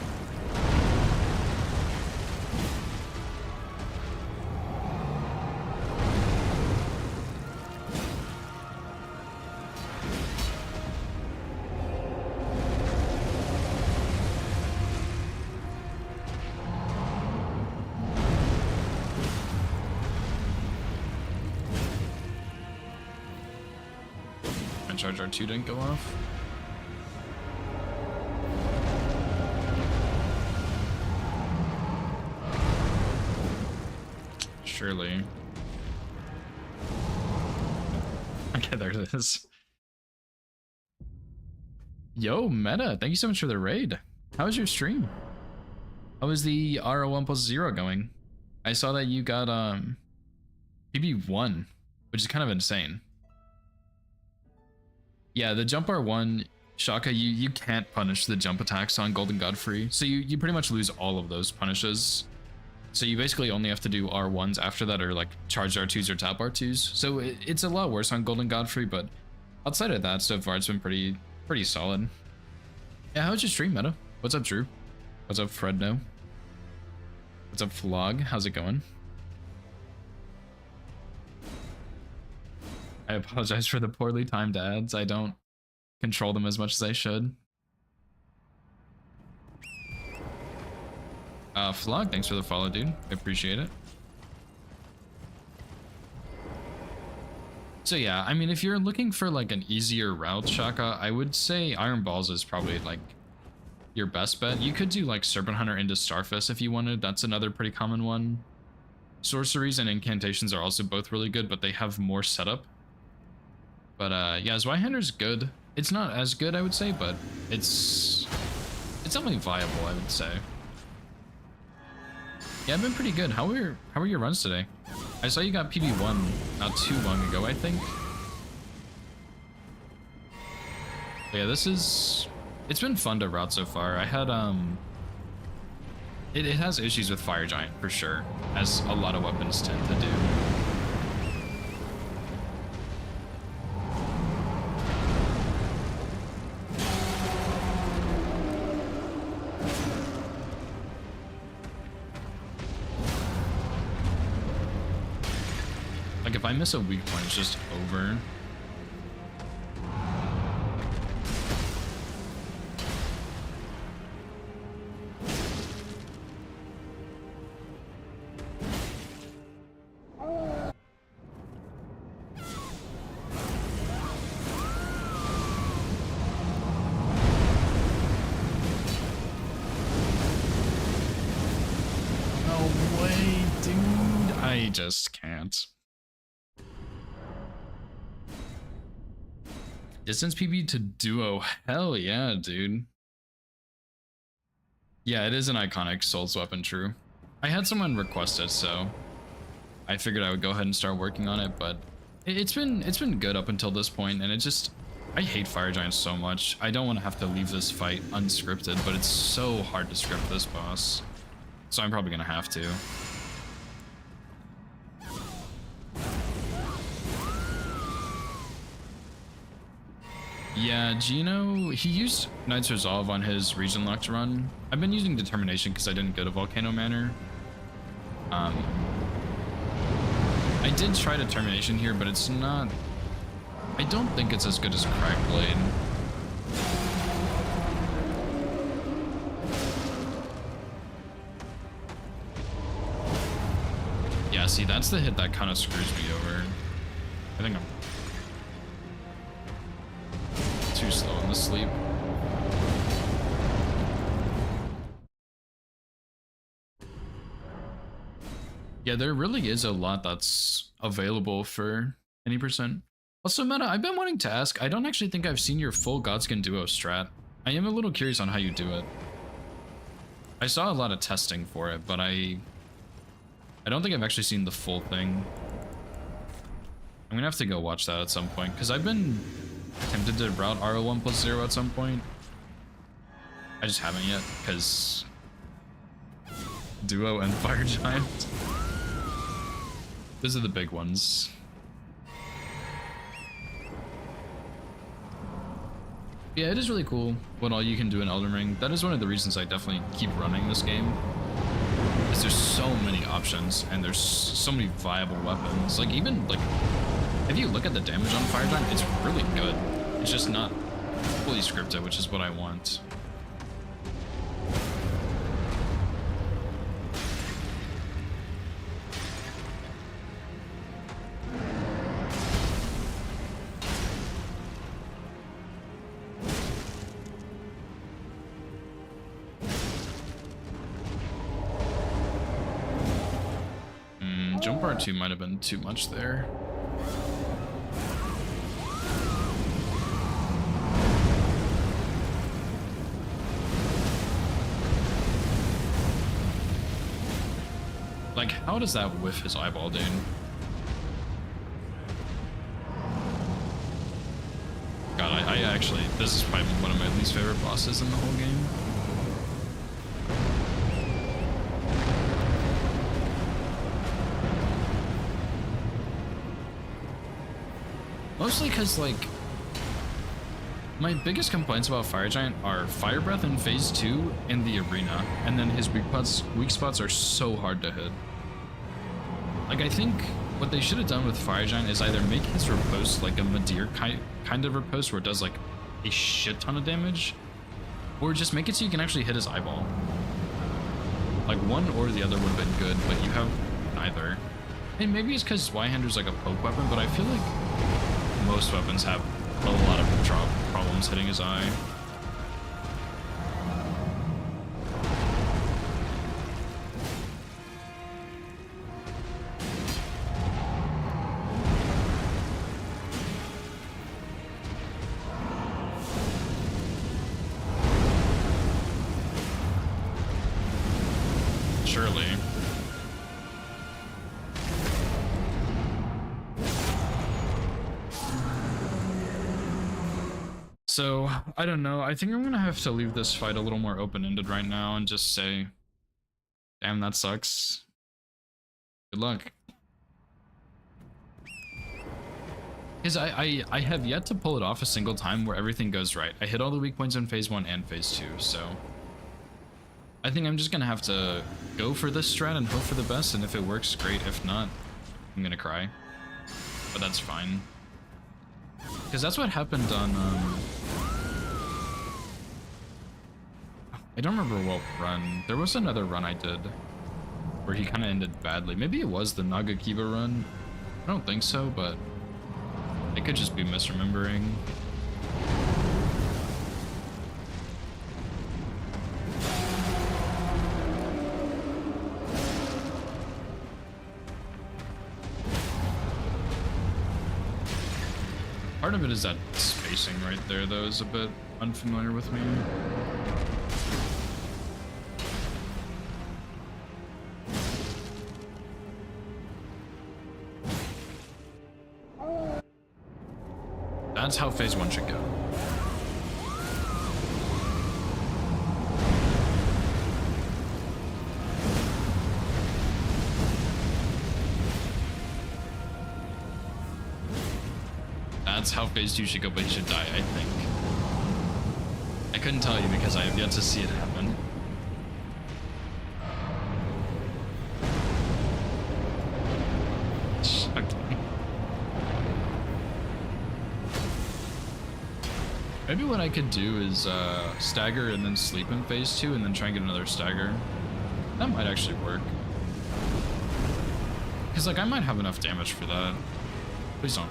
my charge R2 didn't go off. Surely. Okay, there it is. Yo, Meta, thank you so much for the raid. How was your stream? How was the RO1+0 going? I saw that you got PB1, which is kind of insane. Yeah, the jump R1, Shaka, you can't punish the jump attacks on Golden Godfrey, so you pretty much lose all of those punishes. So you basically only have to do R1s after that, or like charged R2s or tap R2s. So it's a lot worse on Golden Godfrey, but outside of that, so far it's been pretty solid. Yeah, how's your stream, Meta? What's up, Drew? What's up, Fredno? What's up, Vlog? How's it going? I apologize for the poorly timed ads. I don't control them as much as I should. Vlog, thanks for the follow, dude. I appreciate it. So yeah, I mean, if you're looking for like an easier route, Shaka, I would say Iron Balls is probably like your best bet. You could do like Serpent Hunter into Starfist if you wanted. That's another pretty common one. Sorceries and incantations are also both really good, but they have more setup. But yeah, Zweihander's good. It's not as good, I would say, but it's definitely viable, I would say. Yeah, I've been pretty good. How were your runs today? I saw you got PB1 not too long ago, I think. But yeah, it's been fun to route so far. I had it has issues with Fire Giant for sure, as a lot of weapons tend to do. Like if I miss a weak point, it's just over. No way, dude. I just can't. Distance PB to duo, hell yeah, dude. Yeah, it is an iconic Souls weapon, true. I had someone request it, so I figured I would go ahead and start working on it, but it's been good up until this point, and I hate Fire Giants so much. I don't want to have to leave this fight unscripted, but it's so hard to script this boss. So I'm probably gonna have to. Yeah, Gino, he used Knight's Resolve on his region locked run. I've been using Determination because I didn't go to Volcano Manor. I did try Determination here, but it's not... I don't think it's as good as Crackblade. Yeah, see, that's the hit that kind of screws me over. I think I'm too slow in the sleep. Yeah, there really is a lot that's available for any percent. Also, Meta, I've been wanting to ask, I don't actually think I've seen your full Godskin Duo strat. I am a little curious on how you do it. I saw a lot of testing for it, but I don't think I've actually seen the full thing. I'm gonna have to go watch that at some point, because I've been tempted to route RO1+0 at some point. I just haven't yet, because Duo and Fire Giant. Those are the big ones. Yeah, it is really cool what all you can do in Elden Ring. That is one of the reasons I definitely keep running this game. Is there's so many options, and there's so many viable weapons. Like, even, like, if you look at the damage on Fire Giant, it's really good. It's just not fully scripted, which is what I want. jump R2 might have been too much there. Like, how does that whiff his eyeball, dude? God, I actually, this is probably one of my least favorite bosses in the whole game. Mostly because, like, my biggest complaints about Fire Giant are Fire Breath in Phase 2 and the arena, and then his weak spots are so hard to hit. Like, I think what they should have done with Fire Giant is either make his riposte like a Madir kind of riposte where it does like a shit ton of damage, or just make it so you can actually hit his eyeball. Like, one or the other would have been good, but you have neither. And maybe it's because Zweihander's like a poke weapon, but I feel like most weapons have a lot of problems hitting his eye. Surely. So, I don't know. I think I'm gonna have to leave this fight a little more open-ended right now and just say, damn, that sucks. Good luck. Because I have yet to pull it off a single time where everything goes right. I hit all the weak points in Phase 1 and Phase 2, so I think I'm just gonna have to go for this strat and hope for the best, and if it works, great. If not, I'm gonna cry. But that's fine. Because that's what happened on, I don't remember what run. There was another run I did where he kind of ended badly. Maybe it was the Nagakiba run. I don't think so, but I could just be misremembering. Part of it is that spacing right there, though, is a bit unfamiliar with me. That's how Phase 1 should go. That's how Phase 2 should go, but he should die, I think. I couldn't tell you because I have yet to see it happen. Okay. Maybe what I could do is stagger and then sleep in Phase 2 and then try and get another stagger. That might actually work. Because, like, I might have enough damage for that. Please don't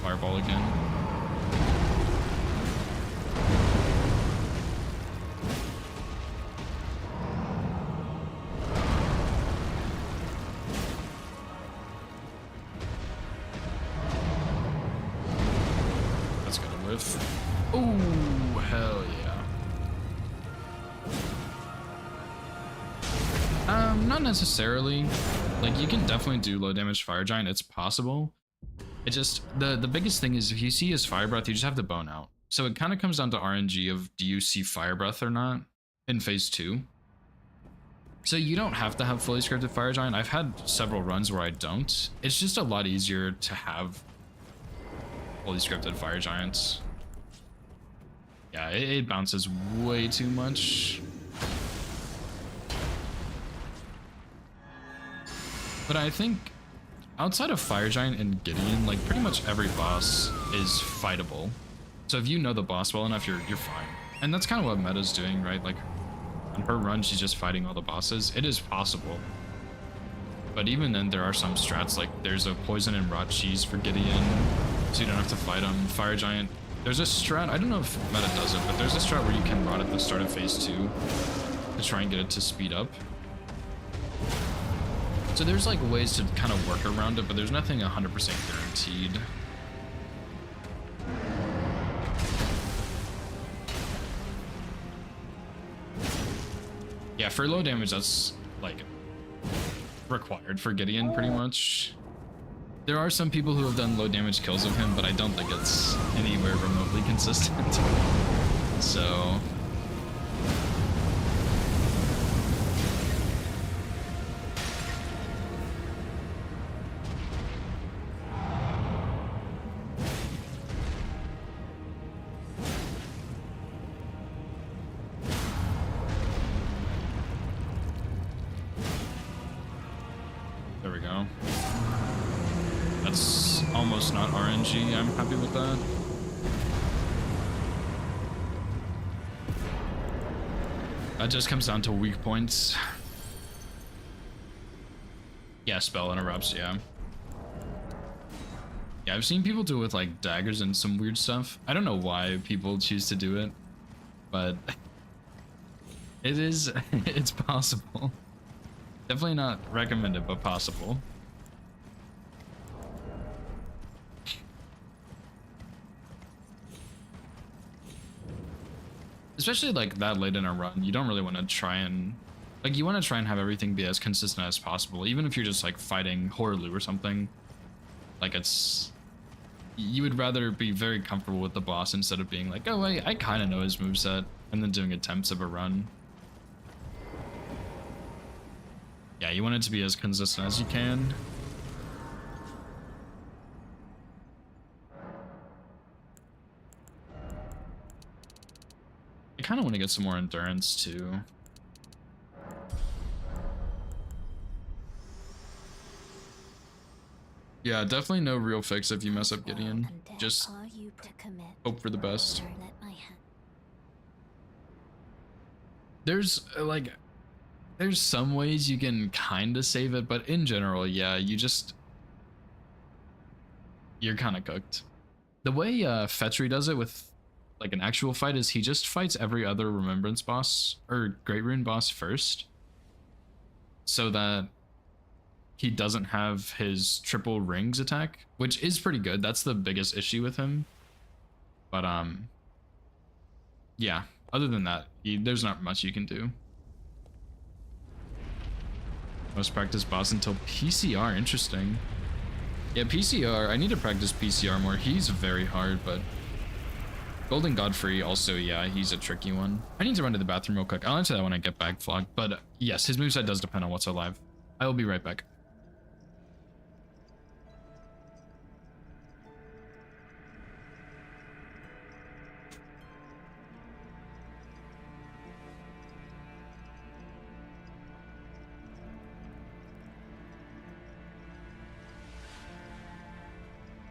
fireball again. That's gonna whiff. Oh, hell yeah. Not necessarily. Like, you can definitely do low damage Fire Giant, it's possible. It just, the biggest thing is if you see his Fire Breath, you just have to bone out. So it kind of comes down to RNG of do you see Fire Breath or not in Phase 2. So you don't have to have fully scripted Fire Giant. I've had several runs where I don't. It's just a lot easier to have fully scripted Fire Giants. Yeah, it bounces way too much. But I think outside of Fire Giant and Gideon, like, pretty much every boss is fightable. So if you know the boss well enough, you're fine. And that's kind of what Meta's doing, right? Like, on her run, she's just fighting all the bosses. It is possible. But even then, there are some strats, like there's a poison and rot cheese for Gideon, so you don't have to fight him. Fire Giant, there's a strat, I don't know if Meta does it, but there's a strat where you can rot at the start of Phase 2 to try and get it to speed up. So there's like ways to kind of work around it, but there's nothing 100% guaranteed. Yeah, for low damage, that's like required for Gideon pretty much. There are some people who have done low damage kills of him, but I don't think it's anywhere remotely consistent. So there we go. That's almost not RNG. I'm happy with that. That just comes down to weak points. Yeah, spell interrupts, yeah. Yeah, I've seen people do it with like daggers and some weird stuff. I don't know why people choose to do it, but it is, it's possible. Definitely not recommended, but possible. Especially like that late in a run, you don't really want to try and like you want to try and have everything be as consistent as possible, even if you're just like fighting Horlu or something. Like it's you would rather be very comfortable with the boss instead of being like, oh, I kind of know his moveset, and then doing attempts of a run. Yeah, you want it to be as consistent as you can. I kind of want to get some more endurance too. Yeah, definitely no real fix if you mess up Gideon. Just Are you to commit? hope for the best. Better let my hand. There's like there's some ways you can kind of save it, but in general, yeah, you're kind of cooked. The way Fetchery does it with like an actual fight is he just fights every other Remembrance boss or Great Rune boss first, so that he doesn't have his triple rings attack, which is pretty good. That's the biggest issue with him. But yeah, other than that, there's not much you can do. Most practice boss until PCR. Interesting. Yeah, PCR. I need to practice PCR more. He's very hard, but Golden Godfrey also, yeah, he's a tricky one. I need to run to the bathroom real quick. I'll answer that when I get back, Vlog. But yes, his moveset does depend on what's alive. I will be right back.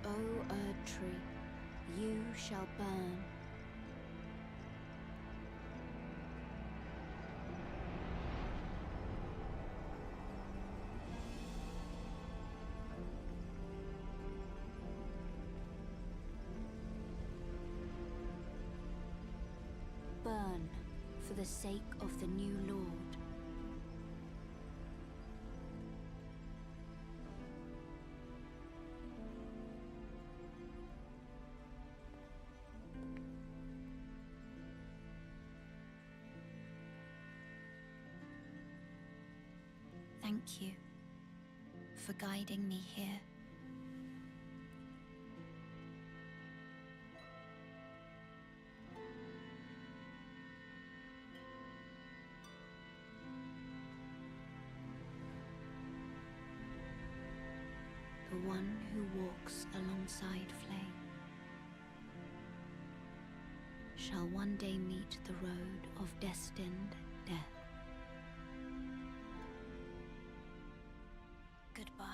O Erd tree, you shall burn. Burn for the sake of the new Lord. Thank you for guiding me here. The one who walks alongside flame shall one day meet the road of destined death. Goodbye.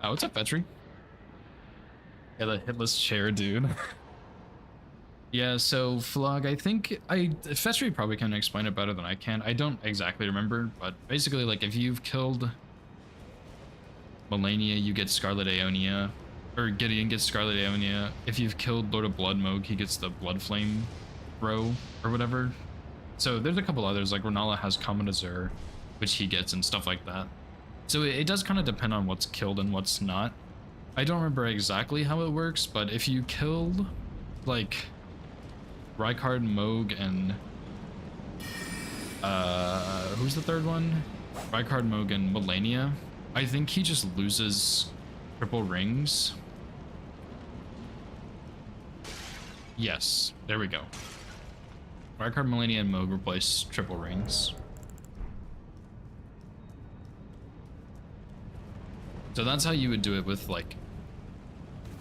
Oh, what's up, Petri? Yeah, the hitless chair, dude. Yeah, so Flog, I think Fetchery probably can explain it better than I can. I don't exactly remember, but basically, like, if you've killed Melania, you get Scarlet Aeonia, or Gideon gets Scarlet Aeonia. If you've killed Lord of Blood Moog, he gets the Blood Flame throw or whatever. So there's a couple others, like Renala has Comet Azure, which he gets and stuff like that. So it does kind of depend on what's killed and what's not. I don't remember exactly how it works, but if you killed, like, Rykard, Moog, and who's the third one? Rykard, Moog, and Melania, I think he just loses triple rings. Yes, there we go. Rykard, Melania, and Moog replace triple rings. So that's how you would do it with, like,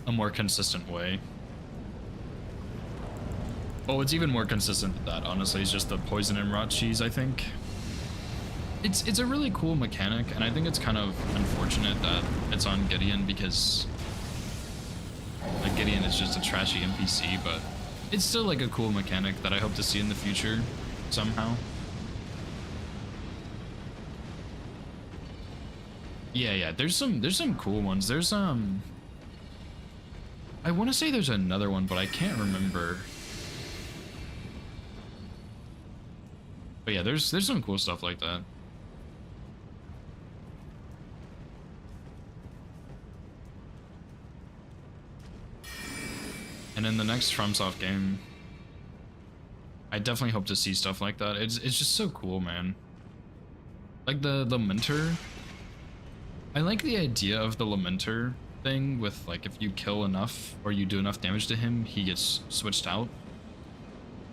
a more consistent way. Oh, what's even more consistent with that, honestly, is just the poison and rot cheese, I think. It's a really cool mechanic, and I think it's kind of unfortunate that it's on Gideon because, like, Gideon is just a trashy NPC, but it's still, like, a cool mechanic that I hope to see in the future somehow. Yeah, there's some cool ones. There's I want to say there's another one, but I can't remember. But yeah, there's some cool stuff like that. And in the next FromSoft game, I definitely hope to see stuff like that. It's just so cool, man. Like the Lamenter. I like the idea of the Lamenter thing with, like, if you kill enough or you do enough damage to him, he gets switched out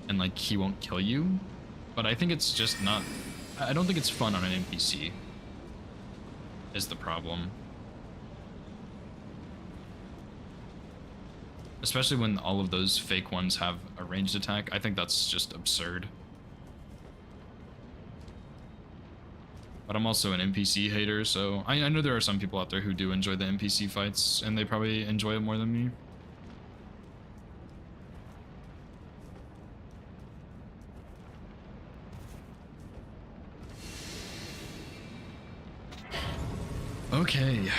and, like, he won't kill you. But I think it's just not, I don't think it's fun on an NPC is the problem. Especially when all of those fake ones have a ranged attack. I think that's just absurd. But I'm also an NPC hater, so I know there are some people out there who do enjoy the NPC fights, and they probably enjoy it more than me. Okay,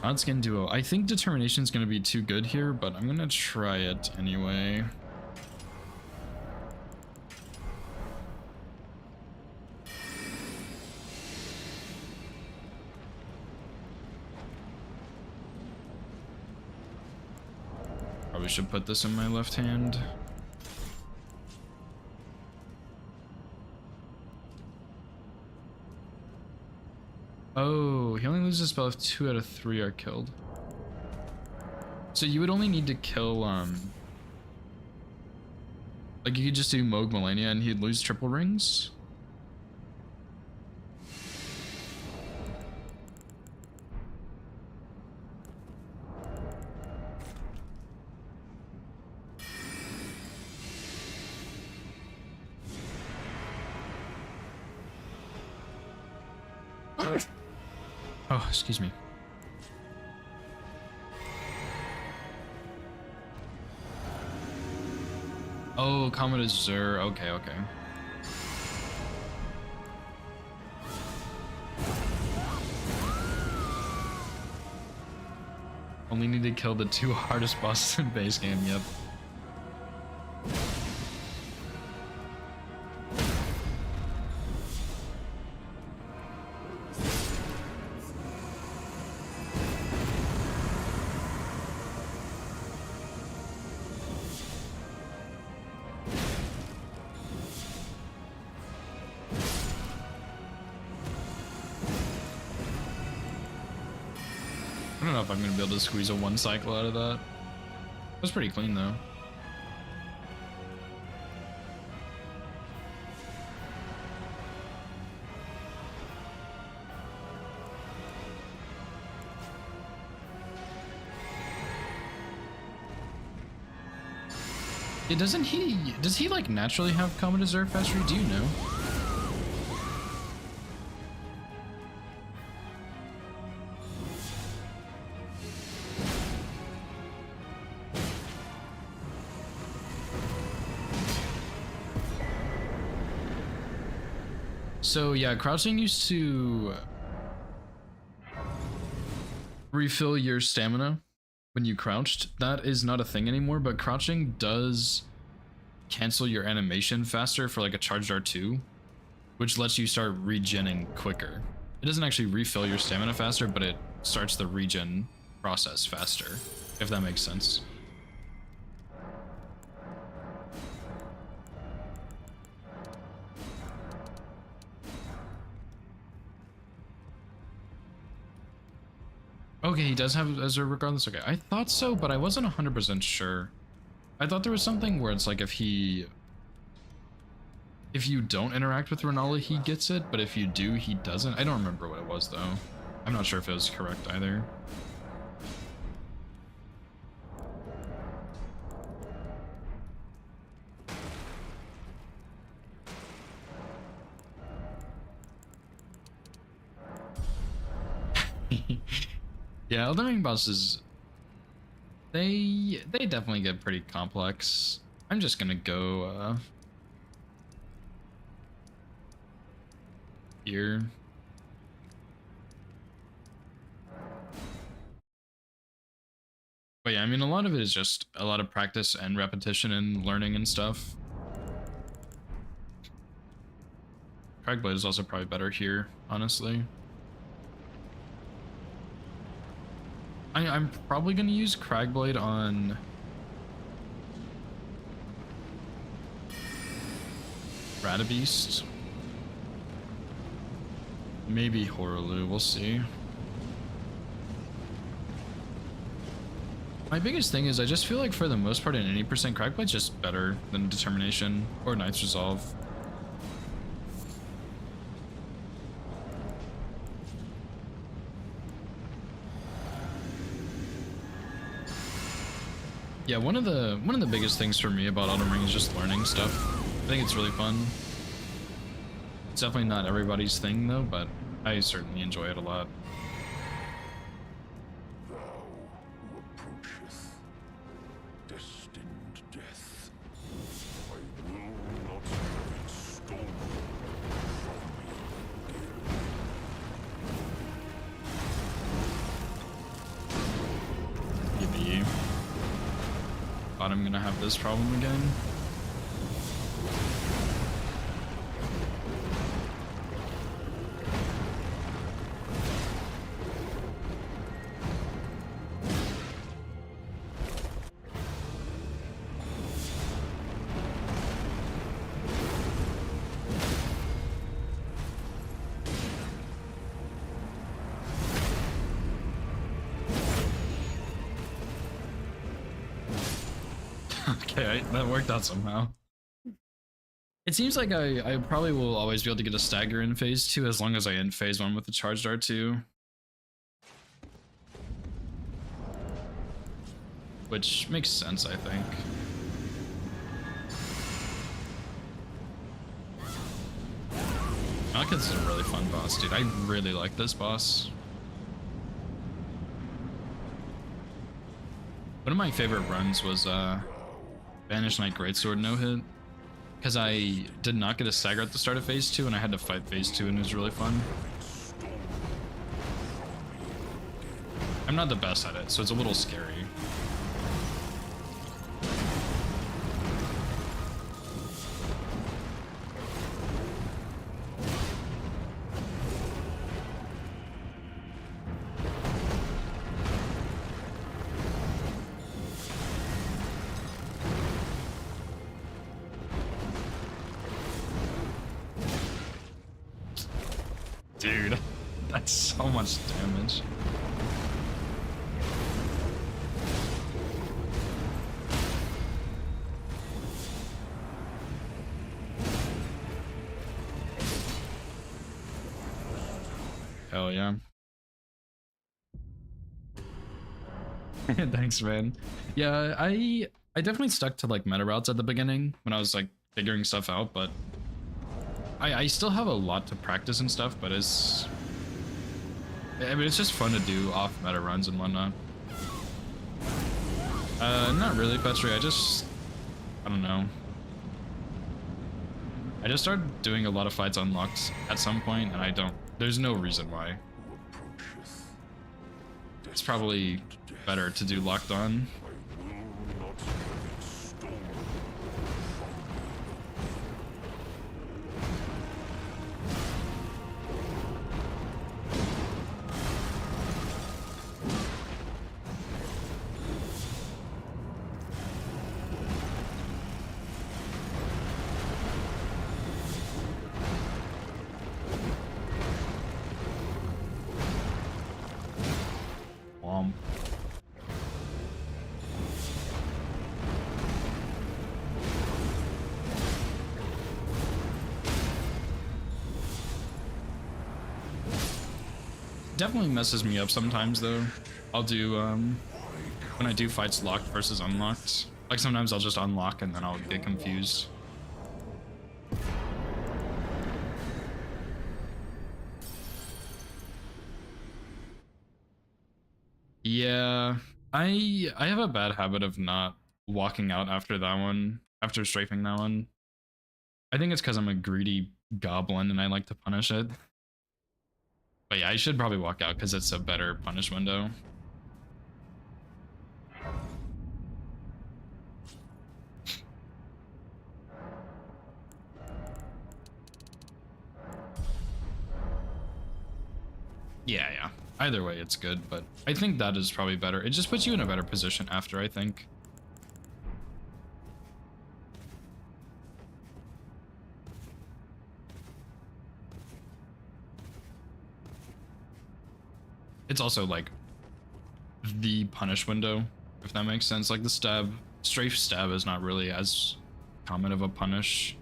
Godskin Duo. I think Determination's gonna be too good here, but I'm gonna try it anyway. Probably should put this in my left hand. Oh, he only loses a spell if 2 out of 3 are killed. So you would only need to kill, like, you could just do Moog Melania and he'd lose triple rings? Oh, excuse me. Oh, Comet Azure. Okay. Only need to kill the 2 hardest bosses in base game, yep. I don't know if I'm gonna be able to squeeze a 1 cycle out of that. That's pretty clean though. Yeah, does he like naturally have Comet Azure Festry? Do you know? So yeah, crouching used to refill your stamina when you crouched. That is not a thing anymore, but crouching does cancel your animation faster for like a charged R2, which lets you start regenning quicker. It doesn't actually refill your stamina faster, but it starts the regen process faster, if that makes sense. Okay, he does have Ezra regardless. Okay, I thought so, but I wasn't 100% sure. I thought there was something where it's like if you don't interact with Renala, he gets it, but if you do, he doesn't. I don't remember what it was though. I'm not sure if it was correct either. Yeah, Elden Ring bosses, they definitely get pretty complex. I'm just gonna go here. But yeah, I mean, a lot of it is just a lot of practice and repetition and learning and stuff. Cragblade is also probably better here, honestly. I'm probably going to use Cragblade on Radabeast. Maybe Horaloo, we'll see. My biggest thing is I just feel like for the most part an 80% Cragblade's just better than Determination or Knight's Resolve. Yeah, one of the biggest things for me about Elden Ring is just learning stuff. I think it's really fun. It's definitely not everybody's thing though, but I certainly enjoy it a lot. Thou who approacheth destined death, I will not have it stolen from me again. Maybe. Thought I'm gonna have this problem again. Okay, that worked out somehow. It seems like I probably will always be able to get a stagger in phase 2 as long as I end phase 1 with the charged R2. Which makes sense, I think. Malekith's is a really fun boss, dude. I really like this boss. One of my favorite runs was Banished Knight Greatsword no-hit. Because I did not get a stagger at the start of phase 2 and I had to fight phase 2 and it was really fun. I'm not the best at it, so it's a little scary. Dude, that's so much damage. Hell yeah. Thanks, man. Yeah, I definitely stuck to like meta routes at the beginning when I was like figuring stuff out, but I still have a lot to practice and stuff, but I mean, it's just fun to do off meta runs and whatnot. Not really, Petri. I don't know. I just started doing a lot of fights unlocked at some point, and I don't. There's no reason why. Who approacheth It's probably better to do locked on. I will not have it stolen from Definitely messes me up sometimes though. I'll do when I do fights locked versus unlocked. Like sometimes I'll just unlock and then I'll get confused. Yeah, I have a bad habit of not walking out after that one, after strafing that one. I think it's because I'm a greedy goblin and I like to punish it. But yeah, I should probably walk out because it's a better punish window. Yeah. Either way, it's good, but I think that is probably better. It just puts you in a better position after, I think. It's also like the punish window, if that makes sense. Like the strafe stab is not really as common of a punish.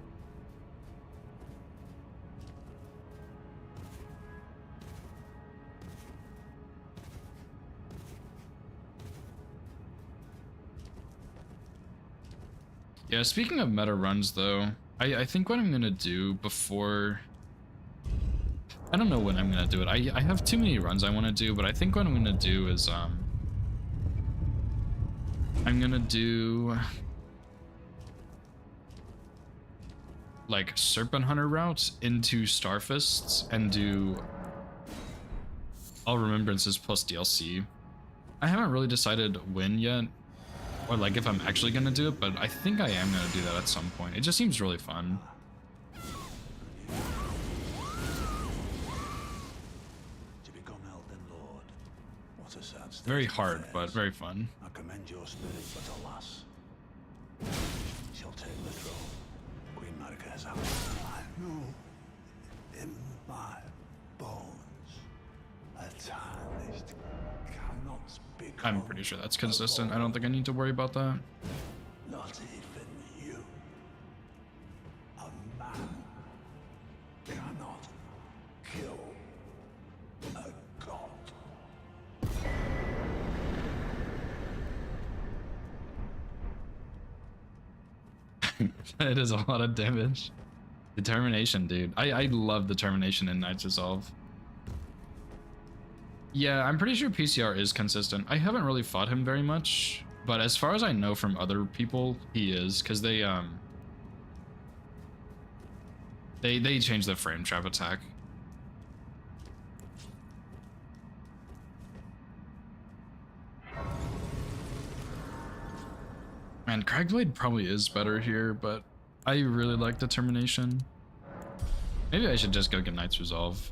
Yeah, speaking of meta runs though, I think what I'm gonna do before, I don't know when I'm gonna do it. I have too many runs I want to do, but I think what I'm gonna do is I'm gonna do like Serpent Hunter route into Starfists and do All Remembrances plus DLC. I haven't really decided when yet, or like if I'm actually gonna do it, but I think I am gonna do that at some point. It just seems really fun. Very hard, but very fun. I commend your spirit, but alas, she'll take the throne. Queen Marquez, I know in my bones a tarnished cannot become. I'm pretty sure that's consistent. I don't think I need to worry about that. Not even you. A man cannot kill a god. It is a lot of damage. Determination, dude. I love determination in Knight's Resolve. Yeah, I'm pretty sure PCR is consistent. I haven't really fought him very much, but as far as I know from other people, he is, because they changed the frame trap attack. Man, Cragblade probably is better here, but I really like Determination. Maybe I should just go get Knight's Resolve.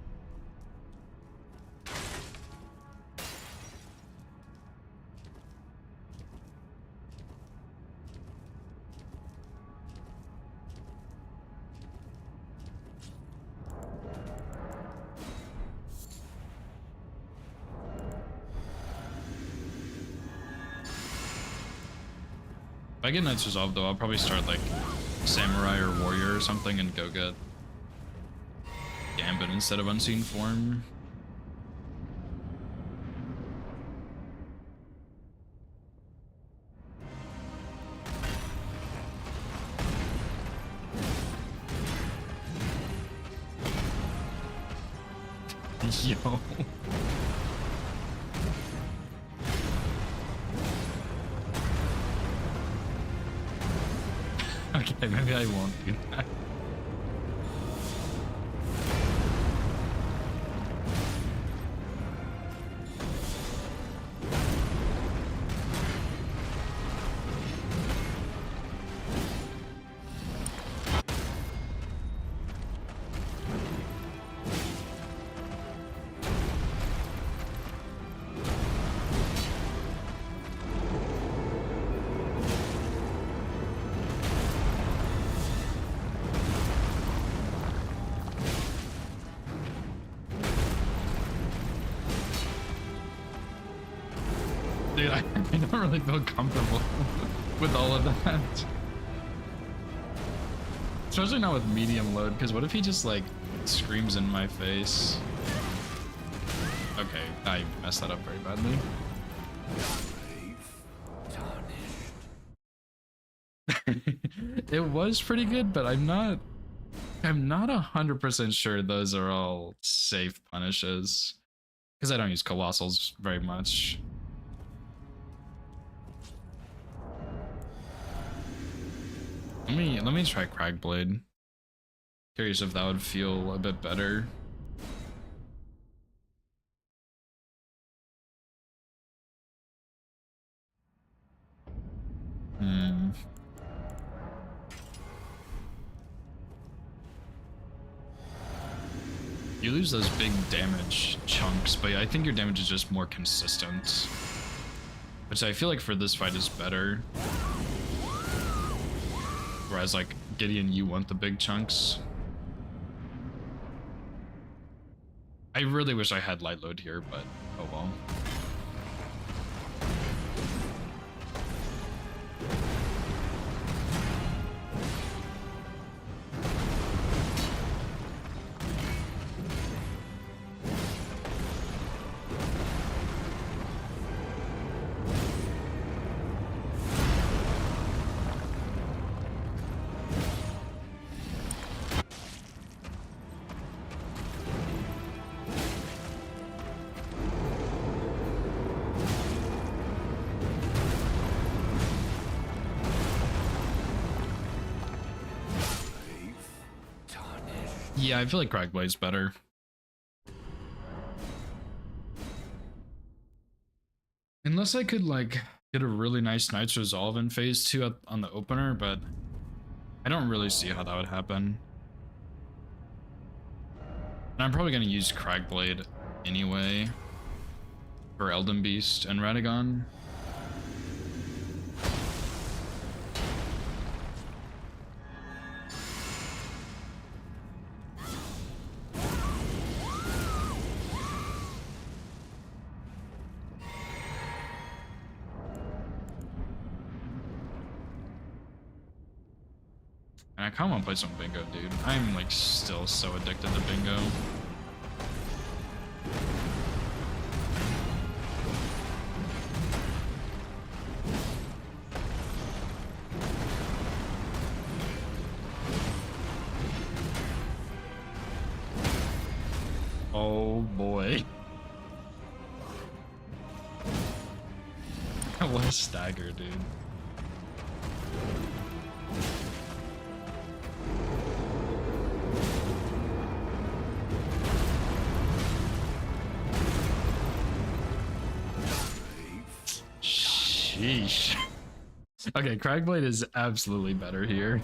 If I get Knight's Resolve though, I'll probably start like Samurai or Warrior or something and go get Gambit instead of Unseen Form. Yo. Okay, maybe I won't do that. Dude, I don't really feel comfortable with all of that. Especially not with medium load, because what if he just like screams in my face? Okay, I messed that up very badly. It was pretty good, but I'm not 100% sure those are all safe punishes. Because I don't use colossals very much. Let me try Cragblade. Curious if that would feel a bit better. You lose those big damage chunks, but I think your damage is just more consistent. Which I feel like for this fight is better. Whereas like Gideon, you want the big chunks. I really wish I had light load here, but oh well. Yeah, I feel like Cragblade's better. Unless I could like get a really nice Knight's Resolve in phase 2 on the opener, but I don't really see how that would happen. And I'm probably going to use Cragblade anyway for Elden Beast and Radagon. And I kind of want to play some bingo, dude. I'm like still so addicted to bingo. Oh boy. What a stagger, dude. Sheesh. Okay, Cragblade is absolutely better here.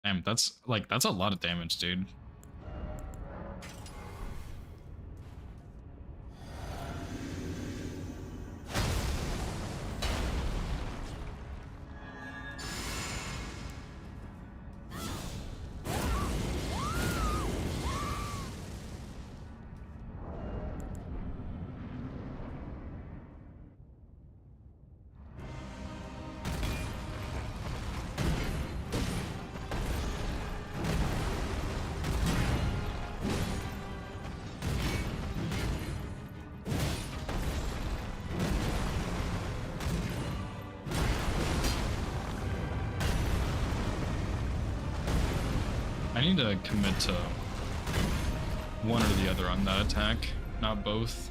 Damn, that's a lot of damage, dude. I need to commit to one or the other on that attack, not both.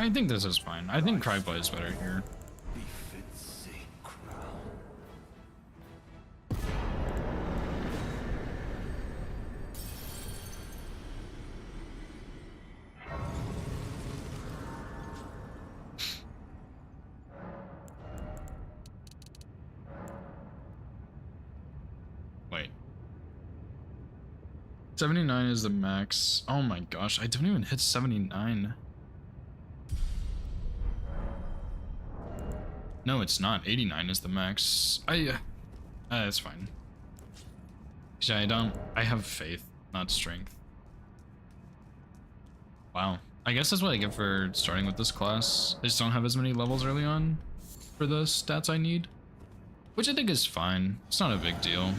I think this is fine. I think Cragblade is better here. befits a crown. Wait. 79 is the max. Oh my gosh, I don't even hit 79. No, it's not. 89 is the max. It's fine. Actually, I have faith, not strength. Wow. I guess that's what I get for starting with this class. I just don't have as many levels early on for the stats I need. Which I think is fine. It's not a big deal.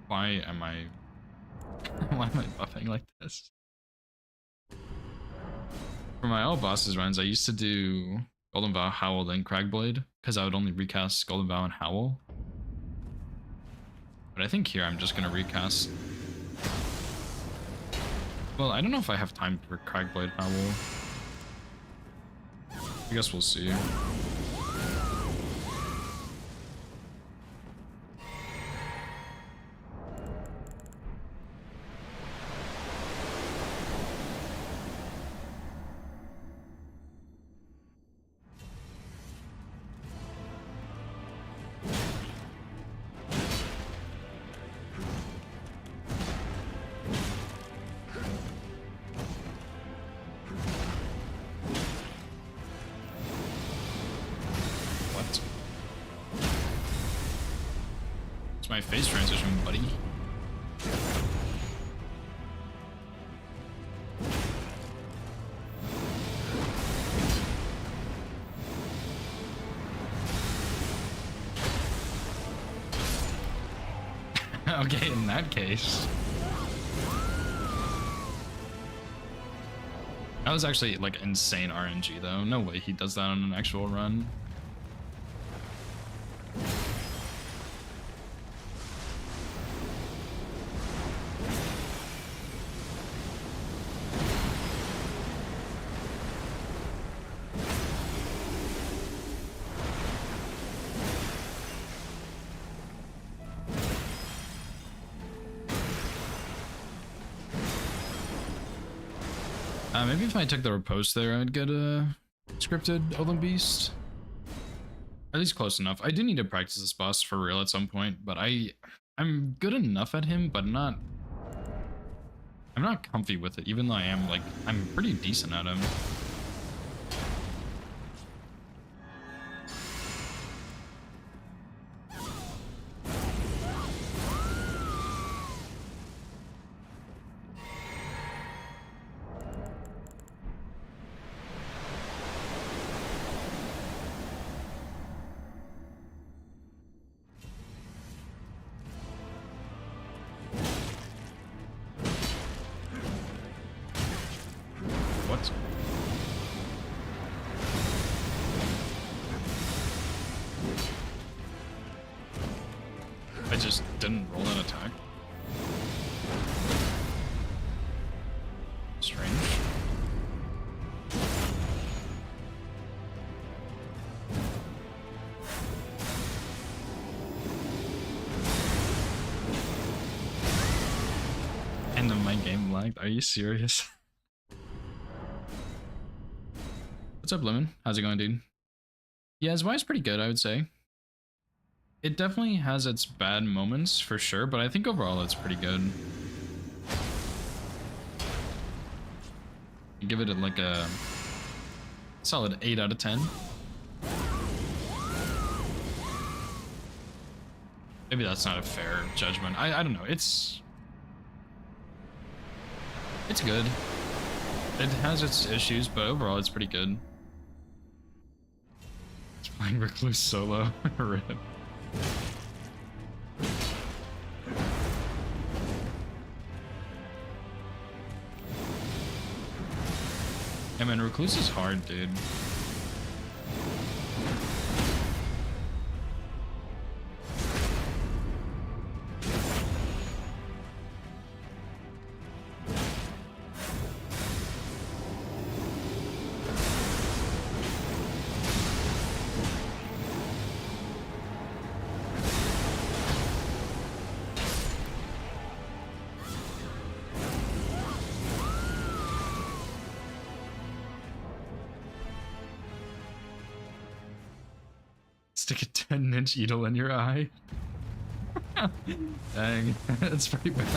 Why am I buffing like this? For my all bosses runs, I used to do Golden Vow, Howl, then Cragblade, because I would only recast Golden Vow and Howl. But I think here I'm just gonna recast. Well, I don't know if I have time for Cragblade Howl. I guess we'll see. It's my face transition, buddy. Okay, in that case. That was actually like insane RNG though. No way he does that on an actual run. Maybe if I took the riposte there, I'd get a scripted Olin Beast. At least close enough. I do need to practice this boss for real at some point, but I'm good enough at him, but I'm not comfy with it, even though I'm pretty decent at him. What? I just didn't roll an attack. Strange. And then my game lagged. Are you serious? What's up, Lemon? How's it going, dude? Yeah, his wife's pretty good, I would say. It definitely has its bad moments, for sure, but I think overall it's pretty good. I give it like a solid 8 out of 10. Maybe that's not a fair judgment. I don't know. It's good. It has its issues, but overall it's pretty good. It's playing Recluse solo. Rip. Yeah, man, Recluse is hard, dude. Stick a 10-inch needle in your eye. Dang, that's pretty bad.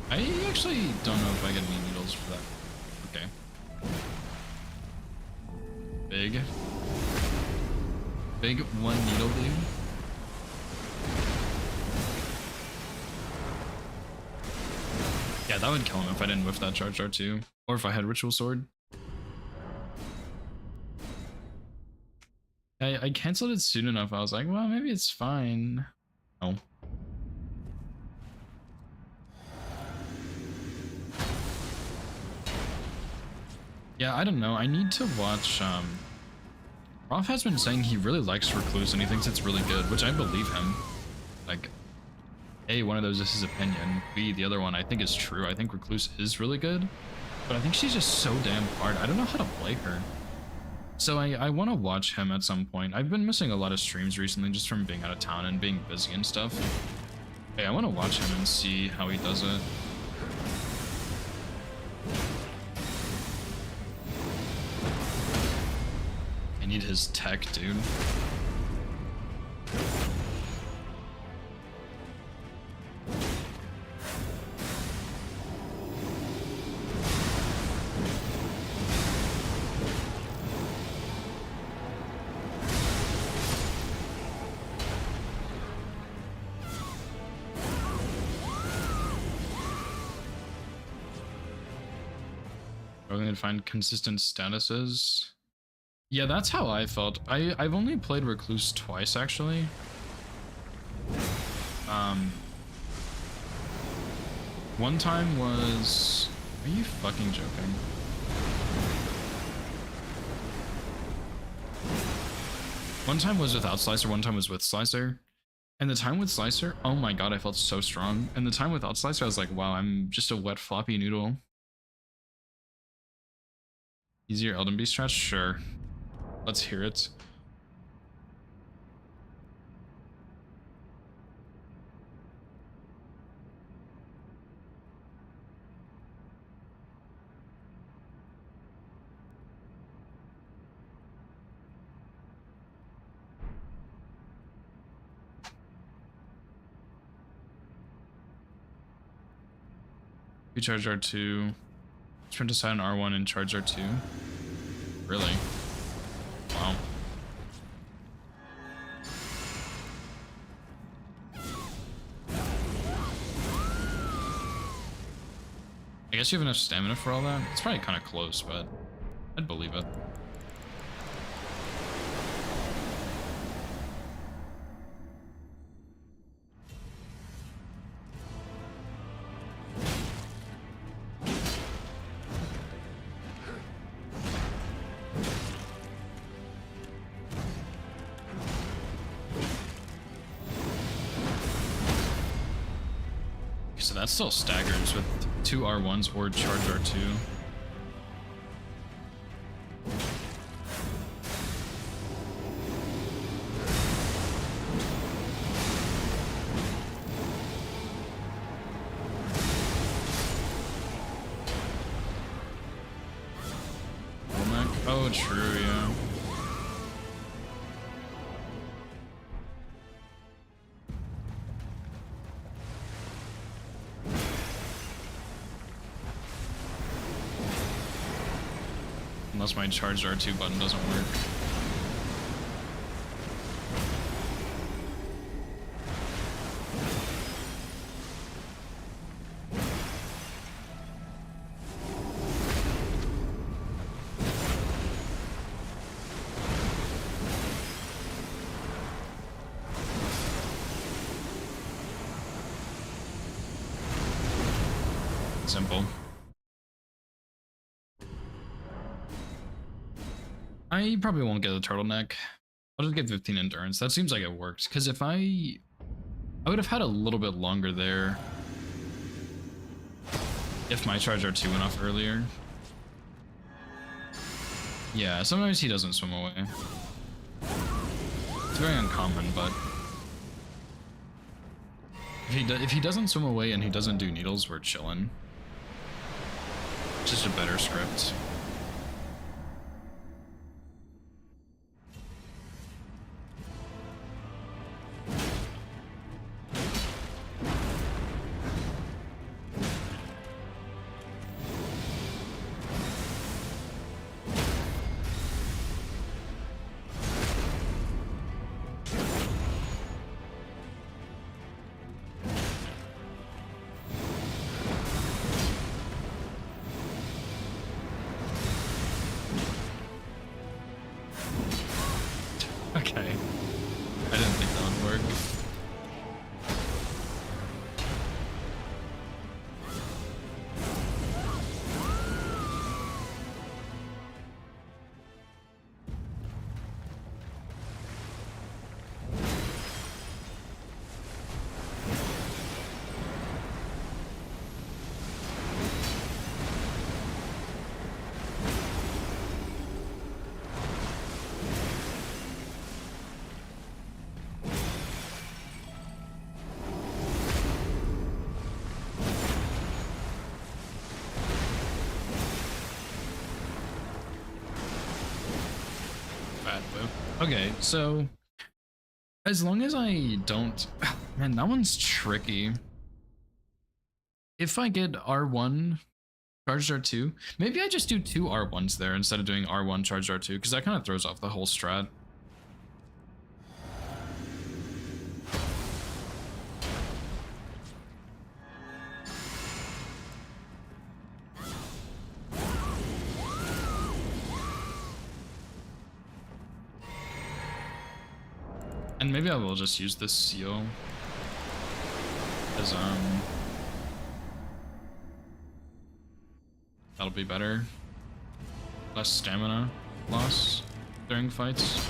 I actually don't know if I get any needles for that. Okay. Big one needle, dude. Yeah, that would kill him if I didn't whiff that charge R2. Or if I had Ritual Sword. I canceled it soon enough. I was like, well, maybe it's fine. No. Yeah, I don't know. I need to watch, Roth has been saying he really likes Recluse and he thinks it's really good, which I believe him. Like, A, one of those is his opinion. B, the other one I think is true. I think Recluse is really good, but I think she's just so damn hard. I don't know how to play her. So I want to watch him at some point. I've been missing a lot of streams recently just from being out of town and being busy and stuff. Hey, I want to watch him and see how he does it. I need his tech, dude. I'm going to find consistent statuses. Yeah, that's how I felt. I've only played Recluse twice, actually. One time was... Are you fucking joking? One time was without Slicer, one time was with Slicer. And the time with Slicer, oh my god, I felt so strong. And the time without Slicer, I was like, wow, I'm just a wet floppy noodle. Easier Elden Beast stretch? Sure. Let's hear it. You charge R2. Sprint aside on R1 and charge R2. Really? Wow. I guess you have enough stamina for all that? It's probably kind of close, but I'd believe it. So that still staggers with 2 R1s or charge R2. Oh, true, yeah. Unless my charged R2 button doesn't work. Simple. I probably won't get a turtleneck. I'll just get 15 endurance. That seems like it works. Because if I would have had a little bit longer there if my charge R2 went off earlier. Yeah, sometimes he doesn't swim away. It's very uncommon, but If he doesn't swim away and he doesn't do needles, we're chilling. Just a better script. Okay. I didn't think that would work. Okay, so as long as I don't, man, that one's tricky. If I get R1 charged R2, maybe I just do 2 R1s there instead of doing R1 charged R2, because that kind of throws off the whole strat. And maybe I will just use this seal as that'll be better. Less stamina loss during fights.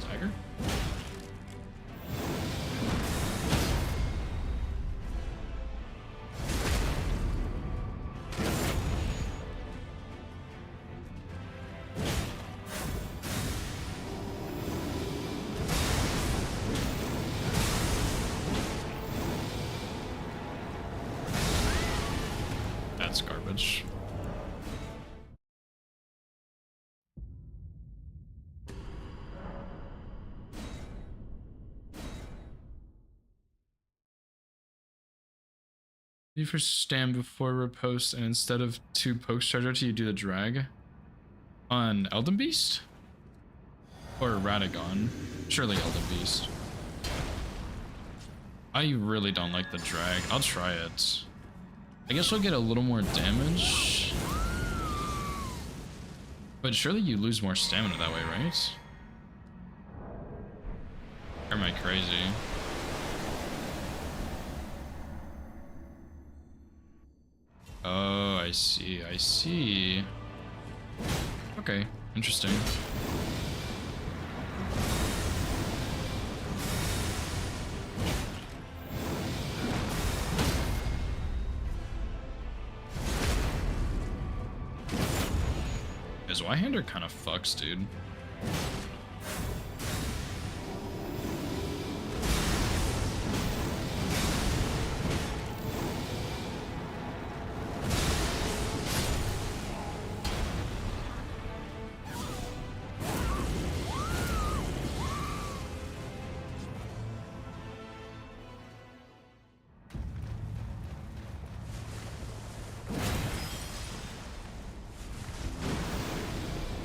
Tiger? That's garbage. You first stand before riposte, and instead of 2 pokes charge R2, you do the drag on Elden Beast or Radagon. Surely Elden Beast. I really don't like the drag. I'll try it. I guess we'll get a little more damage. But surely you lose more stamina that way, right? Or am I crazy? Oh, I see, I see. Okay, interesting. His Y-hander kind of fucks, dude.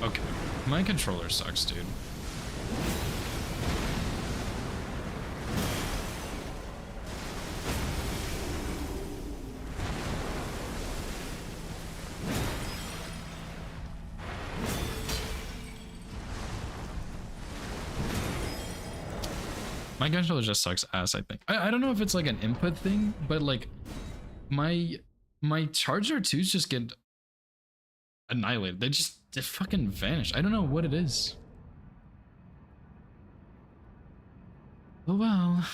Okay, my controller sucks, dude. My controller just sucks ass, I think. I don't know if it's like an input thing, but like my charger twos just get annihilated. They fucking vanish. I don't know what it is. Oh well.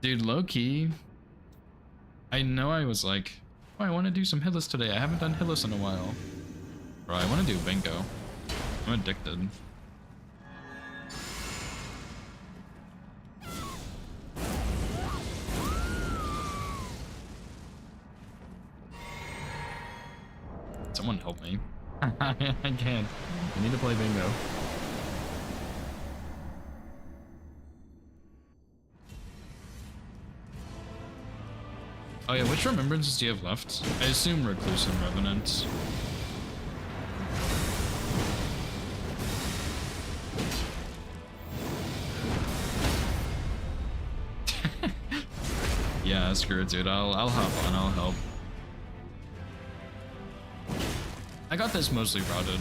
Dude, low-key, I know I was like, oh, I want to do some hitless today. I haven't done hitless in a while. Bro, I want to do bingo. I'm addicted. Someone help me. I can't. I need to play bingo. Oh yeah, which remembrances do you have left? I assume Recluse and Revenant. Yeah, screw it, dude. I'll hop on. I'll help. I got this mostly routed.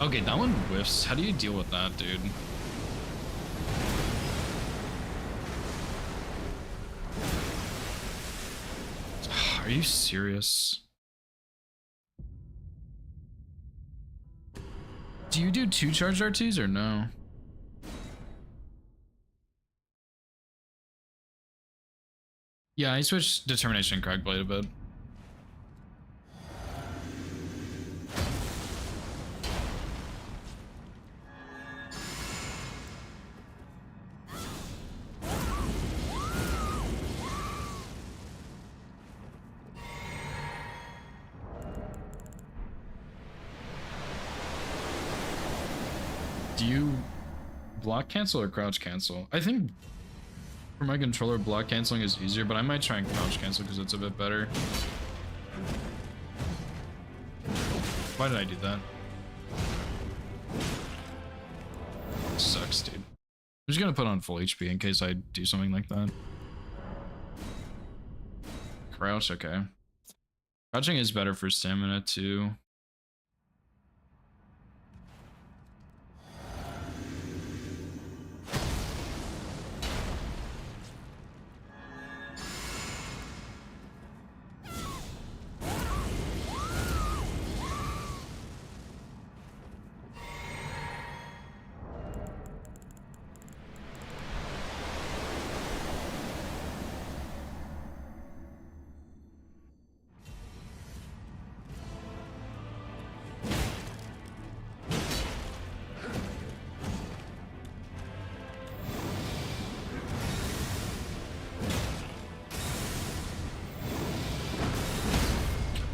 Okay, that one whiffs. How do you deal with that, dude? Are you serious? Do you do 2 charged R2s or no? Yeah, I switched Determination and Crackblade a bit. Do you block cancel or crouch cancel? I think for my controller, block canceling is easier, but I might try and crouch cancel because it's a bit better. Why did I do that? Sucks, dude. I'm just gonna put on full HP in case I do something like that. Crouch, okay. Crouching is better for stamina too.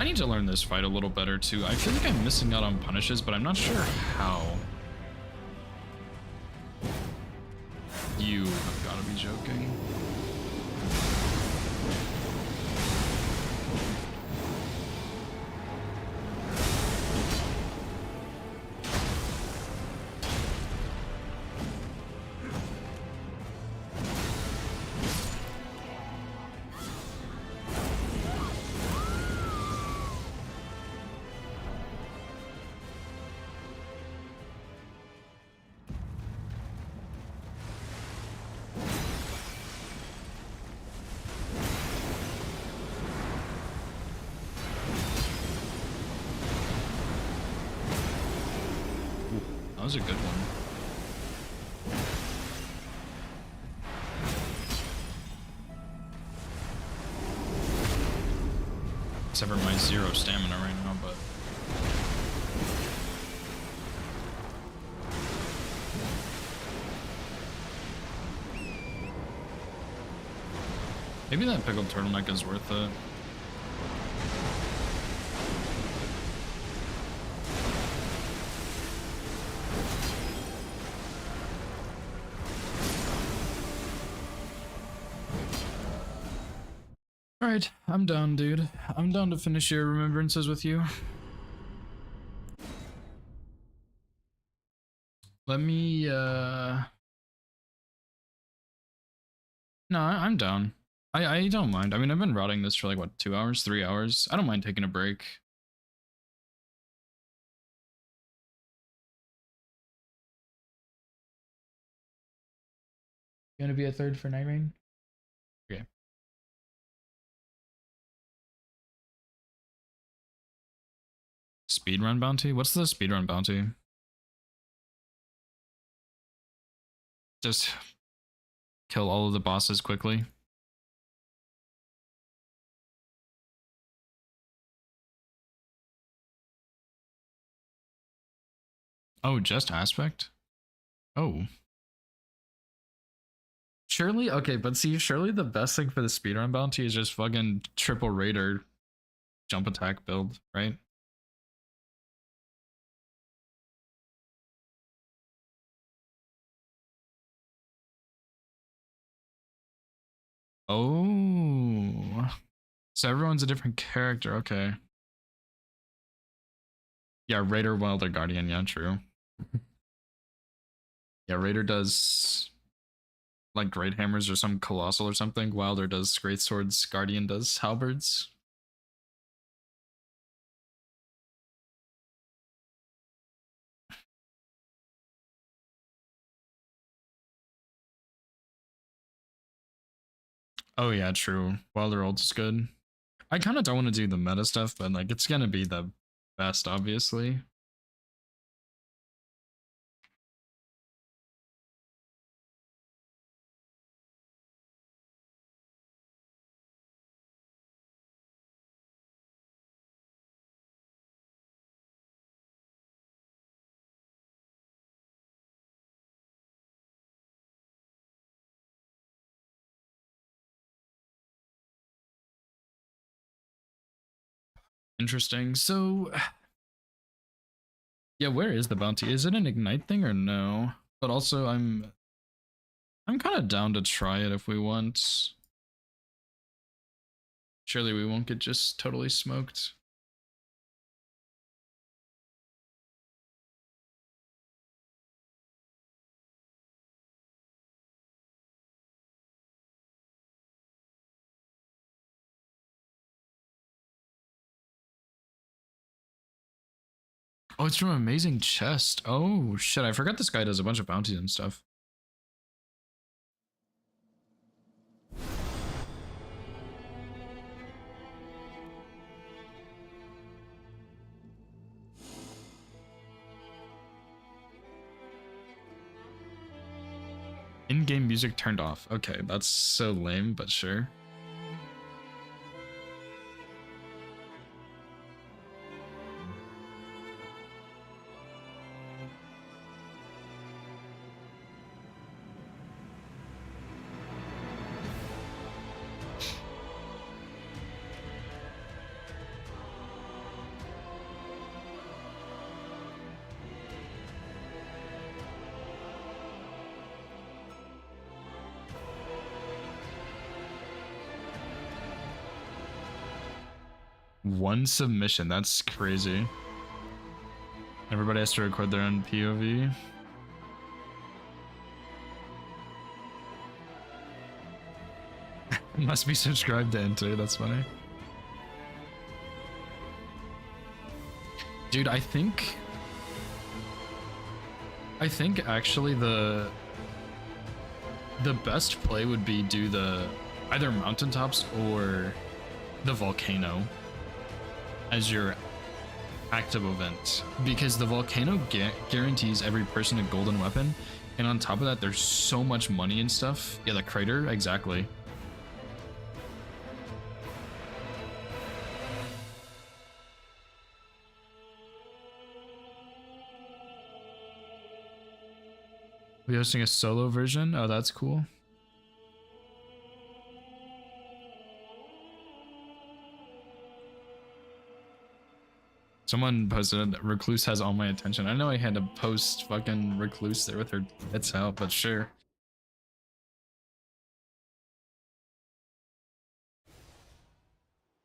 I need to learn this fight a little better too. I feel like I'm missing out on punishes, but I'm not sure how. You have got to be joking. That was a good one. Except for my 0 stamina right now, but... maybe that pickled turtleneck is worth it. Alright, I'm down, dude. I'm down to finish your remembrances with you. Let me, no, I'm down. I don't mind. I mean, I've been routing this for like, what, 2 hours, 3 hours? I don't mind taking a break. You gonna be a third for Night Rain? Okay. Speedrun bounty? What's the speedrun bounty? Just kill all of the bosses quickly. Oh, just aspect? Oh. Surely, okay, but see, surely the best thing for the speedrun bounty is just fucking triple raider jump attack build, right? Oh. So everyone's a different character, okay. Yeah, Raider, Wilder, Guardian, yeah, true. Yeah, Raider does like great hammers or some colossal or something. Wilder does great swords, Guardian does halberds. Oh yeah, true. Wilder ult is good. I kind of don't want to do the meta stuff, but like it's gonna be the best, obviously. Interesting. So, yeah, where is the bounty? Is it an ignite thing or no? But also, I'm kind of down to try it if we want. Surely we won't get just totally smoked. Oh, it's from Amazing Chest. Oh shit, I forgot this guy does a bunch of bounties and stuff. In-game music turned off. Okay, that's so lame, but sure. One submission, that's crazy. Everybody has to record their own POV. Must be subscribed to enter, that's funny. Dude, I think actually the best play would be do the either mountaintops or the volcano as your active event, because the volcano guarantees every person a golden weapon, and on top of that there's so much money and stuff. Yeah, the crater, exactly. We hosting a solo version? Oh, that's cool. Someone posted Recluse has all my attention. I know I had to post fucking Recluse there with her tits out, but sure.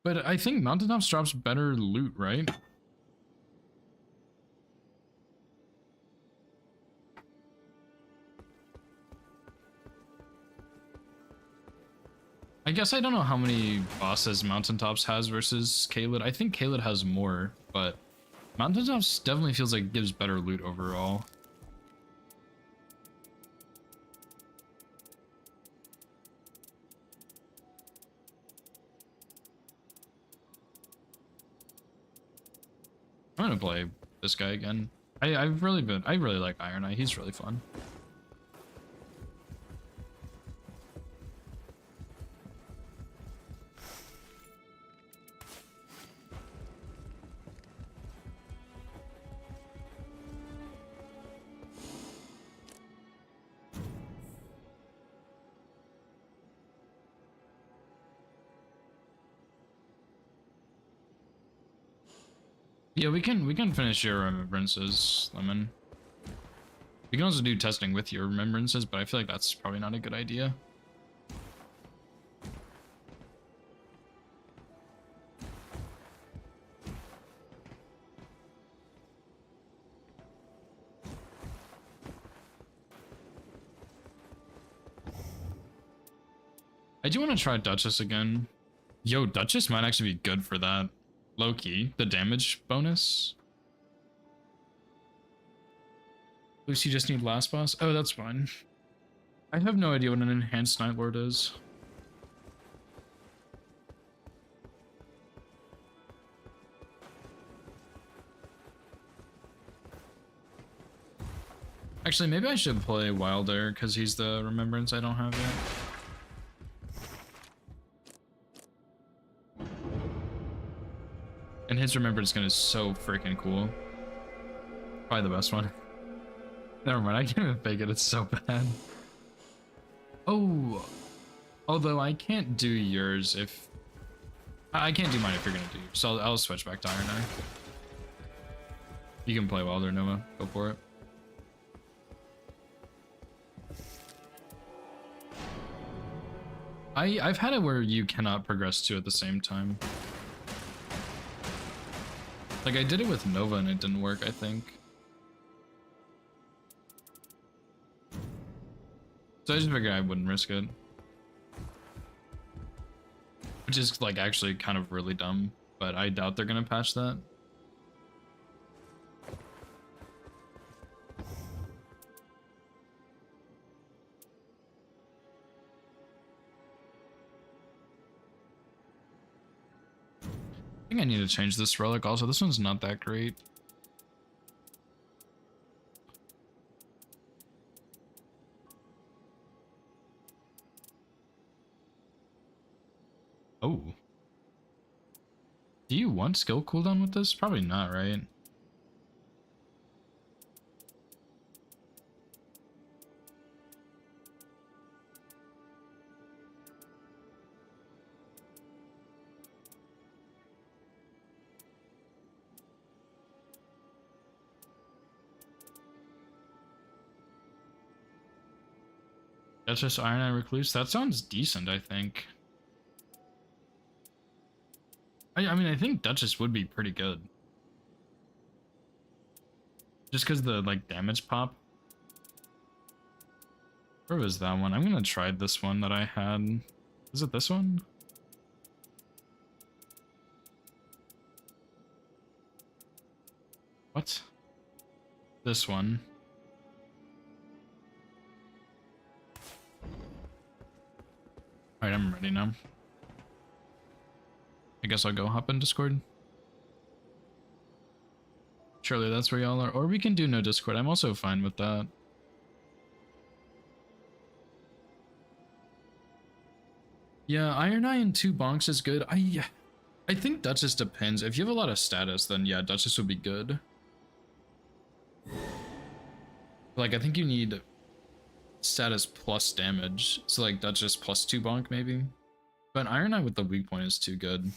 But I think Mountaintops drops better loot, right? I guess I don't know how many bosses Mountaintops has versus Kaled. I think Kaled has more, but Mountaintops definitely feels like it gives better loot overall. I'm gonna play this guy again. I really like Iron Eye. He's really fun. Yeah, we can finish your remembrances, Lemon. We can also do testing with your remembrances, but I feel like that's probably not a good idea. I do want to try Duchess again. Yo, Duchess might actually be good for that. Low key, the damage bonus. Lucy just need last boss. Oh, that's fine. I have no idea what an enhanced Night Lord is. Actually, maybe I should play Wilder because he's the remembrance I don't have yet. And his remembrance gun is so freaking cool. Probably the best one. Never mind, I can't even fake it, it's so bad. Oh, although I can't do yours if... I can't do mine if you're gonna do yours, so I'll switch back to Iron Eye. You can play Wilder, Noah, go for it. I've had it where you cannot progress two at the same time. Like I did it with Nova and it didn't work, I think. So I just figured I wouldn't risk it. Which is like actually kind of really dumb, but I doubt they're gonna patch that. I think I need to change this relic also. This one's not that great. Oh. Do you want skill cooldown with this? Probably not, right? That's just Iron Eye Recluse. That sounds decent, I think. I mean, I think Duchess would be pretty good. Just because the, like, damage pop. Where was that one? I'm gonna try this one that I had. Is it this one? What? This one. Alright, I'm ready now. I guess I'll go hop in Discord. Surely that's where y'all are. Or we can do no Discord. I'm also fine with that. Yeah, Iron Eye and 2 bonks is good. I think Duchess depends. If you have a lot of status, then yeah, Duchess would be good. Like, I think you need status plus damage. So like Duchess plus 2 bonk maybe. But Iron Eye with the weak point is too good.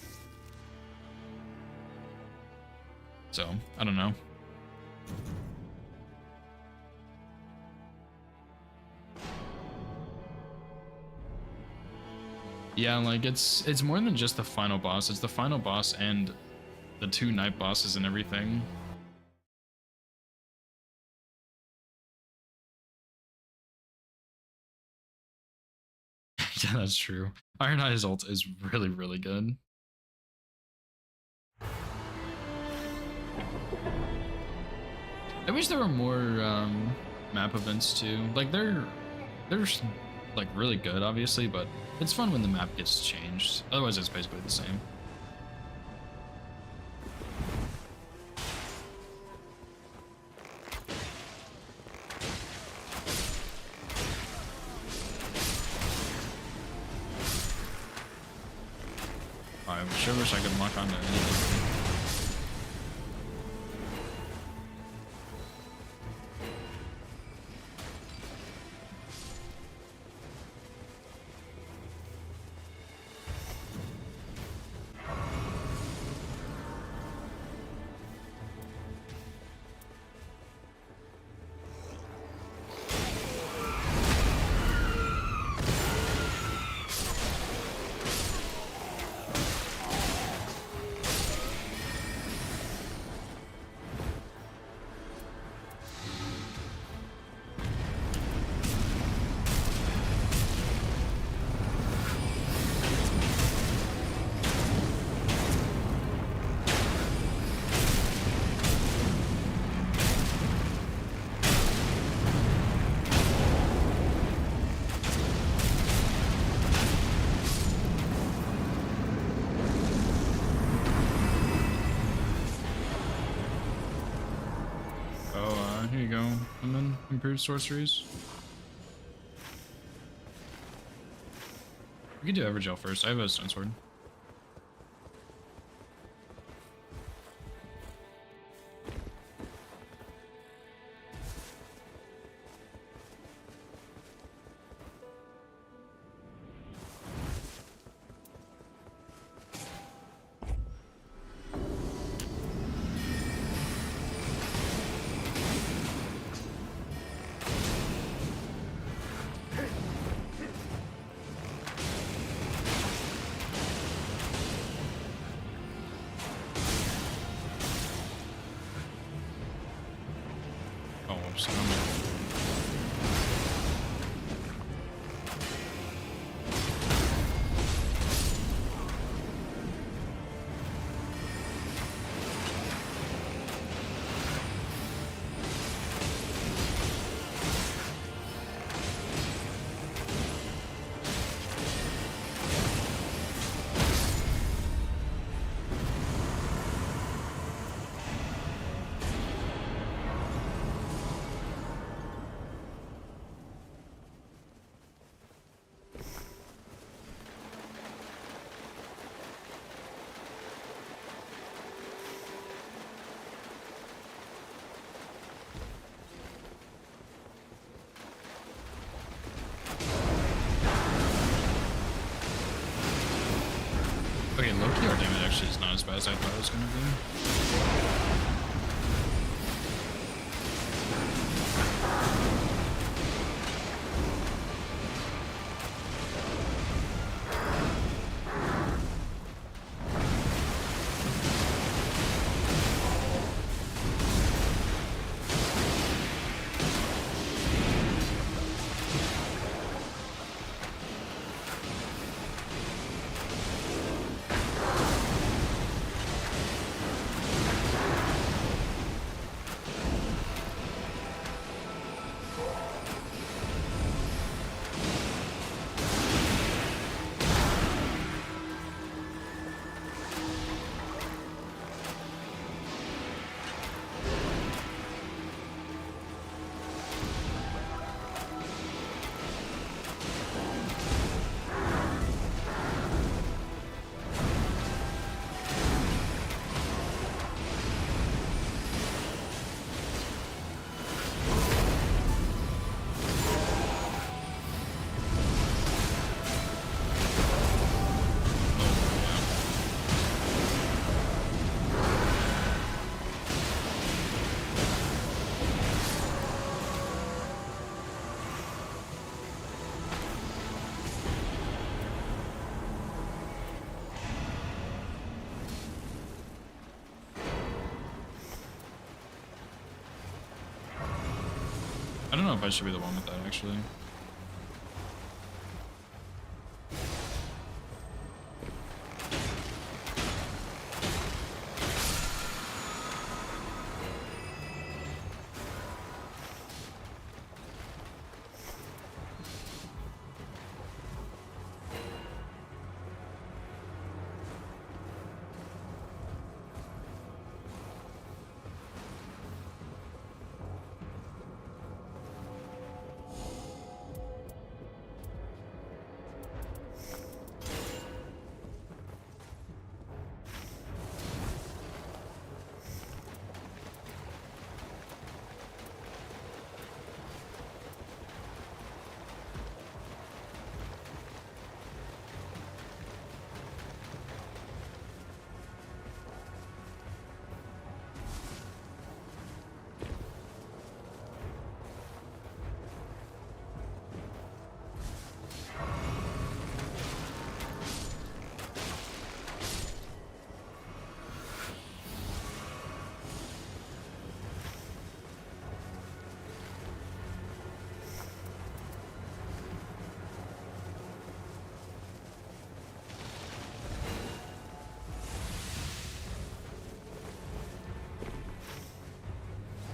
So, I don't know. Yeah, like it's more than just the final boss. It's the final boss and the 2 night bosses and everything. Yeah, that's true. Iron Eye's ult is really, really good. I wish there were more map events too. Like they're like really good, obviously, but it's fun when the map gets changed. Otherwise, it's basically the same. I sure wish I could lock onto anything. There you go. And then improved sorceries. We can do Evergel first. I have a stone sword. Oh, whoops. Okay, low-key our damage actually is not as bad as I thought it was going to be. I don't know if I should be the one with that, actually.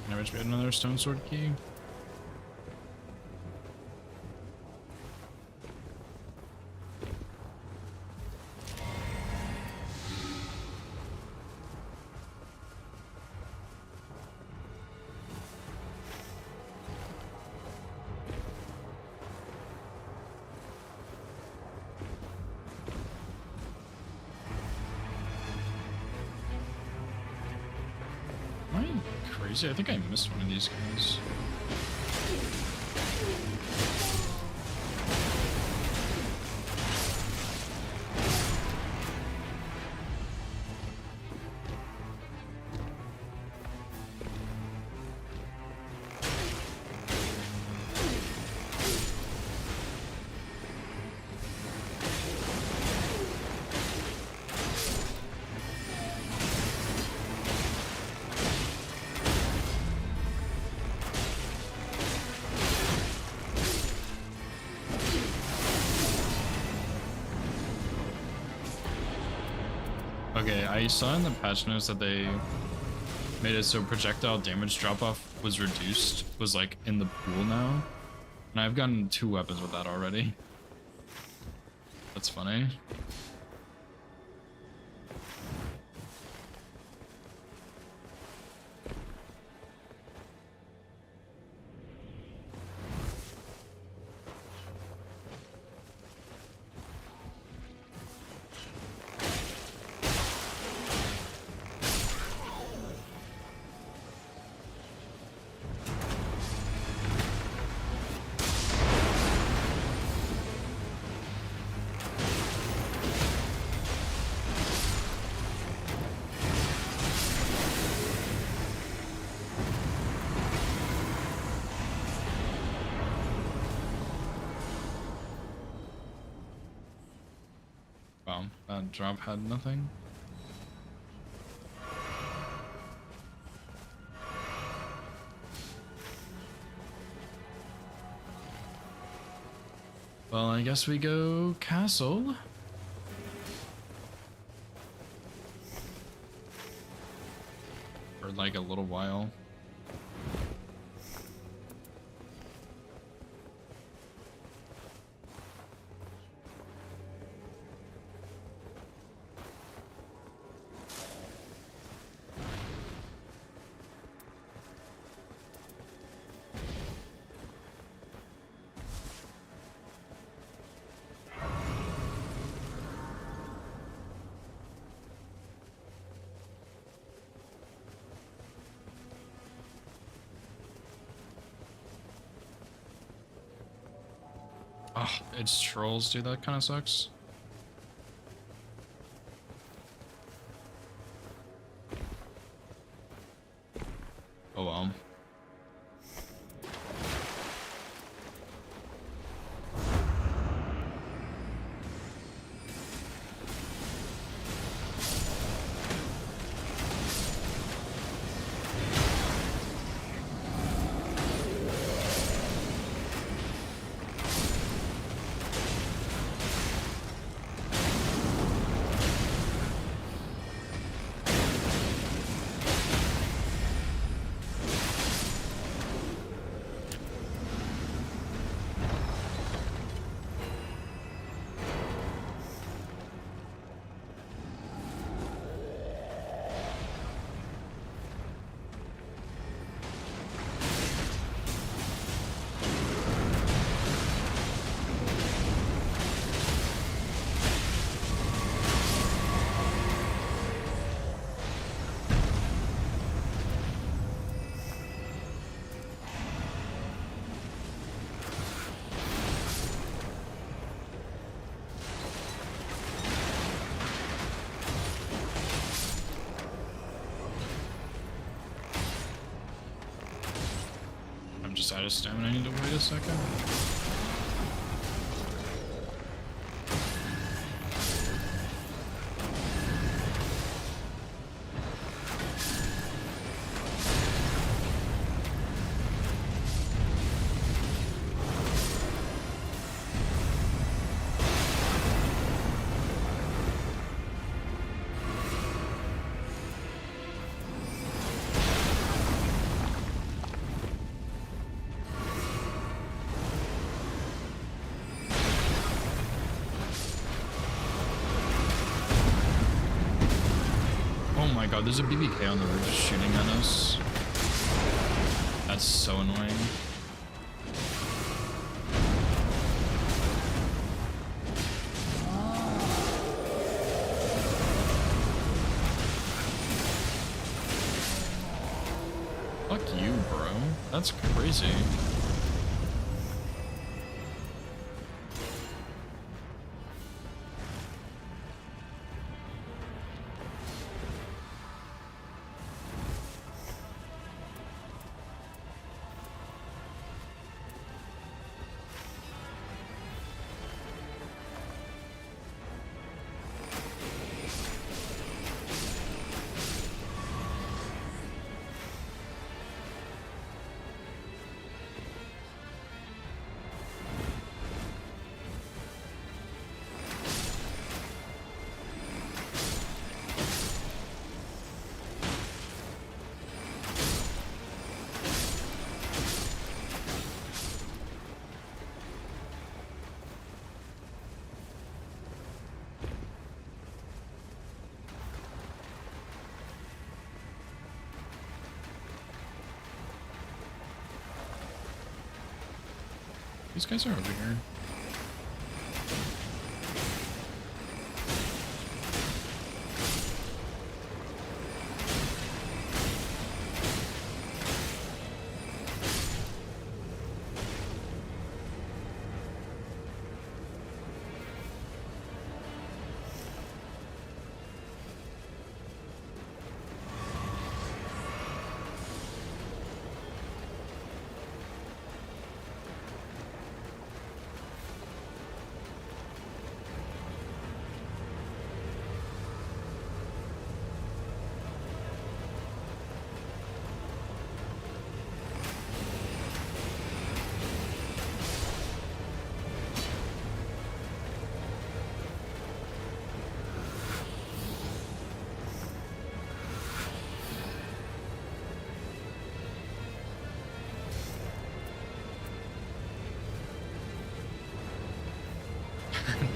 Can I reach another stone sword key? crazy. I think I missed one of these guys. Okay, I saw in the patch notes that they made it so projectile damage drop-off was reduced, was like in the pool now. And I've gotten 2 weapons with that already. That's funny. Wow, that drop had nothing. Well, I guess we go castle. For like a little while. Oh, it's trolls, dude. That kind of sucks. Oh well. I'm just out of stamina. I need to wait a second. Oh my god, there's a BBK on the roof shooting at us. That's so annoying. Fuck you, bro. That's crazy. These guys are over here.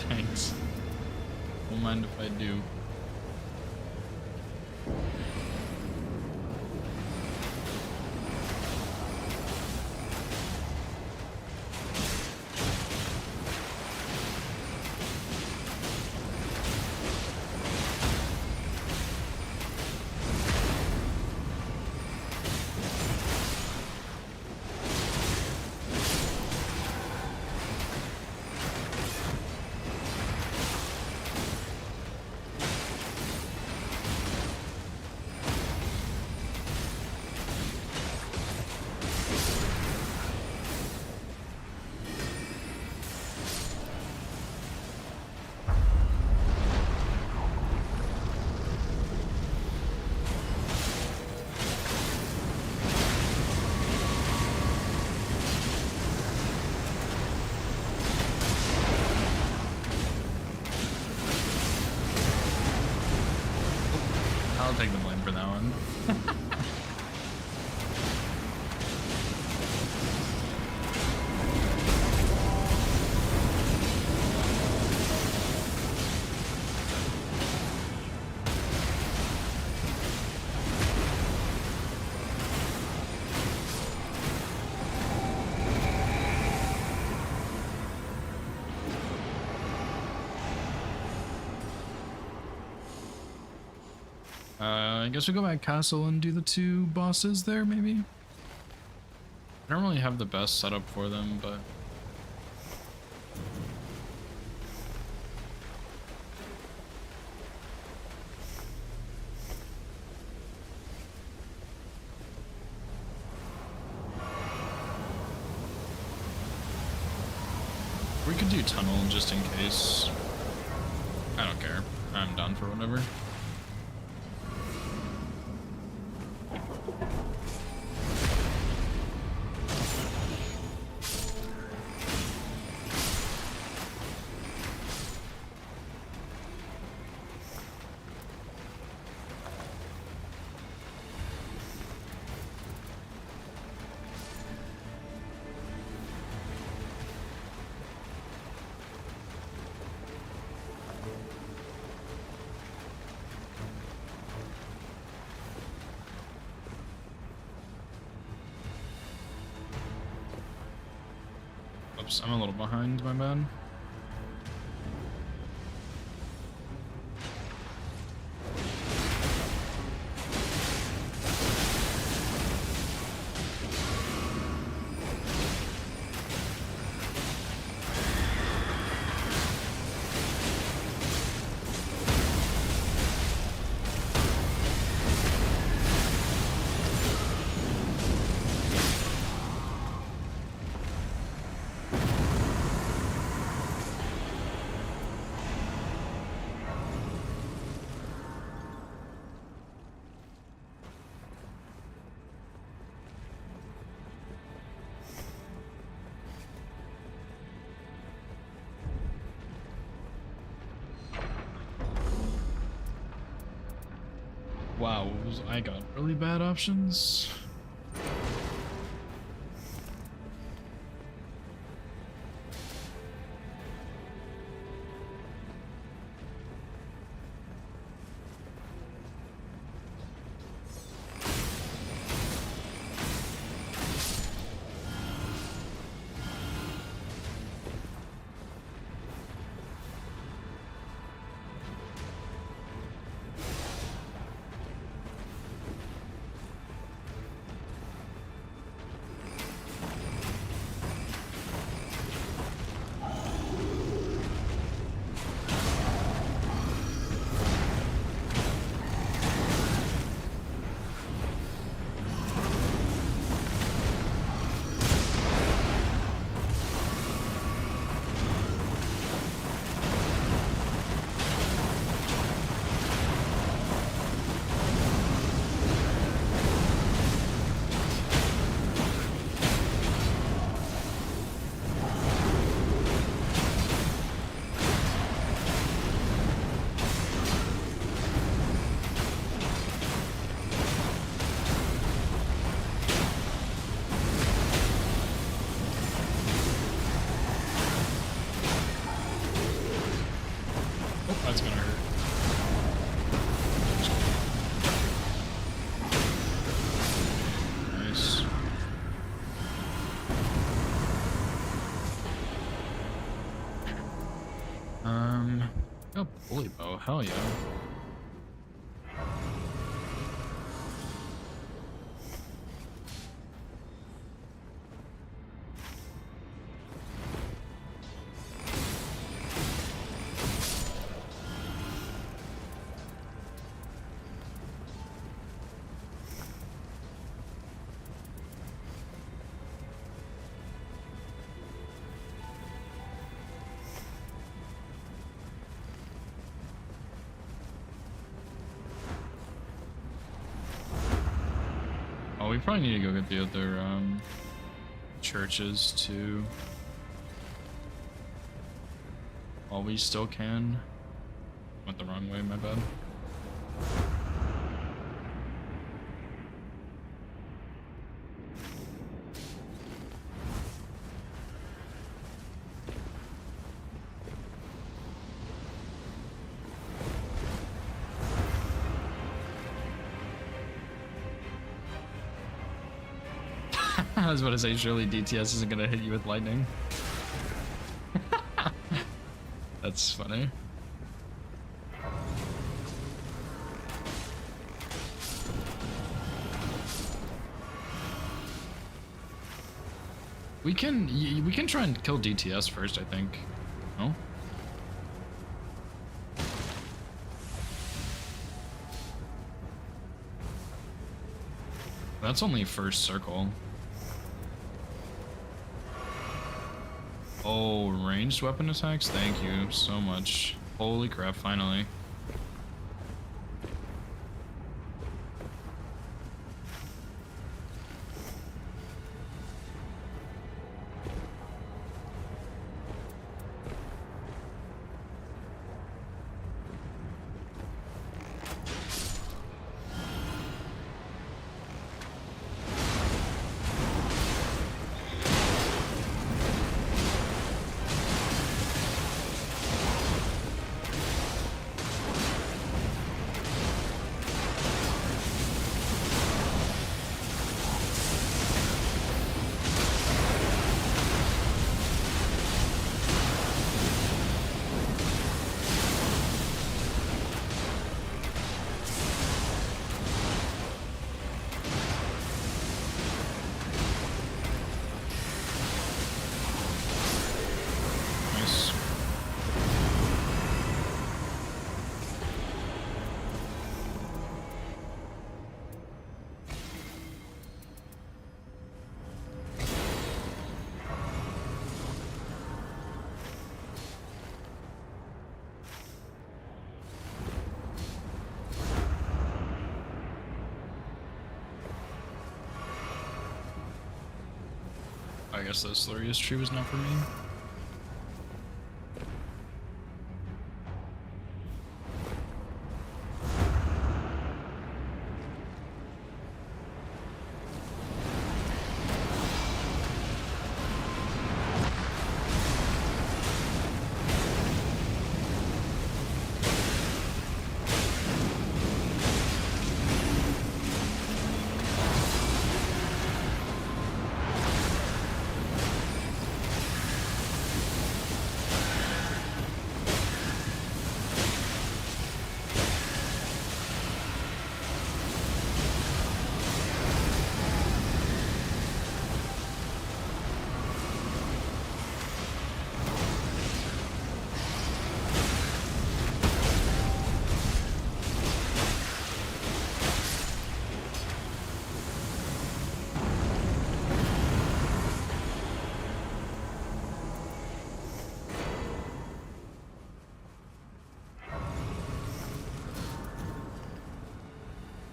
Thanks. Don't mind if I do. I'll take the blame for that one. I guess we'll go back castle and do the two bosses there, maybe? I don't really have the best setup for them, but... we could do tunnel just in case. I don't care. I'm down for whatever. Oops, I'm a little behind, my bad. Wow, I got really bad options. Oh, that's gonna hurt. Nice. Oh, bully bow, hell yeah. Oh, we probably need to go get the other churches too. While we still can. Went the wrong way, my bad. I was about to say, surely DTS isn't gonna hit you with lightning. That's funny. We can try and kill DTS first, I think. No? That's only first circle. Oh, ranged weapon attacks? Thank you so much. Holy crap, finally. Nice. I guess the Slurious tree was not for me.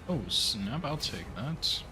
Oh, snap, I'll take that.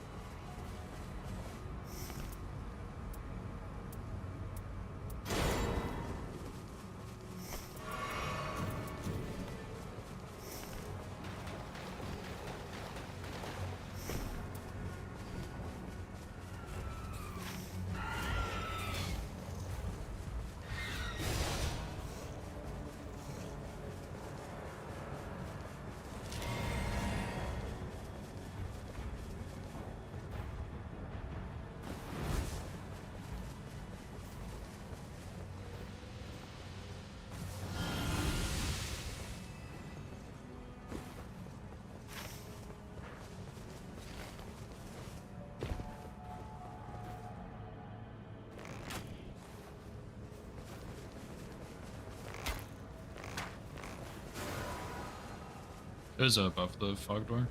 It was above the fog door.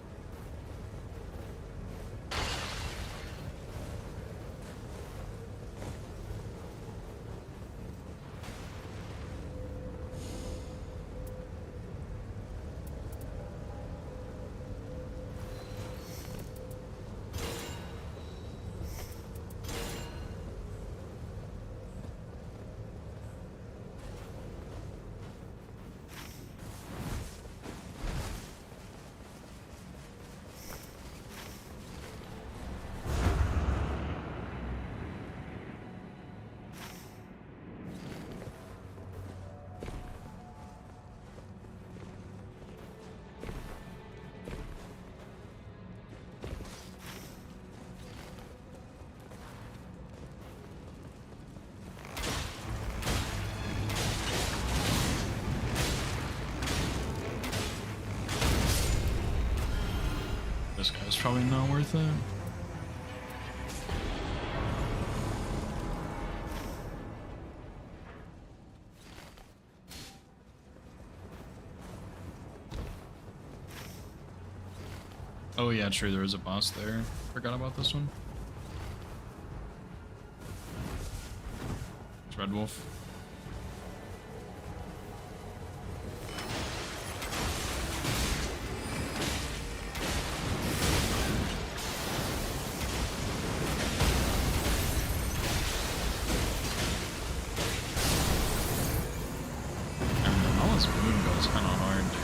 This guy's probably not worth it. Oh yeah, true, there was a boss there. Forgot about this one. It's Red Wolf. And all this moon goes kind of hard, dude.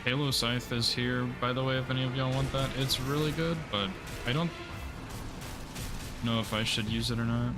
Halo Scythe is here, by the way, if any of y'all want that. It's really good, but I don't know if I should use it or not.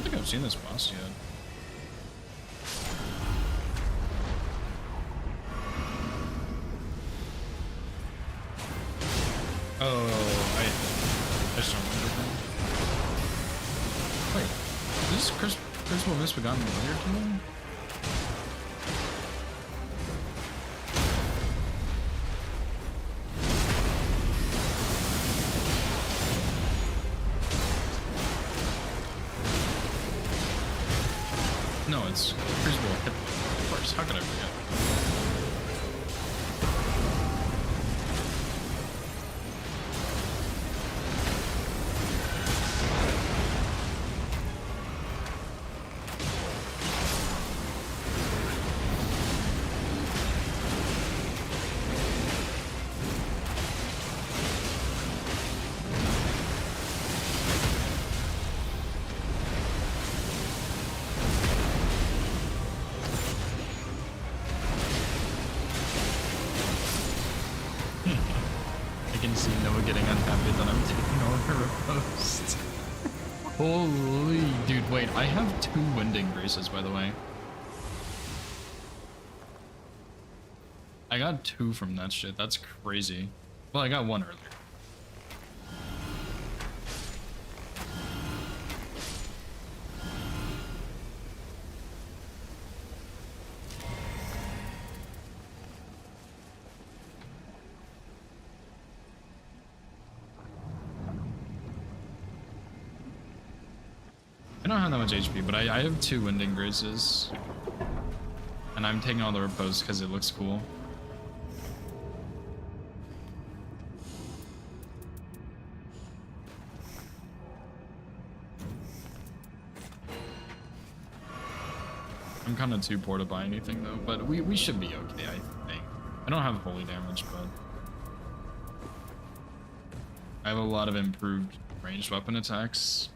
think I've seen this boss yet. Oh, I just don't remember that. Wait, is this Crucible Misbegotten later to me? No, it's Crucible Hip. Of course, how could I forget? I can see Noah getting unhappy that I'm taking all of her posts. Holy dude, wait, I have 2 Winding Graces, by the way. I got 2 from that shit, that's crazy. Well, I got 1 earlier. I don't have that much HP, but I have 2 Winding Graces. And I'm taking all the repose because it looks cool. I'm kind of too poor to buy anything though, but we should be okay, I think. I don't have holy damage, but I have a lot of improved ranged weapon attacks.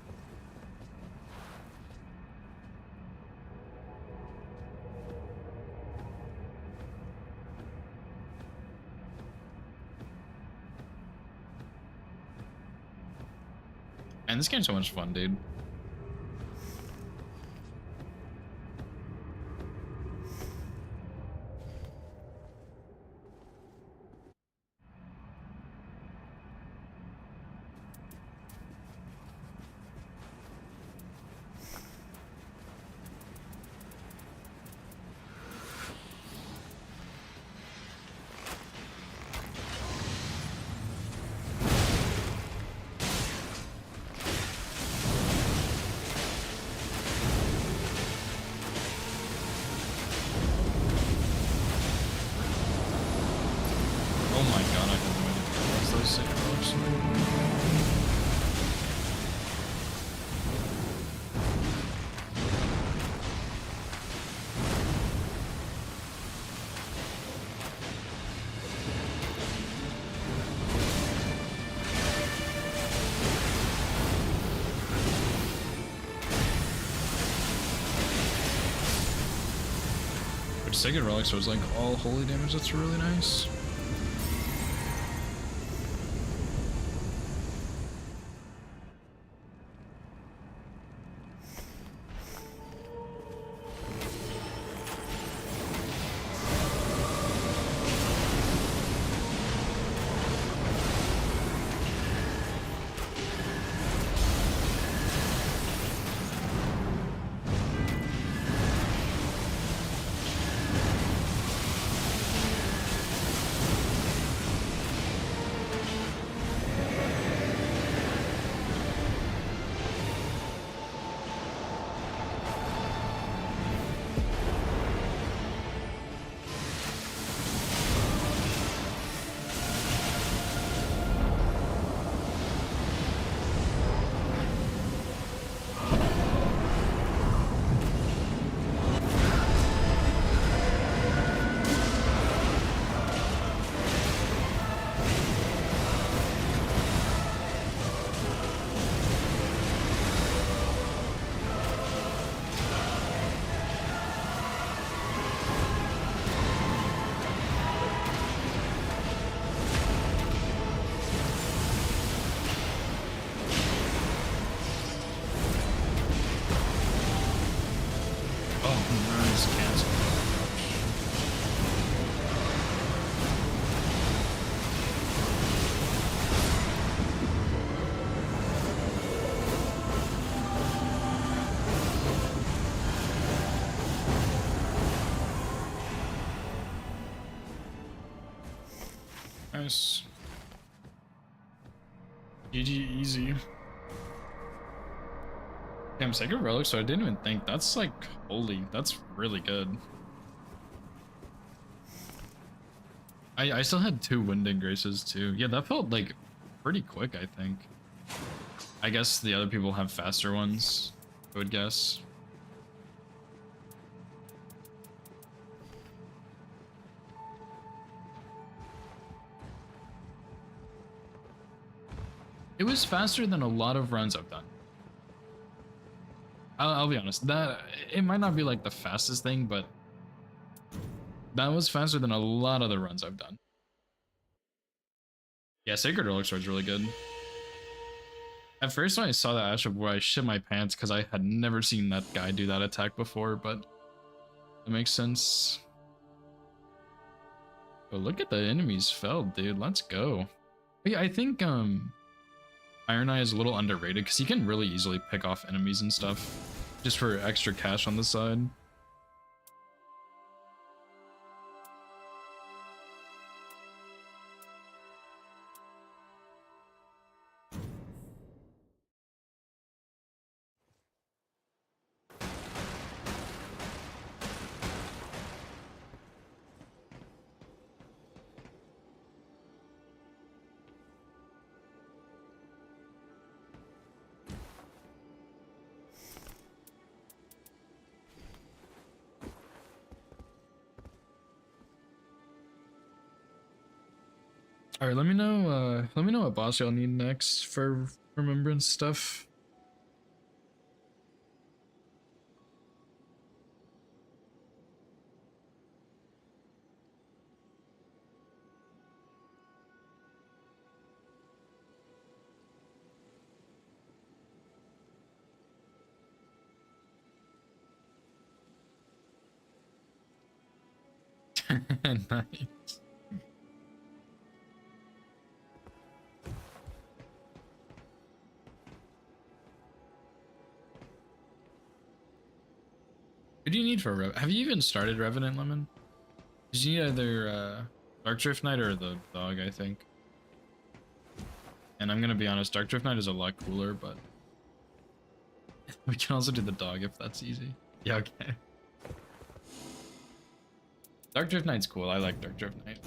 And this game's so much fun, dude. Oh my god, I didn't know it was those sick. Which Sacred Relics was like all holy damage, that's really nice. Nice. GG easy. Damn, Sacred Relic, so I didn't even think. That's like, holy, that's really good. I still had 2 Winding Graces too. Yeah, that felt like pretty quick, I think. I guess the other people have faster ones, I would guess. It was faster than a lot of runs I've done. I'll be honest, that it might not be like the fastest thing, but that was faster than a lot of the runs I've done. Yeah, Sacred Relic Sword's really good. At first when I saw that Asha Boy, I shit my pants because I had never seen that guy do that attack before, but it makes sense. But look at the enemies felled, dude. Let's go. Yeah, I think Iron Eye is a little underrated because you can really easily pick off enemies and stuff just for extra cash on the side. All right, let me know what boss y'all need next for remembrance stuff. Nice. What do you need for have you even started Revenant, Lemon? Because you need either Dark Drift Knight or the dog, I think. And I'm gonna be honest, Dark Drift Knight is a lot cooler, but we can also do the dog if that's easy. Yeah, okay. Dark Drift Knight's cool. I like Dark Drift Knight.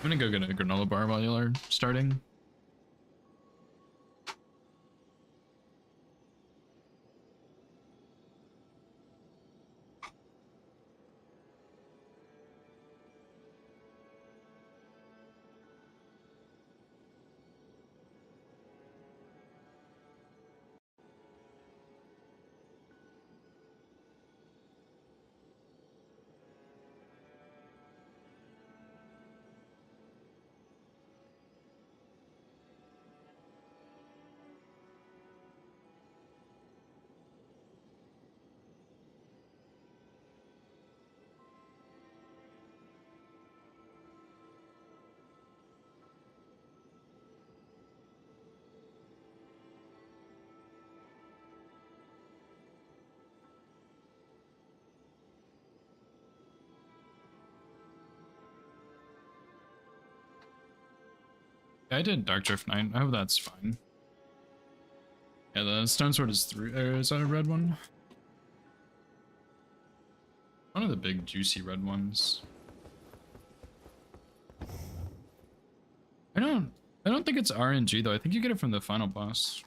I'm gonna go get a granola bar while y'all are starting. Yeah, I did Dark Drift Knight. I hope that's fine. Yeah, the Stone Sword is 3. Is that a red one? One of the big juicy red ones. I don't think it's RNG though. I think you get it from the final boss.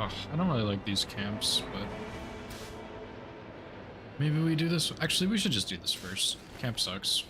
Ugh, I don't really like these camps, but maybe we do this. Actually, we should just do this first. Camp sucks.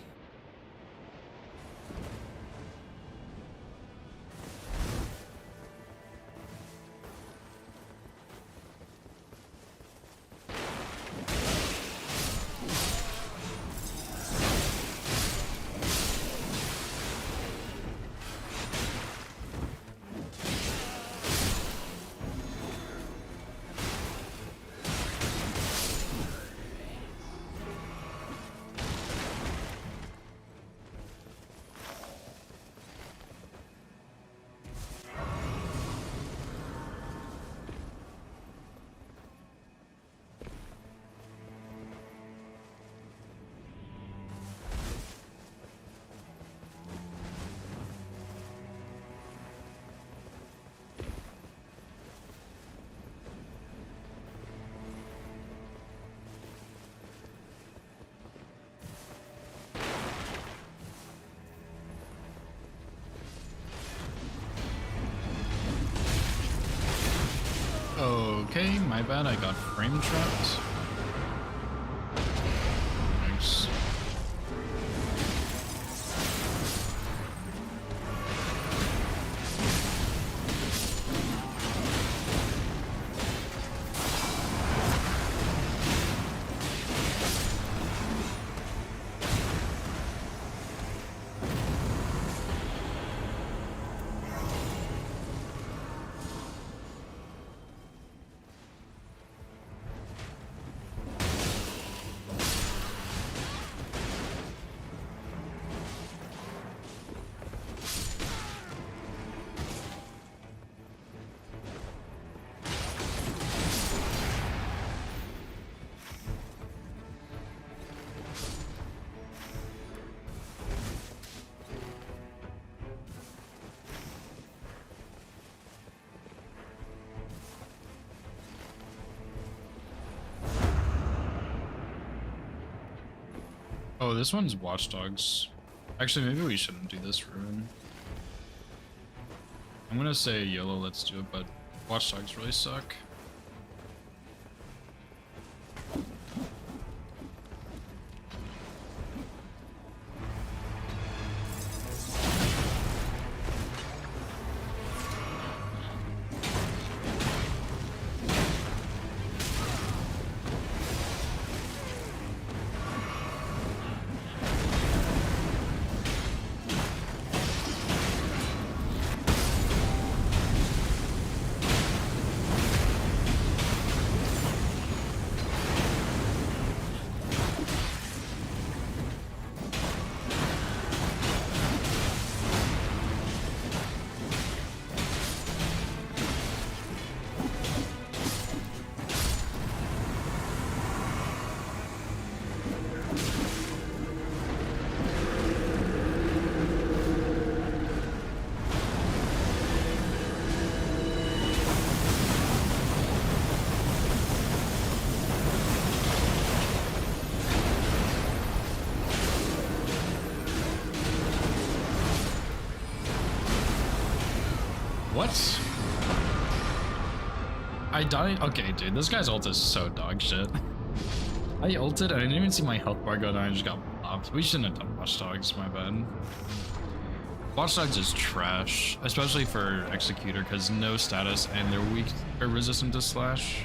Okay, my bad, I got frame trapped. Nice. Oh, this one's Watchdogs. Actually, maybe we shouldn't do this ruin. I'm gonna say YOLO, let's do it, but Watchdogs really suck. What? I died? Okay, dude, this guy's ult is so dog shit. I ulted and I didn't even see my health bar go down, I just got popped. We shouldn't have done Watchdogs, my bad. Watchdogs is trash, especially for Executor, because no status and they're weak or resistant to slash.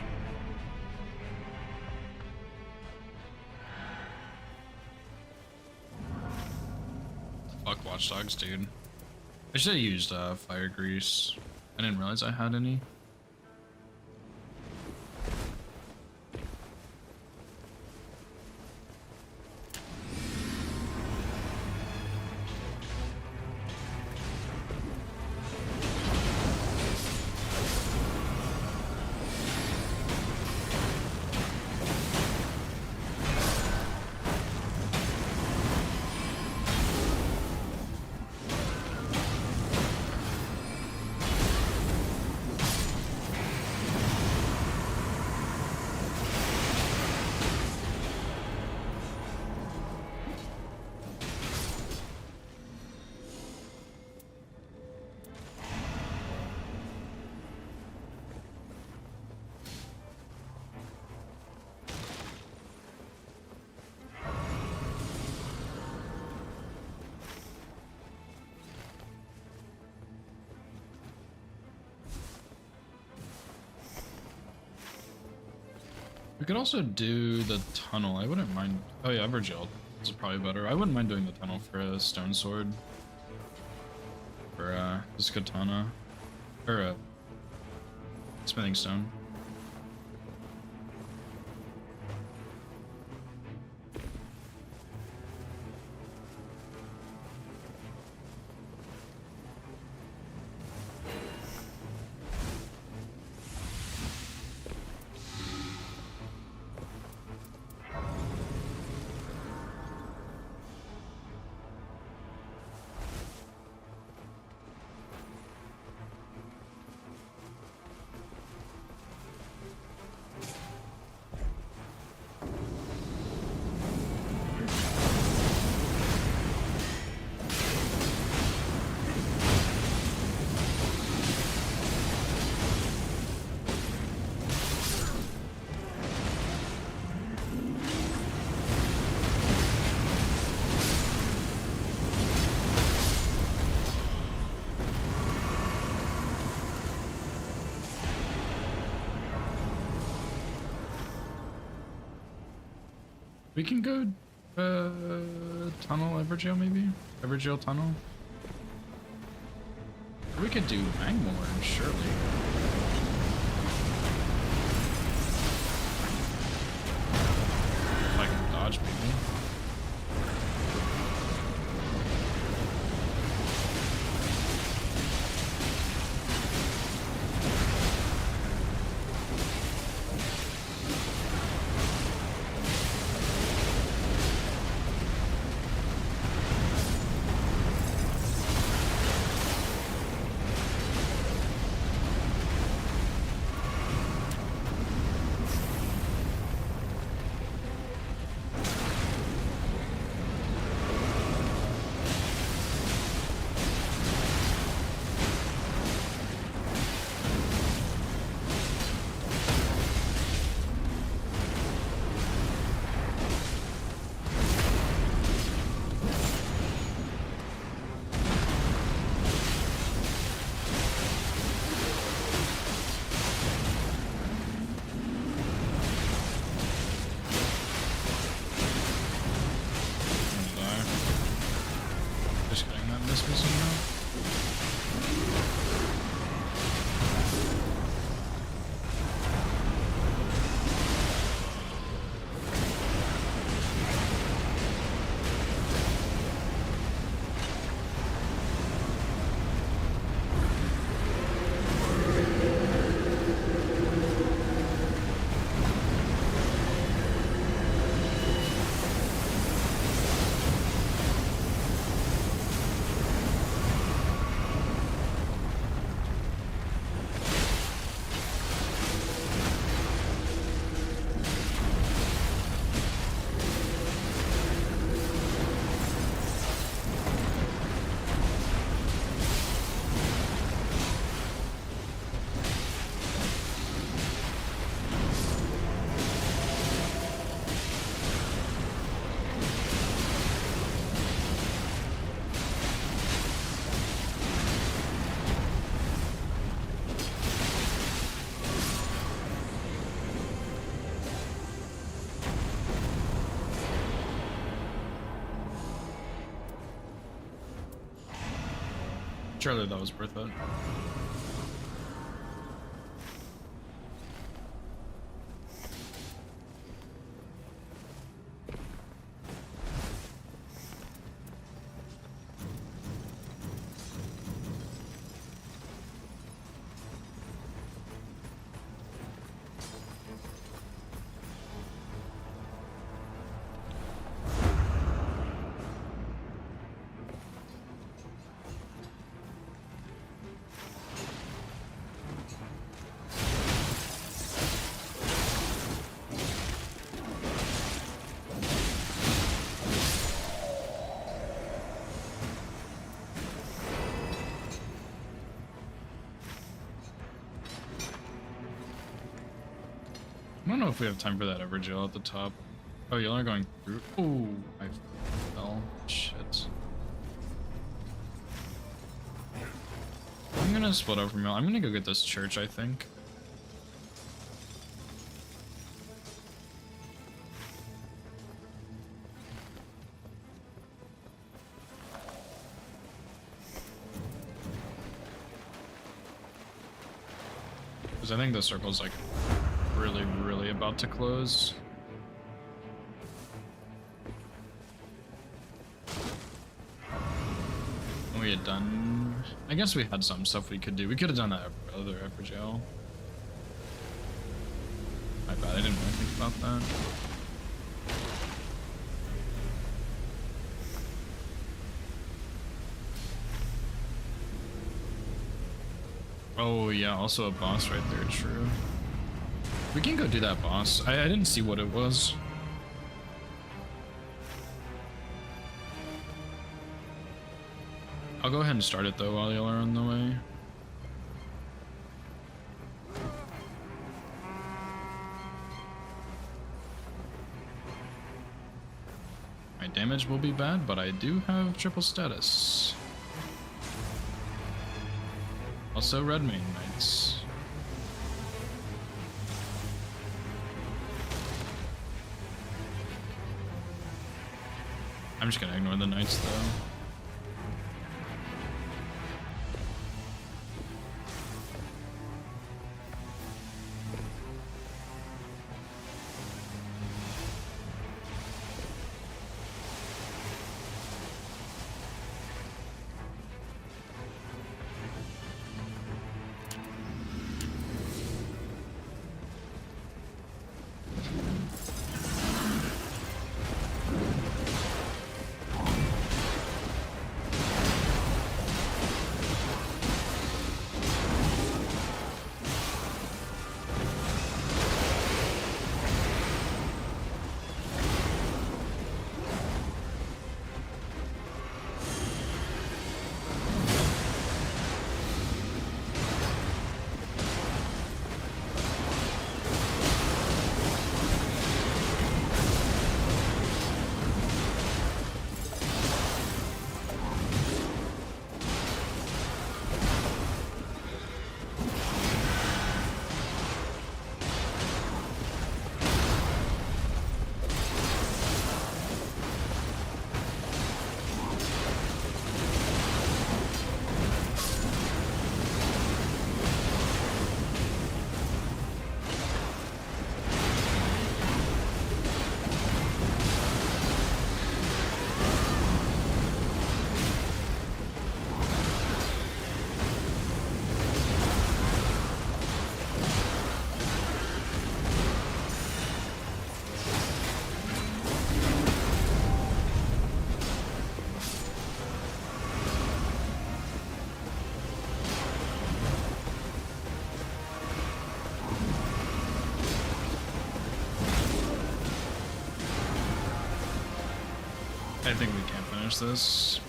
Fuck Watchdogs, dude. I should have used fire grease. I didn't realize I had any. We could also do the tunnel. I wouldn't mind. Oh yeah, Evergel is probably better. I wouldn't mind doing the tunnel for a stone sword. For this katana. Or a smithing stone. We can go tunnel Evergel maybe? Evergel tunnel? We could do Magmore, surely. If I can dodge maybe. Just getting that dismissal now. Surely that was worth it. I don't know if we have time for that Evergel at the top. Oh, y'all are going through. Oh, I fell. Shit. I'm gonna split up from y'all. I'm gonna go get this church, I think. Because I think the circle's like really, really about to close. We had done... I guess we had some stuff we could do. We could have done that other upper jail. My bad, I didn't really think about that. Oh yeah, also a boss right there, true. We can go do that boss. I didn't see what it was. I'll go ahead and start it though while y'all are on the way. My damage will be bad, but I do have triple status. Also red main knights. I'm just gonna ignore the knights though. I think we can't finish this.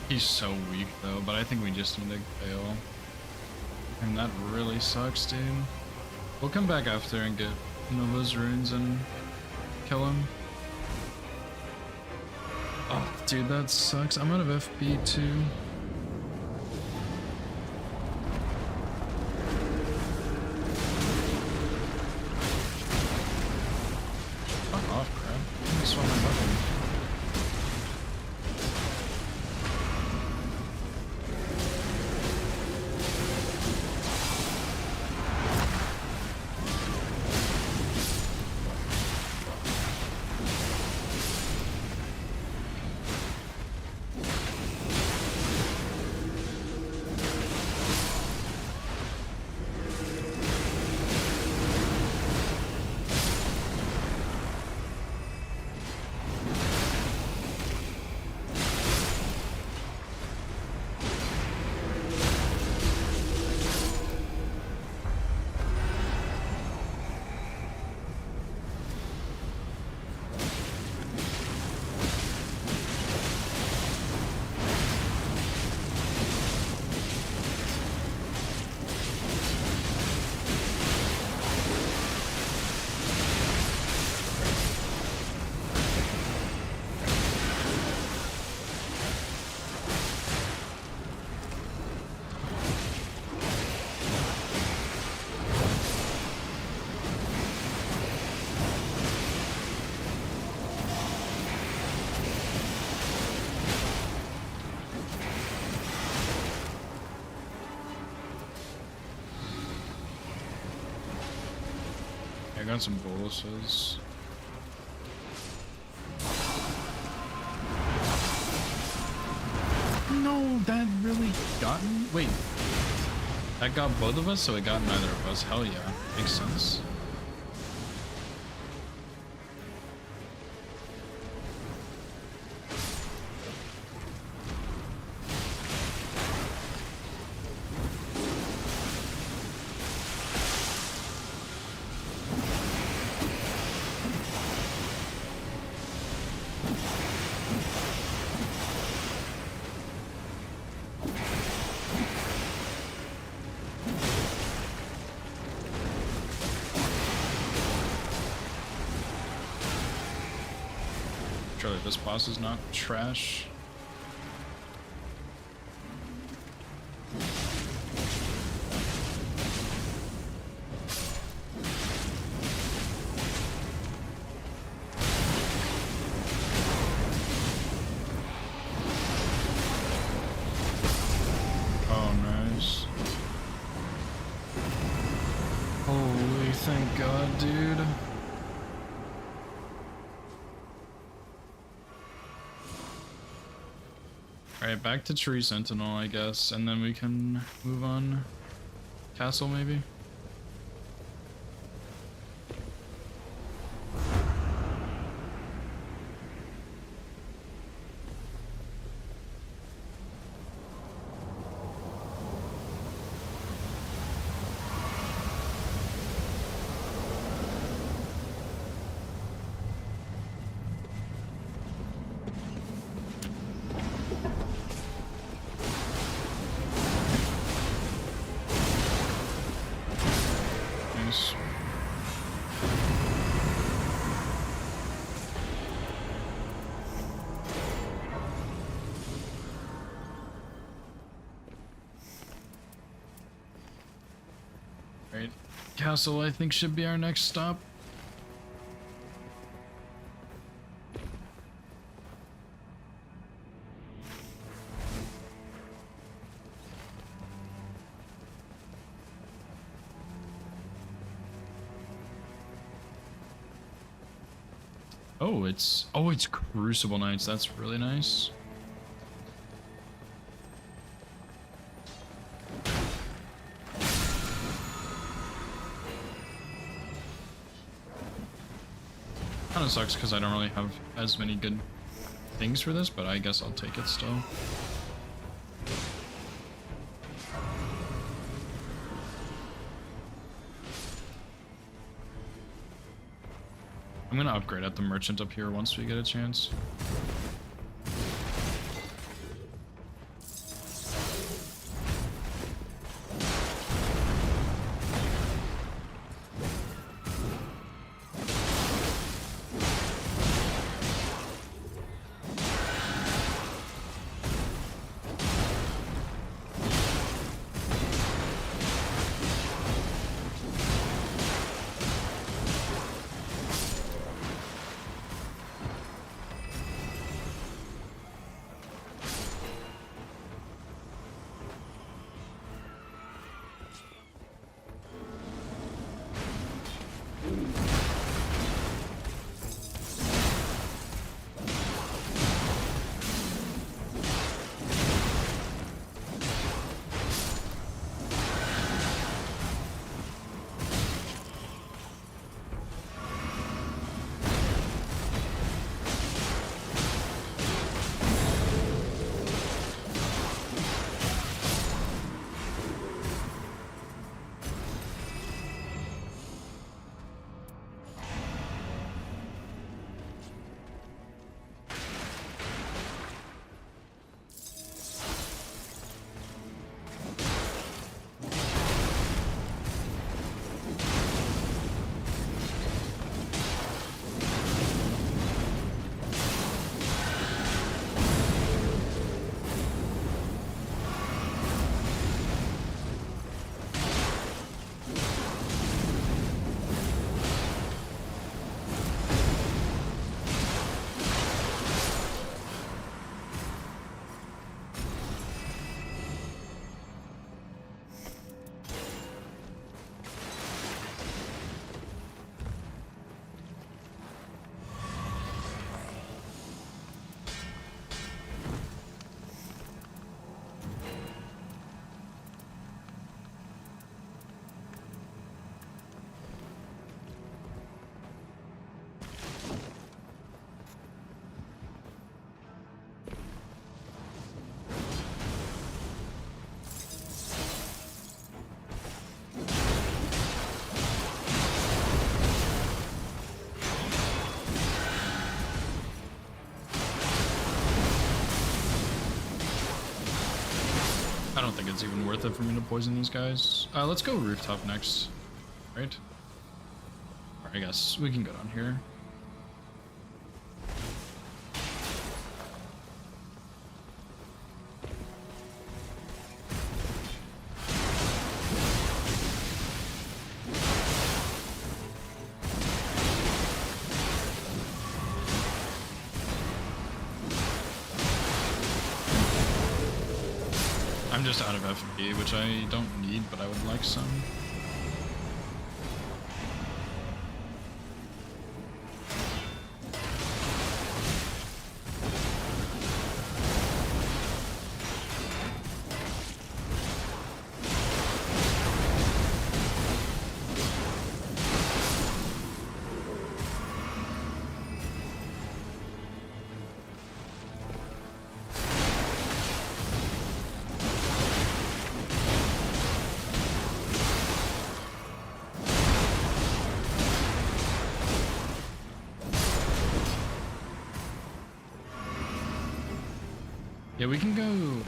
He's so weak though, but I think we just need to fail. And that really sucks, dude. We'll come back after and get Nova's runes and kill him. Oh, dude, that sucks. I'm out of FP too. Fuck off, crap. I just want my weapon. I got some boluses. No, that really got me? Wait. That got both of us, so it got neither of us. Hell yeah. Makes sense. Surely this boss is not trash. Oh, nice. Holy, thank God, dude. Alright, back to Tree Sentinel, I guess, and then we can move on. Castle, maybe? Nice. Right. Castle, I think, should be our next stop. Oh, it's Crucible Nights. That's really nice. Kind of sucks because I don't really have as many good things for this, but I guess I'll take it still. I'm gonna upgrade at the merchant up here once we get a chance. I don't think it's even worth it for me to poison these guys. Let's go rooftop next, right? Or I guess we can go down here. I'm just out of FP, which I don't need, but I would like some. Yeah, we can go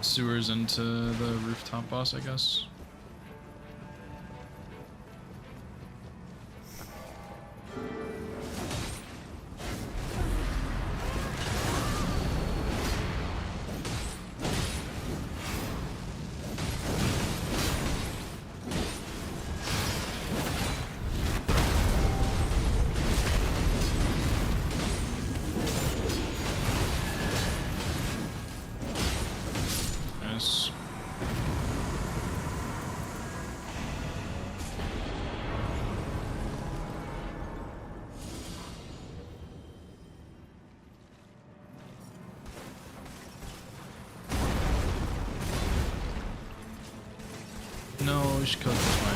sewers into the rooftop boss, I guess. Nice. No, we should kill this way.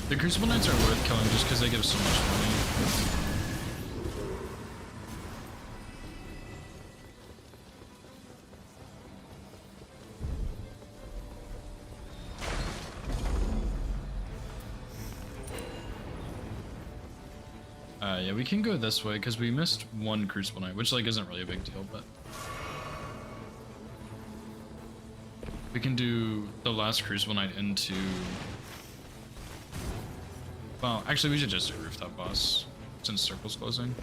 The Crucible Knights are worth killing just because they give so much money. Yeah, we can go this way because we missed one Crucible Knight, which like isn't really a big deal, but we can do the last Crucible Knight into. Well, actually, we should just do rooftop boss since circle's closing.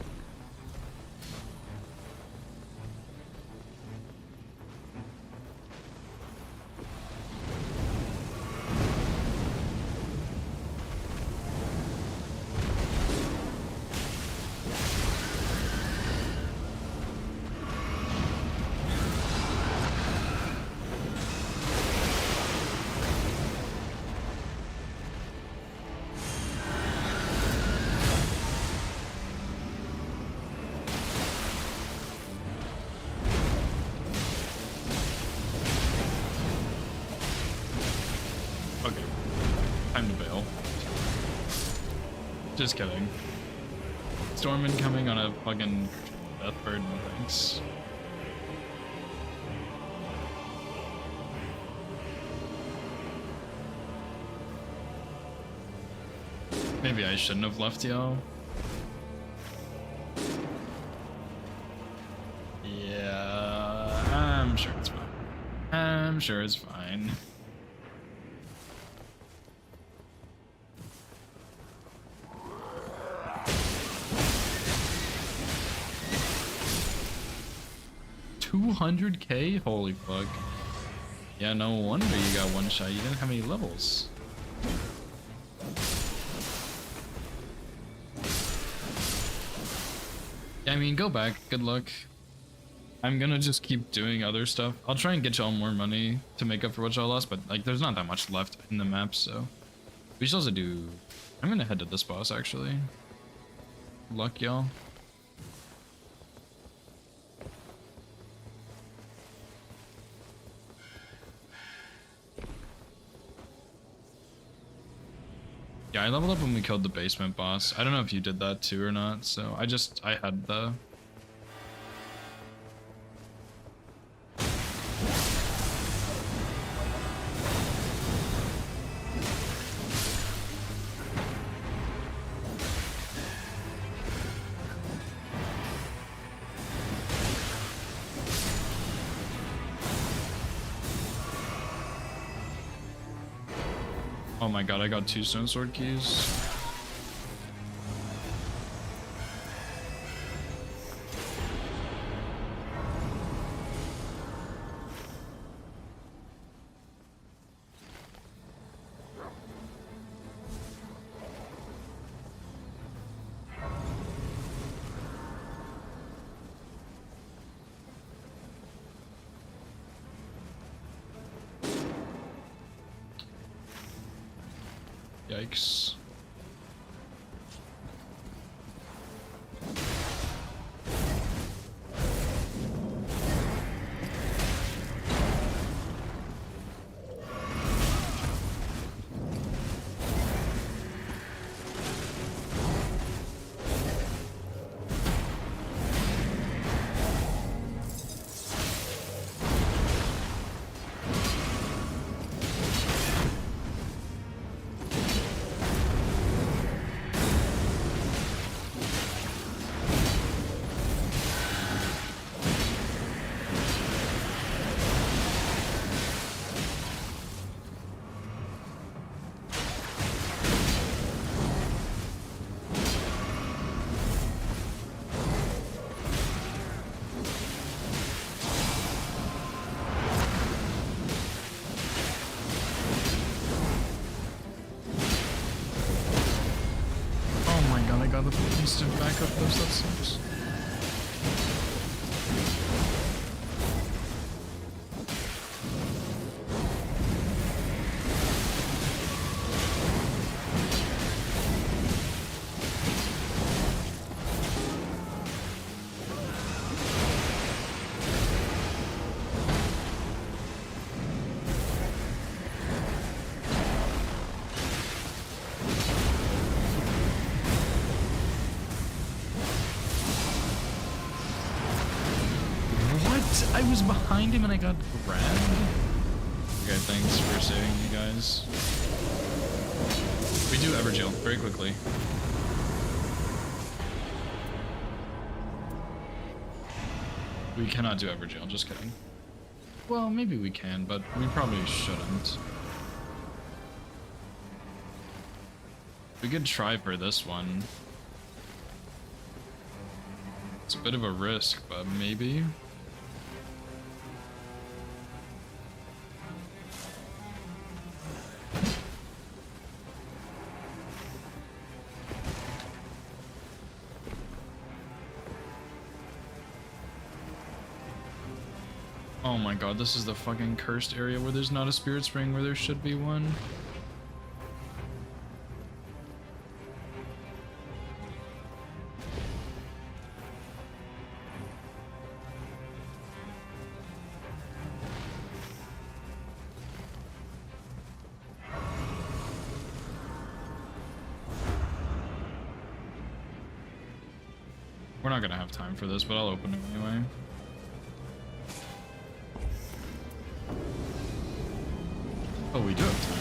Okay, time to bail. Just kidding. Storm incoming on a fucking Deathbird, no thanks. Maybe I shouldn't have left y'all. Yeah, I'm sure it's fine. I'm sure it's fine. $200K? Holy fuck. Yeah, no wonder you got one shot. You didn't have any levels. Yeah, I mean, go back. Good luck. I'm gonna just keep doing other stuff. I'll try and get y'all more money to make up for what y'all lost, but like, there's not that much left in the map, so we should also do. I'm gonna head to this boss actually. Good luck, y'all. Yeah, I leveled up when we killed the basement boss. I don't know if you did that too or not, so I had the... Oh my god, I got 2 stone sword keys. Yikes. Instant backup, that sucks. I was behind him and I got grabbed. Okay, thanks for saving me, guys. We do Everjail very quickly. We cannot do Everjail, just kidding. Well, maybe we can, but we probably shouldn't. We could try for this one. It's a bit of a risk, but maybe. Oh my god, this is the fucking cursed area where there's not a spirit spring where there should be one. We're not gonna have time for this, but I'll open it anyway. Oh, we do have time.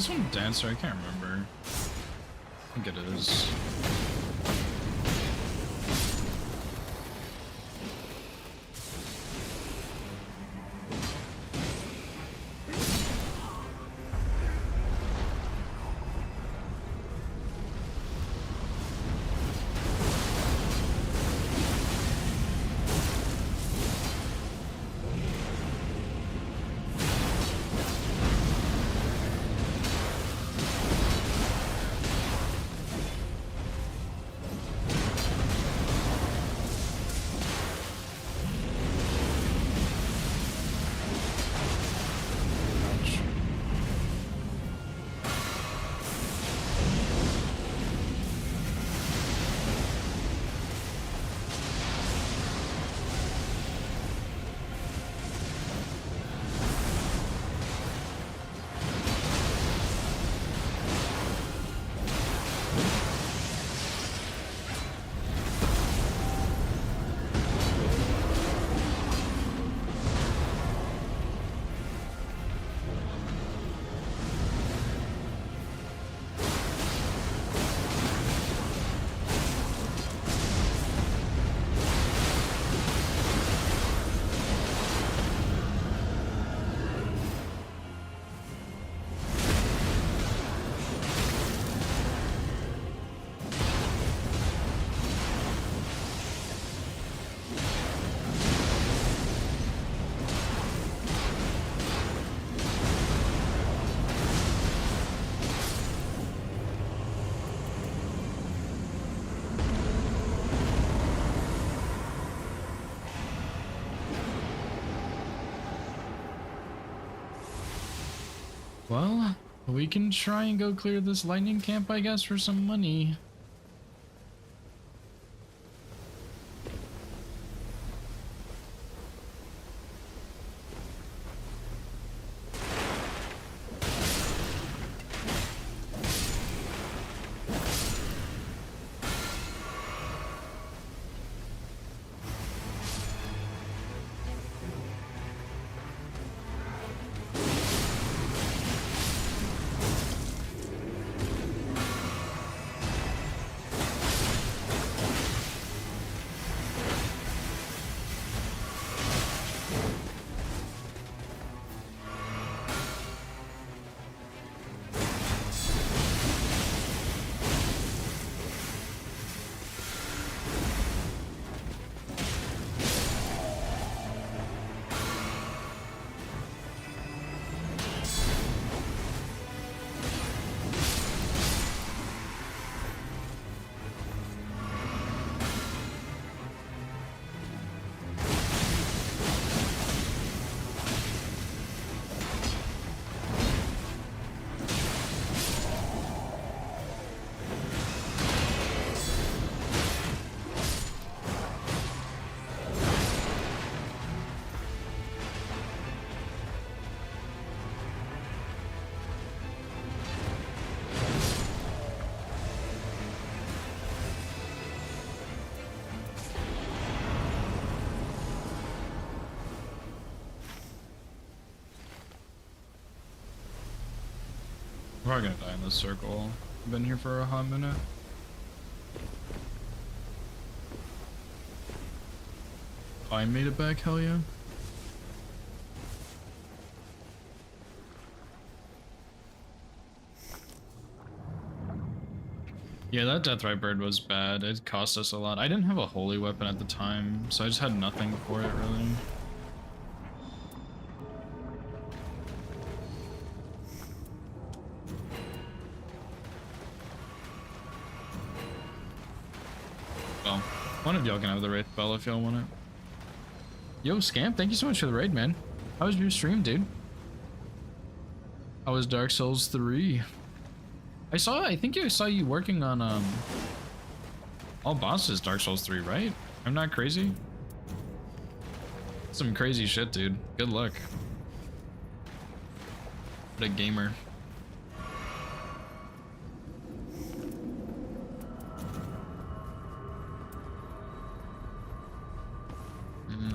this one Dancer? I can't remember. I think it is. Well, we can try and go clear this lightning camp, I guess, for some money. We're probably gonna die in this circle. I've been here for a hot minute. I made it back, hell yeah. Yeah, that Deathrite Bird was bad. It cost us a lot. I didn't have a holy weapon at the time, so I just had nothing for it, really. Well, one of y'all can have the Wraith Bell if y'all want it. Yo, Scamp, thank you so much for the raid, man. How was your stream, dude? How was Dark Souls 3? I think I saw you working on, all bosses Dark Souls 3, right? I'm not crazy? Some crazy shit, dude. Good luck. What a gamer.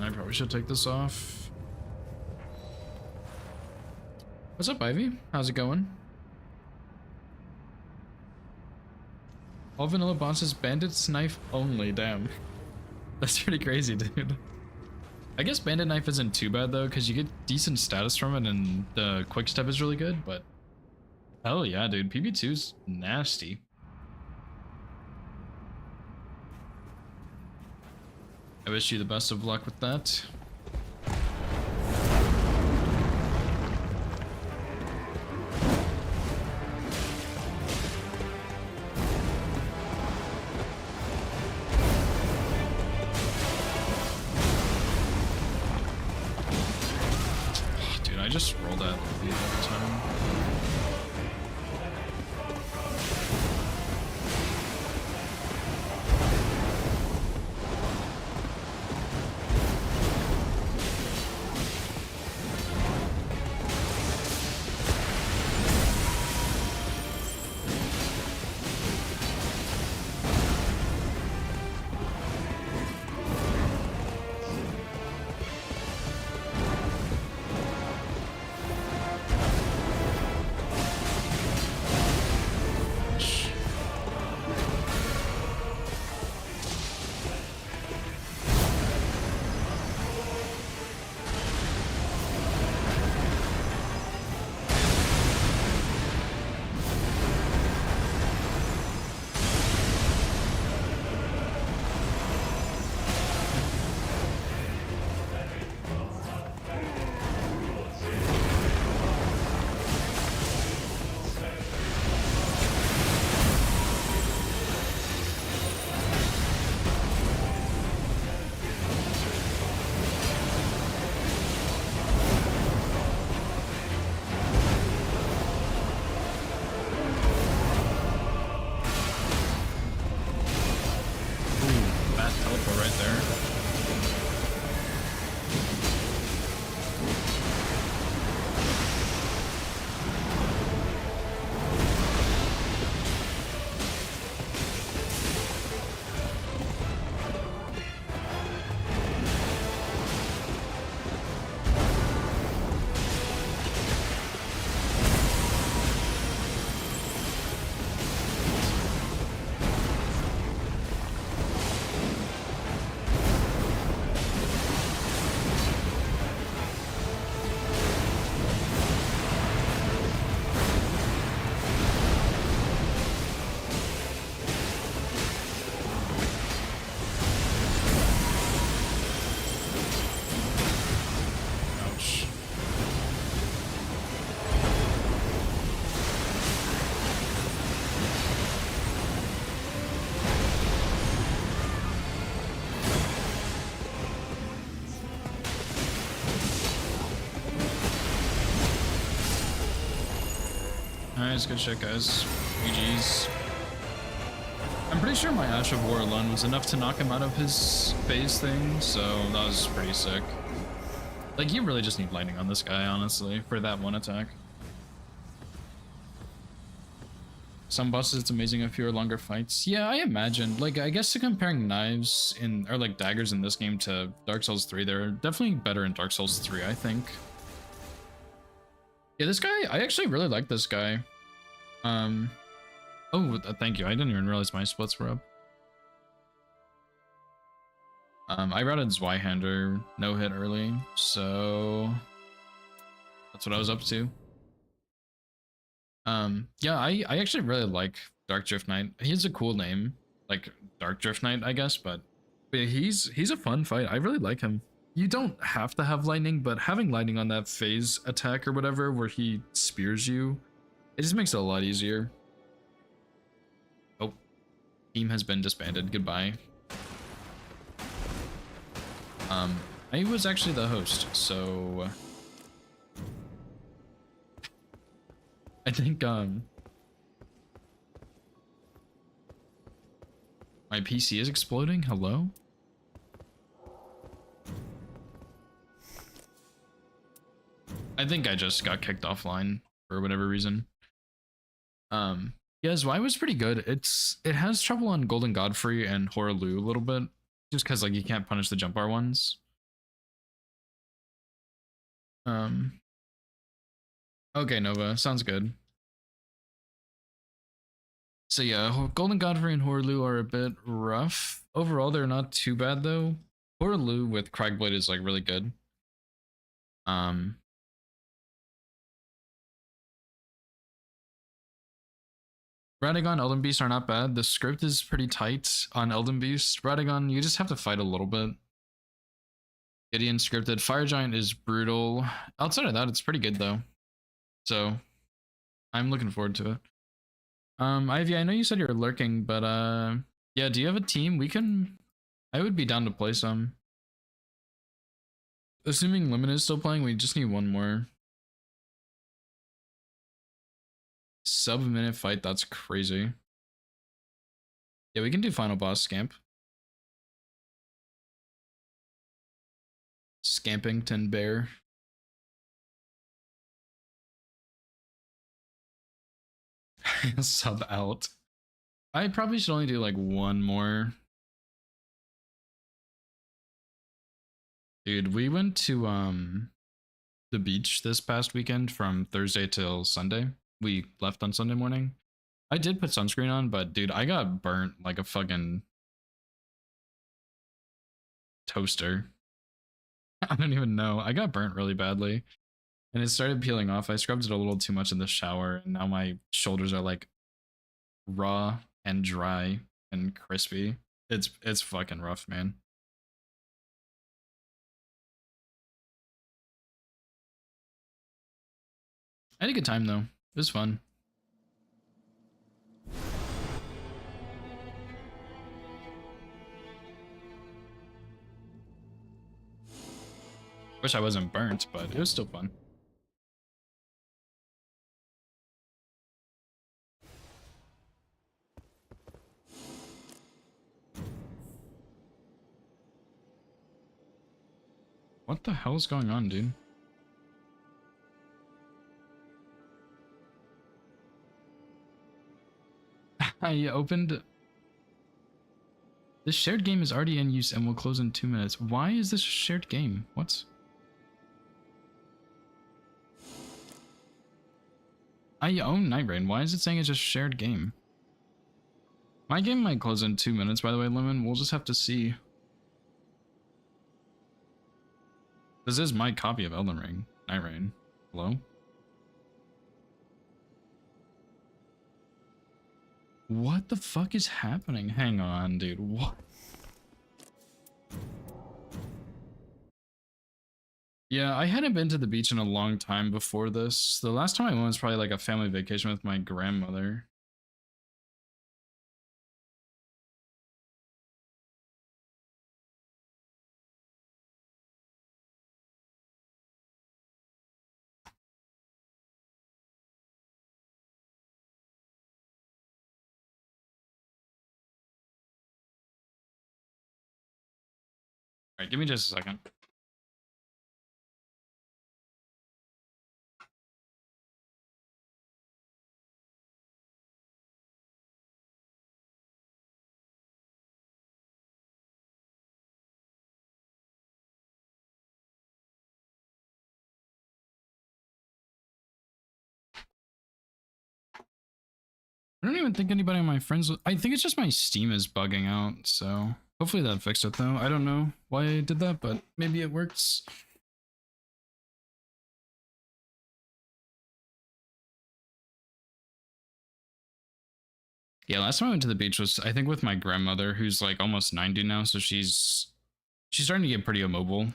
I probably should take this off. What's up, Ivy? How's it going? All vanilla bosses, bandit's knife only. Damn. That's pretty crazy, dude. I guess bandit knife isn't too bad though, because you get decent status from it and the quick step is really good, but hell yeah, dude. PB2's nasty. I wish you the best of luck with that. Dude, I just rolled that the other time. Right there. Nice, good shit, guys. GG's. I'm pretty sure my Ash of War alone was enough to knock him out of his phase thing, so that was pretty sick. Like, you really just need lightning on this guy, honestly, for that one attack. Some bosses, it's amazing if you're longer fights. Yeah, I imagine. Like, I guess comparing knives or like daggers in this game to Dark Souls 3, they're definitely better in Dark Souls 3, I think. Yeah, this guy, I actually really like this guy. Oh, thank you. I didn't even realize my splits were up. I routed Zweihander no hit early, so that's what I was up to. Yeah, I actually really like Dark Drift Knight. He has a cool name, like Dark Drift Knight, I guess, but he's a fun fight. I really like him. You don't have to have lightning, but having lightning on that phase attack or whatever where he spears you, it just makes it a lot easier. Oh, team has been disbanded. Goodbye. I was actually the host, so I think my PC is exploding. Hello? I think I just got kicked offline for whatever reason. Yeah, Zwei was pretty good. It has trouble on Golden Godfrey and Horalu a little bit, just because like you can't punish the jump bar ones. Okay, Nova, sounds good. So yeah, Golden Godfrey and Horlu are a bit rough. Overall, they're not too bad though. Horlu with Cragblade is like really good. Um, Radagon, Elden Beast are not bad. The script is pretty tight on Elden Beast. Radagon, you just have to fight a little bit. Gideon scripted. Fire Giant is brutal. Outside of that, it's pretty good though. So I'm looking forward to it. Ivy, I know you said you're lurking, but yeah, do you have a team? I would be down to play some. Assuming Lemon is still playing, we just need one more. Sub-minute fight, that's crazy. Yeah, we can do final boss scamp. Scampington Bear. Sub out. I probably should only do like one more. Dude, we went to the beach this past weekend from Thursday till Sunday. We left on Sunday morning. I did put sunscreen on, but dude, I got burnt like a fucking toaster. I don't even know. I got burnt really badly. And it started peeling off. I scrubbed it a little too much in the shower, and now my shoulders are like raw and dry and crispy. It's fucking rough, man. I had a good time though. It was fun. Wish I wasn't burnt, but it was still fun. What the hell is going on, dude? I opened... This shared game is already in use and will close in 2 minutes. Why is this a shared game? What? I own Night Rain. Why is it saying it's just shared game? My game might close in 2 minutes, by the way, Lemon. We'll just have to see. This is my copy of Elden Ring. Night Rain. Hello? What the fuck is happening? Hang on, dude. What? Yeah, I hadn't been to the beach in a long time before this. The last time I went was probably like a family vacation with my grandmother. Alright, give me just a second. I don't even think anybody on my friends... I think it's just my Steam is bugging out, so... Hopefully that fixed it, though. I don't know why I did that, but maybe it works. Yeah, last time I went to the beach was, I think, with my grandmother, who's like almost 90 now, so she's starting to get pretty immobile.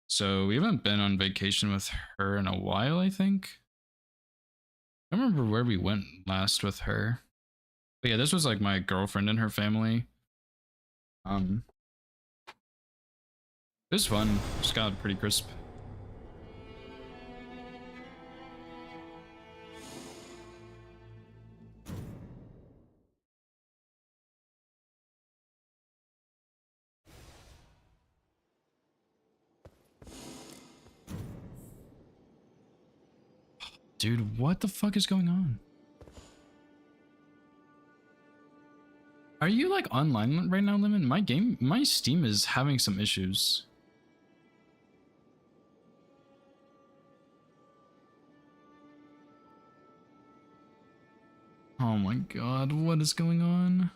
So we haven't been on vacation with her in a while, I think. I don't remember where we went last with her. But yeah, this was like my girlfriend and her family. It was fun. Just got pretty crisp. Dude, what the fuck is going on? Are you like online right now, Lemon? My Steam is having some issues. Oh my god, what is going on?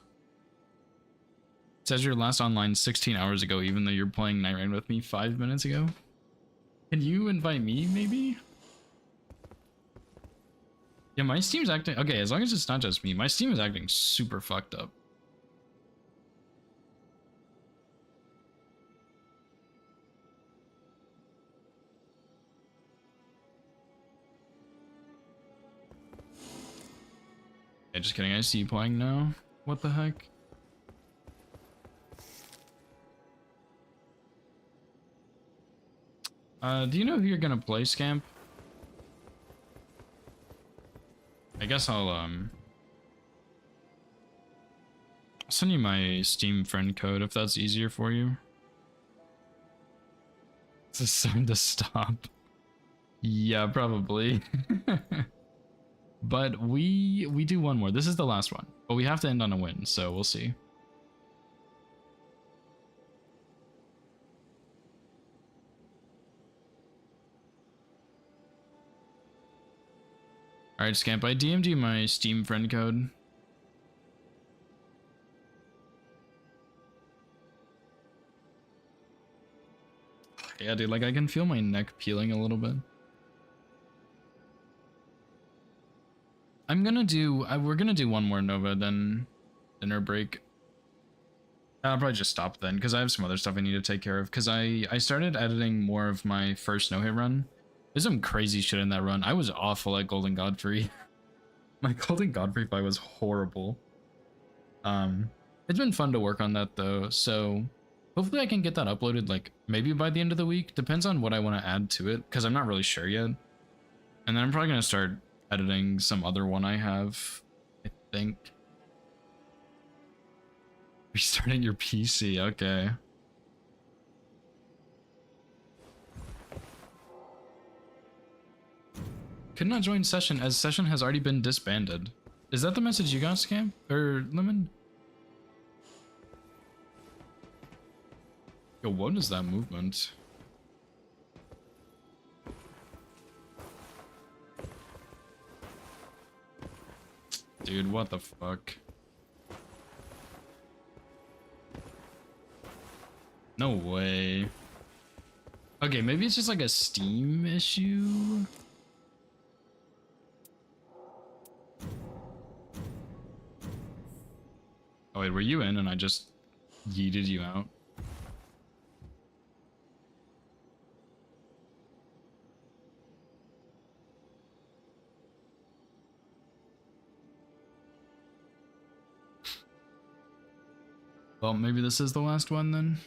It says your last online 16 hours ago, even though you're playing Night Rain with me 5 minutes ago. Can you invite me, maybe? Yeah, my Steam's acting... Okay, as long as it's not just me. My Steam is acting super fucked up. Yeah, just kidding. I see you playing now. What the heck? Do you know who you're gonna play, Scamp? I guess I'll send you my Steam friend code if that's easier for you. It's a sign to stop. Yeah, probably. But we do one more. This is the last one, but we have to end on a win, so we'll see. All right, Scamp, I DM'd you my Steam friend code. Yeah, dude, like I can feel my neck peeling a little bit. I'm gonna do, we're gonna do one more Nova, then dinner break. I'll probably just stop then, because I have some other stuff I need to take care of, because I started editing more of my first no-hit run. There's some crazy shit in that run. I was awful at Golden Godfrey. My Golden Godfrey fight was horrible. It's been fun to work on that though, so hopefully I can get that uploaded like maybe by the end of the week. Depends on what I want to add to it, because I'm not really sure yet. And then I'm probably gonna start editing some other one I have, I think. Restarting your PC, okay. Could not join session as session has already been disbanded. Is that the message you got, Scam? Or Lemon? Yo, what is that movement? Dude, what the fuck? No way. Okay, maybe it's just like a Steam issue? Oh wait, were you in and I just yeeted you out? Well, maybe this is the last one then.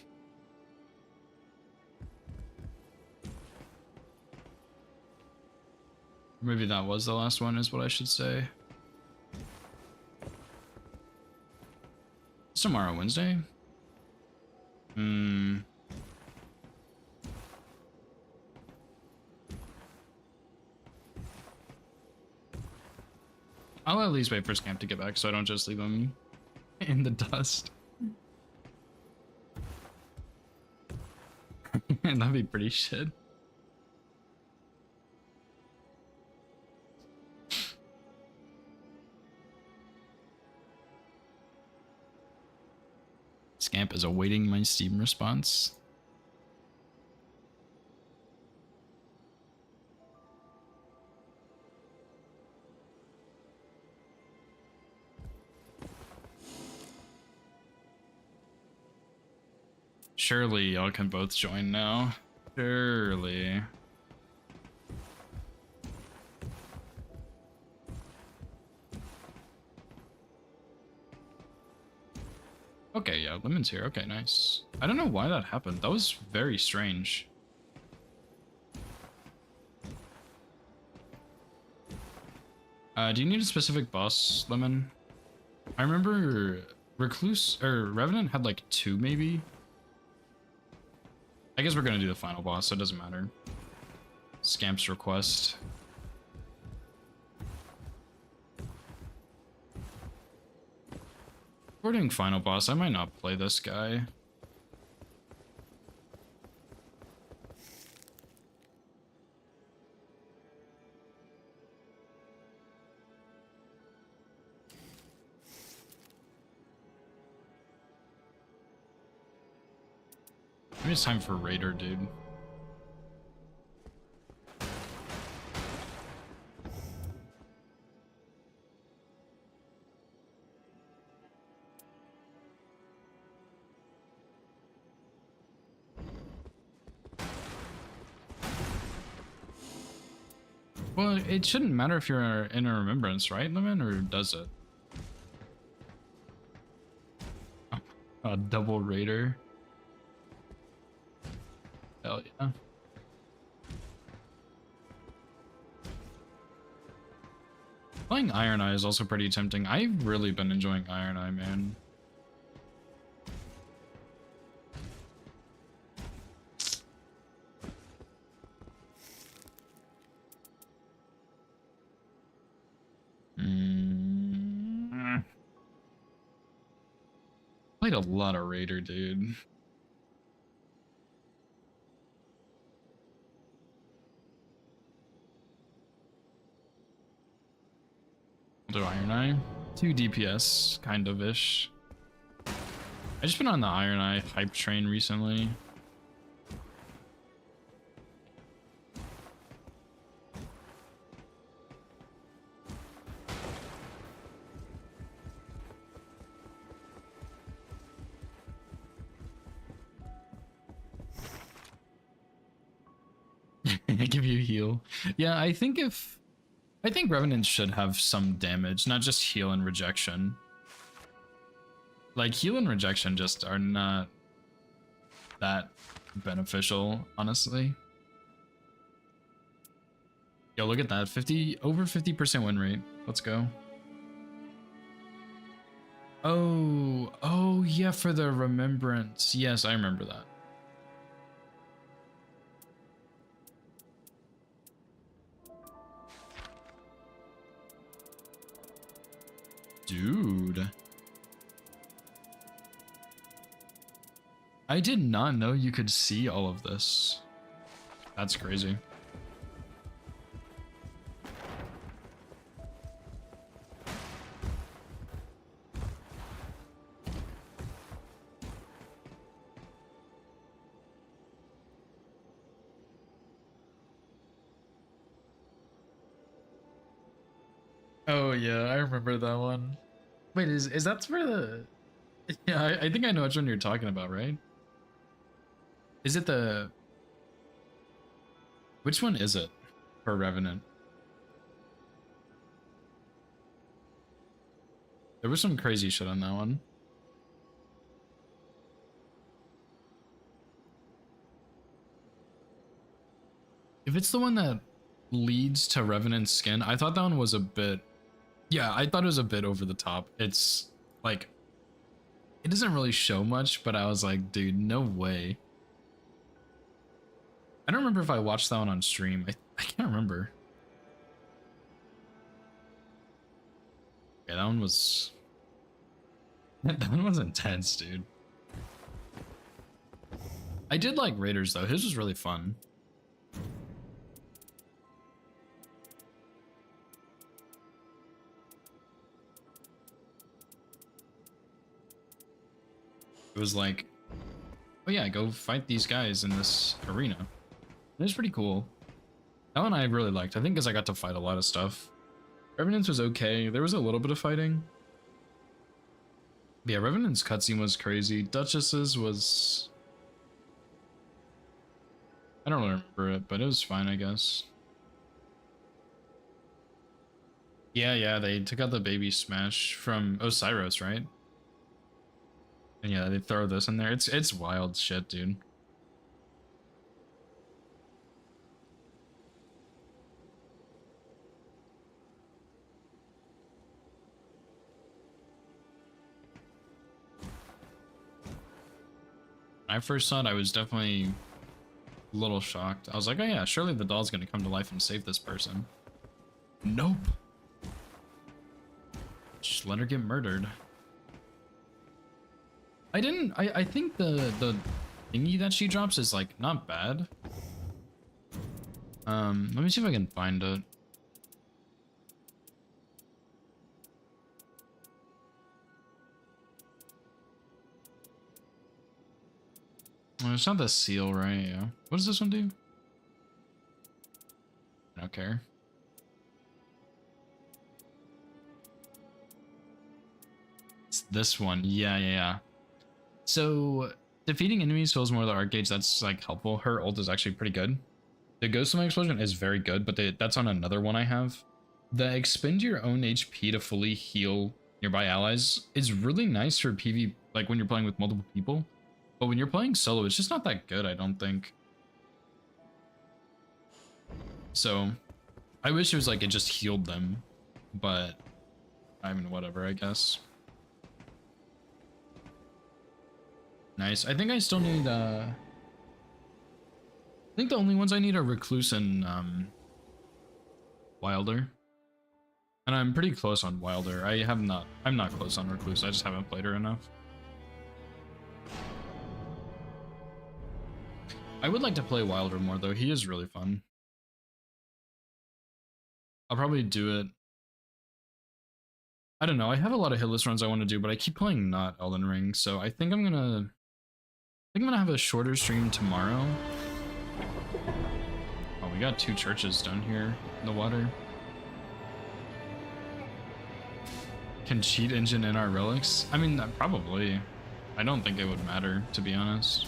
Maybe that was the last one is what I should say. It's tomorrow, Wednesday? I'll at least wait for Scamp to get back so I don't just leave him in the dust. That'd be pretty shit. Scamp is awaiting my Steam response. Surely y'all can both join now. Surely. Okay, yeah, Lemon's here. Okay, nice. I don't know why that happened. That was very strange. Do you need a specific boss, Lemon? I remember Recluse or Revenant had like 2 maybe. I guess we're gonna do the final boss, so it doesn't matter. Scamp's request. We're doing final boss. I might not play this guy. Maybe it's time for Raider, dude. Well, it shouldn't matter if you're in a remembrance, right, Lemon, or does it? A double Raider. Hell yeah. Playing Iron Eye is also pretty tempting. I've really been enjoying Iron Eye, man. Played a lot of Raider, dude. I'll do Iron Eye. 2 DPS, kind of ish. I just been on the Iron Eye hype train recently. Give you heal. Yeah, I think Revenants should have some damage, not just heal and rejection. Like, heal and rejection just are not that beneficial, honestly. Yo, look at that. Over 50% win rate. Let's go. Oh yeah, for the remembrance. Yes, I remember that. Dude. I did not know you could see all of this. That's crazy. Oh yeah, I remember that one. Wait, is that for the... Yeah, I think I know which one you're talking about, right? Is it the... Which one is it for Revenant? There was some crazy shit on that one. If it's the one that leads to Revenant's skin, I thought that one was a bit... Yeah, I thought it was a bit over the top. It's like... It doesn't really show much, but I was like, dude, no way. I don't remember if I watched that one on stream. I can't remember. Yeah, that one was... That one was intense, dude. I did like Raiders, though. His was really fun. It was like, oh yeah, go fight these guys in this arena. It was pretty cool. That one I really liked. I think because I got to fight a lot of stuff. Revenant's was okay. There was a little bit of fighting. But yeah, Revenant's cutscene was crazy. Duchess's was... I don't really remember it, but it was fine, I guess. Yeah, they took out the baby smash from Osiris, right? And yeah, they throw this in there. It's wild shit, dude. When I first saw it, I was definitely a little shocked. I was like, oh yeah, surely the doll's gonna come to life and save this person. Nope. Just let her get murdered. I think the thingy that she drops is like not bad. Let me see if I can find it. Well, it's not the seal, right? Yeah. What does this one do? I don't care. It's this one. Yeah. So defeating enemies fills more of the arc gauge. That's like helpful. Her ult is actually pretty good. The Ghost of My Explosion is very good, but that's on another one I have. The expend your own HP to fully heal nearby allies is really nice for PV, like when you're playing with multiple people. But when you're playing solo, it's just not that good, I don't think. So I wish it was like it just healed them, but I mean, whatever, I guess. Nice. I think I still need, I think the only ones I need are Recluse and, Wilder. And I'm pretty close on Wilder. I'm not close on Recluse, I just haven't played her enough. I would like to play Wilder more though, he is really fun. I'll probably do it. I don't know, I have a lot of hitless runs I want to do, but I keep playing not Elden Ring, so I think I'm gonna have a shorter stream tomorrow. Oh, we got 2 churches down here in the water. Can cheat engine in our relics? I mean, probably. I don't think it would matter, to be honest.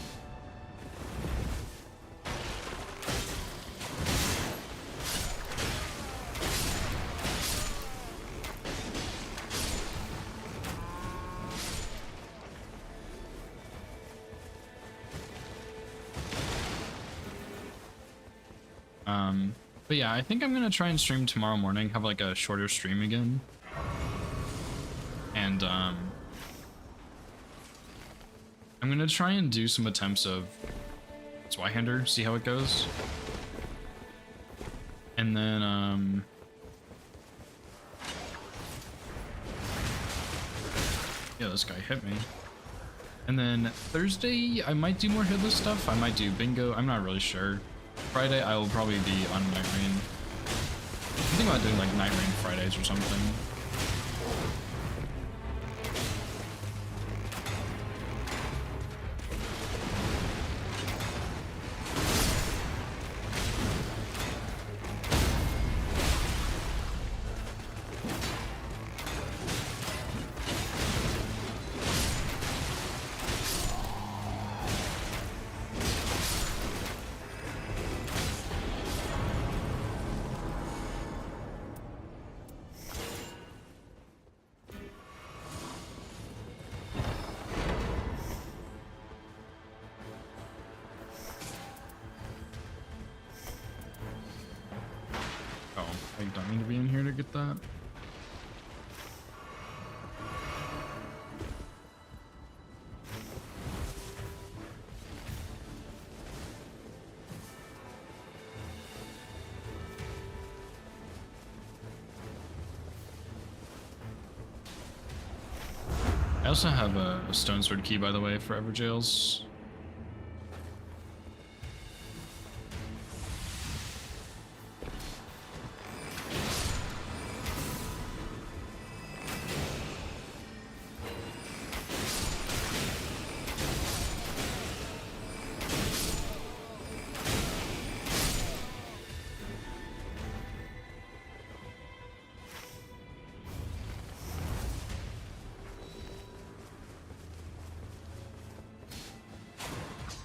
But yeah, I think I'm gonna try and stream tomorrow morning, have like a shorter stream again. And I'm gonna try and do some attempts of Zweihander, see how it goes. And then yeah, this guy hit me. And then Thursday I might do more hitless stuff. I might do bingo, I'm not really sure. Friday I will probably be on Night Rain. I'm thinking about doing like Night Rain Fridays or something. I don't need to be in here to get that. I also have a stone sword key, by the way, for Everjails.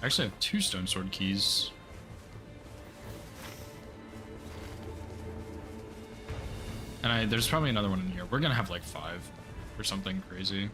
I actually have 2 stone sword keys. And there's probably another one in here. We're gonna have like 5 or something crazy.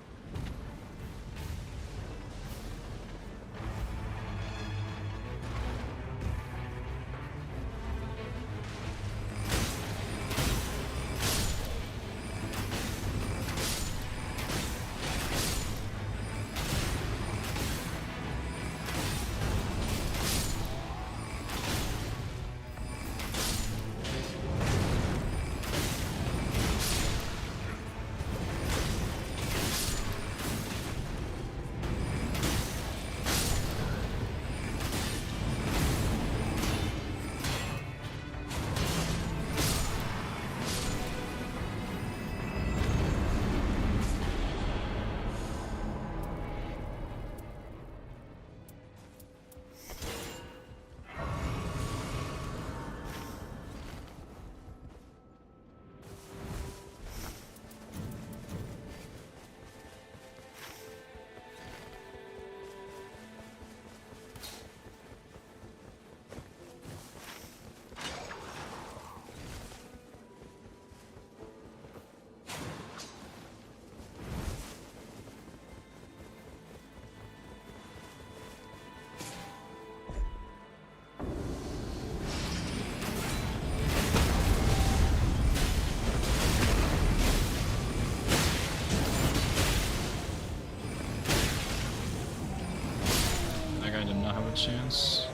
not have a chance.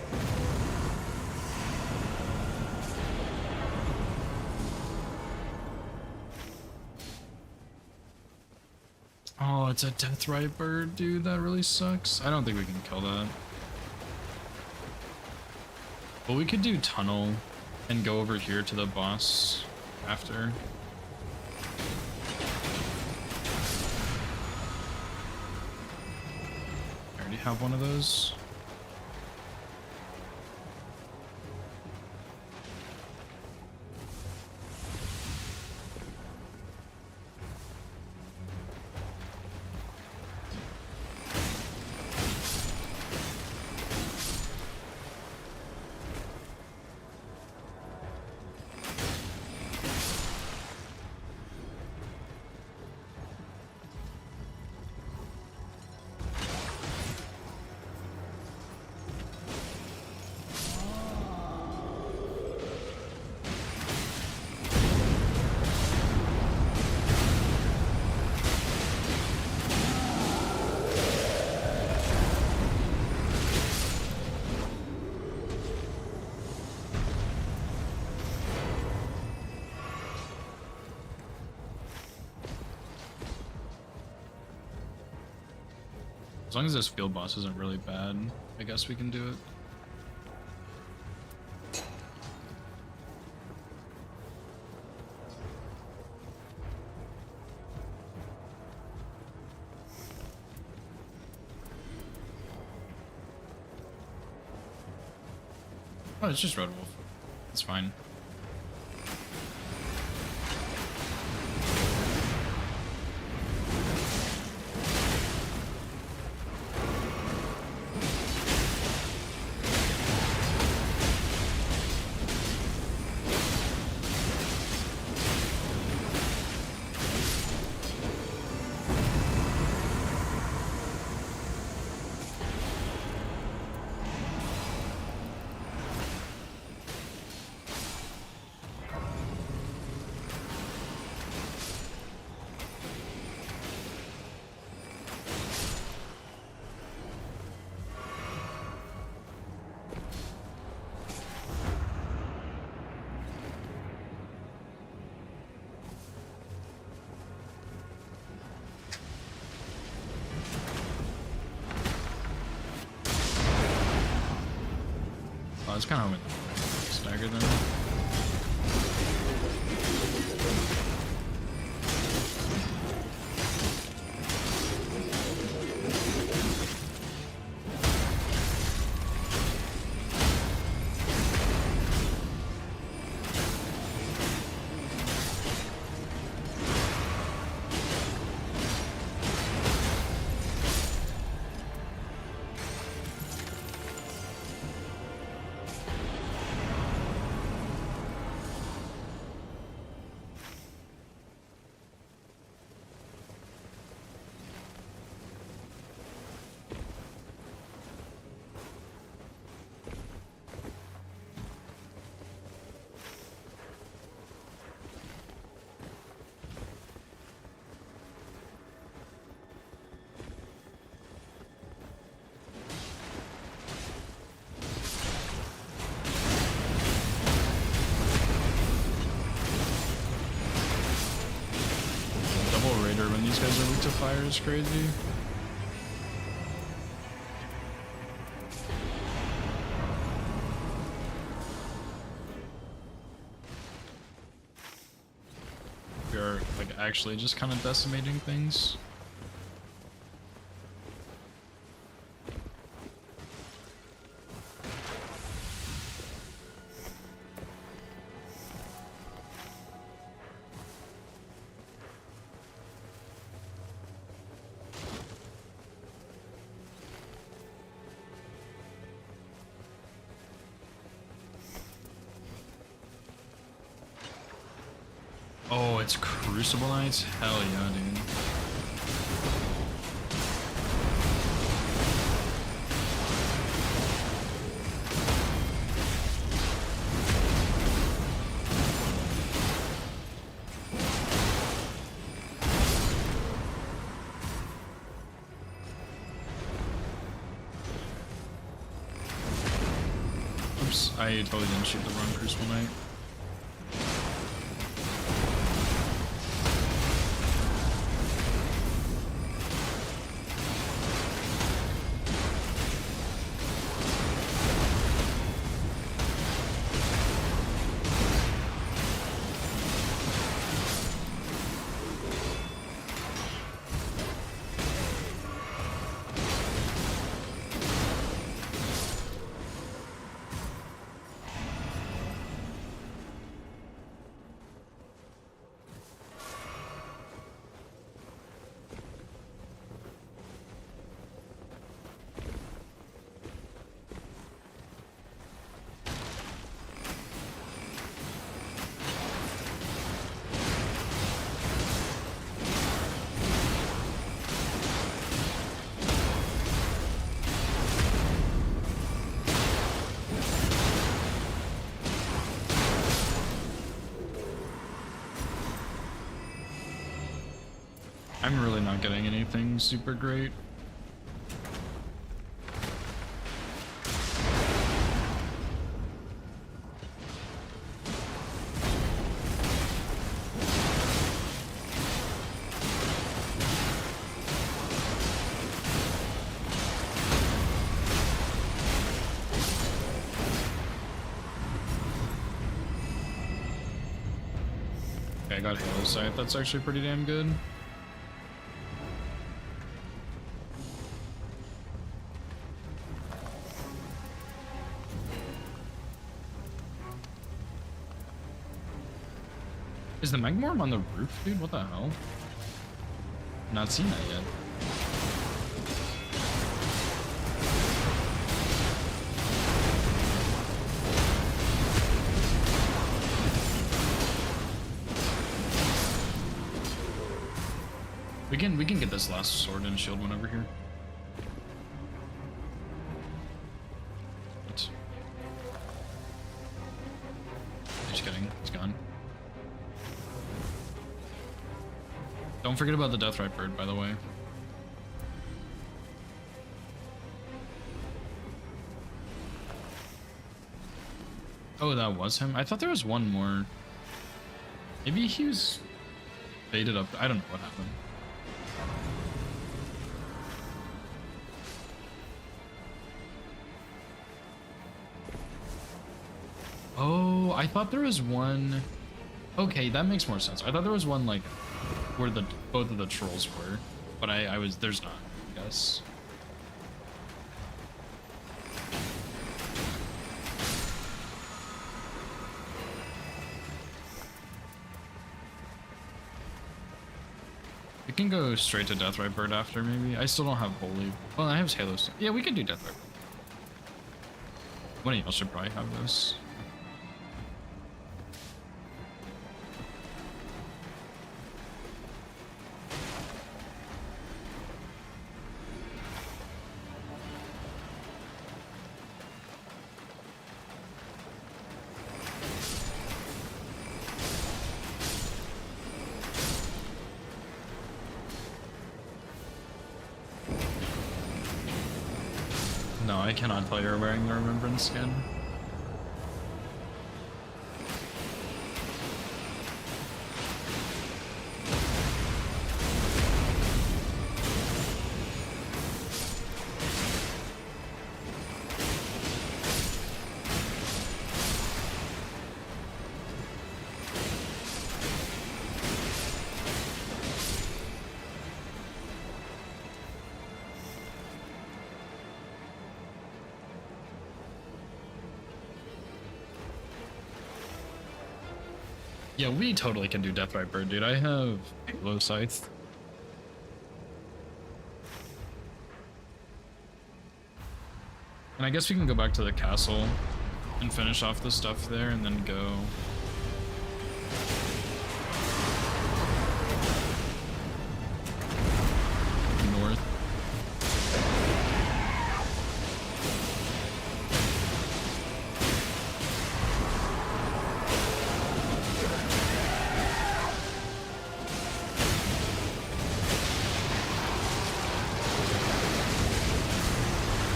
Oh, it's a deathrite bird, dude. That really sucks. I don't think we can kill that. But we could do tunnel and go over here to the boss after. I already have one of those. As long as this field boss isn't really bad, I guess we can do it. Oh, it's just Red Wolf. It's fine. Oh, it's kind of stagger them. When these guys are weak to fire is crazy. We are like actually just kind of decimating things. Oh, it's Crucible Knights? Hell yeah, dude. Oops, I totally didn't shoot the wrong Crucible Knight. I'm really not getting anything super great. Okay, I got Halo Sight. That's actually pretty damn good. Is the Magmorm on the roof, dude? What the hell? Not seen that yet. We can get this last sword and shield one over here. What? Just kidding. It's gone. Don't forget about the Deathrite Bird, by the way. Oh, that was him? I thought there was one more. Maybe he was baited up. I don't know what happened. Oh, I thought there was one. Okay, that makes more sense. I thought there was one like where the both of the trolls were, but I was there's not, I guess. We can go straight to Deathrite Bird after, maybe. I still don't have Holy. Well, I have Halo. Yeah, we can do Deathrite Bird. One of y'all should probably have this. No, I cannot tell you're wearing the Remembrance skin. Yeah, we totally can do Deathrite Bird, dude. I have Halo Scythe. And I guess we can go back to the castle and finish off the stuff there and then go. North.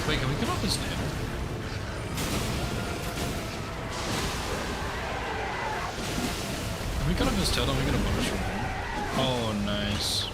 Wait, can we get off this nail? his tail, don't we get a bonus from him? Oh, nice.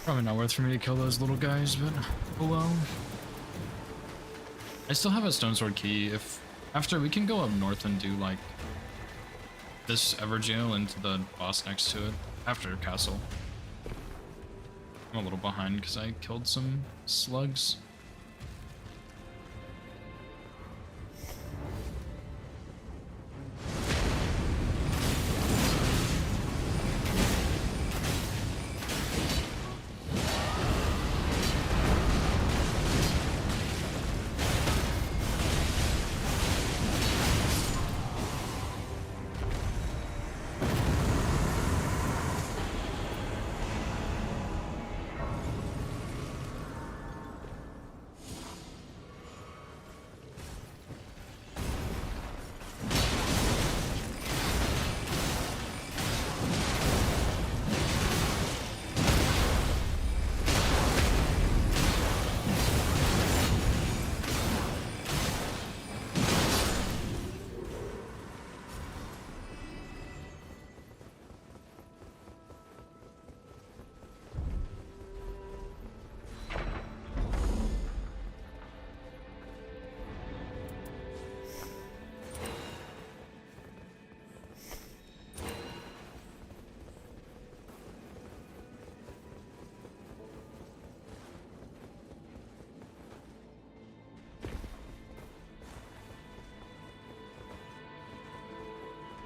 Probably not worth for me to kill those little guys, but oh well. I still have a stone sword key. If after we can go up north and do like this Everjail into the boss next to it after castle. I'm a little behind because I killed some slugs.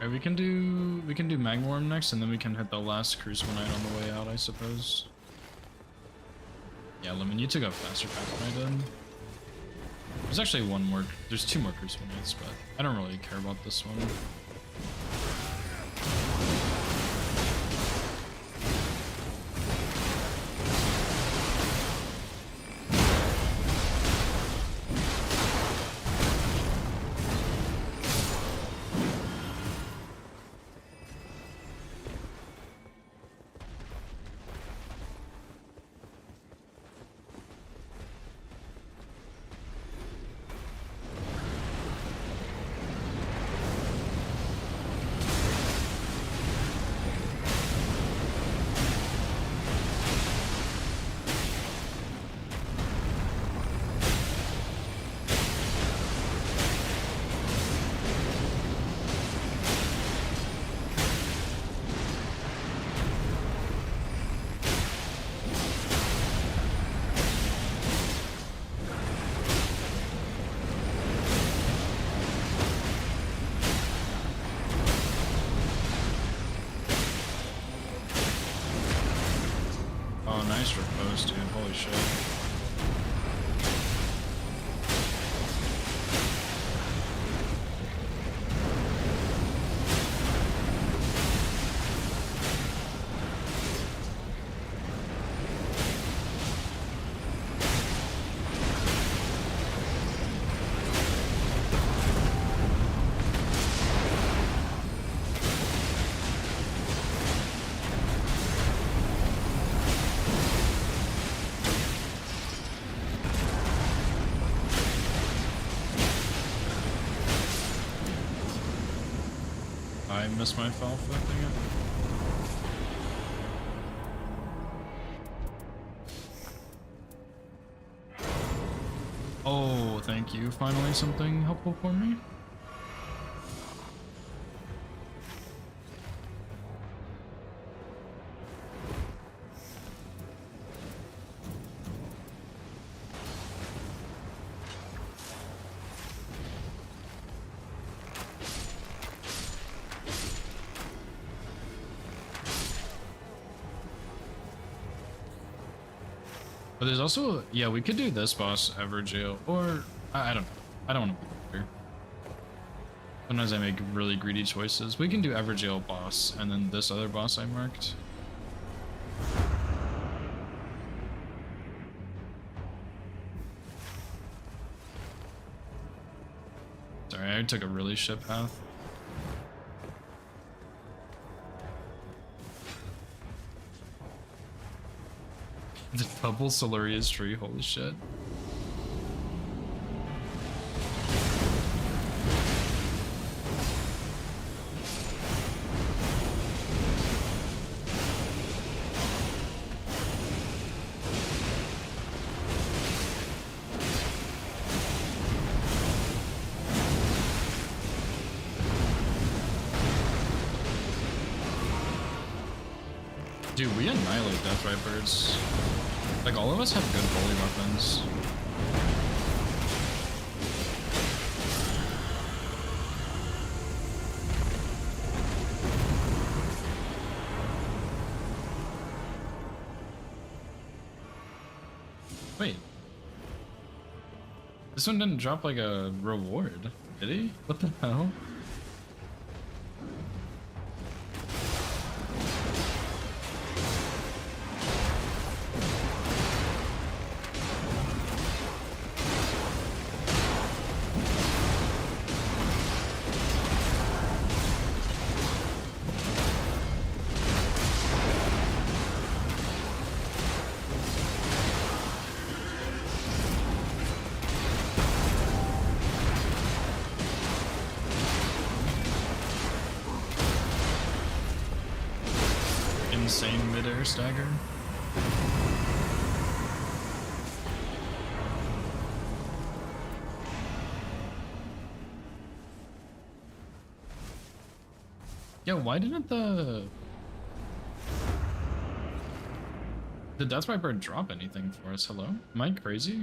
Alright, we can do Magworm next, and then we can hit the last Crucible Knight on the way out, I suppose. Yeah, Lemon, you took a faster path than I did. There's actually there's two more Crucible Knights, but I don't really care about this one. close, dude. Holy shit. I missed my fall flipping it. Oh, thank you. Finally something helpful for me. But there's also, yeah, we could do this boss ever jail, or I don't know. I don't want to be here. Sometimes I make really greedy choices. We can do ever jail boss, and then this other boss I marked. Sorry, I took a really shit path. The double Solarius tree, holy shit. Dude, we annihilate Death Vipers. Like, all of us have good bully weapons. Wait. This one didn't drop like a reward, did he? What the hell? Insane midair stagger. Yeah, why didn't the Death Viper drop anything for us? Hello? Am I crazy?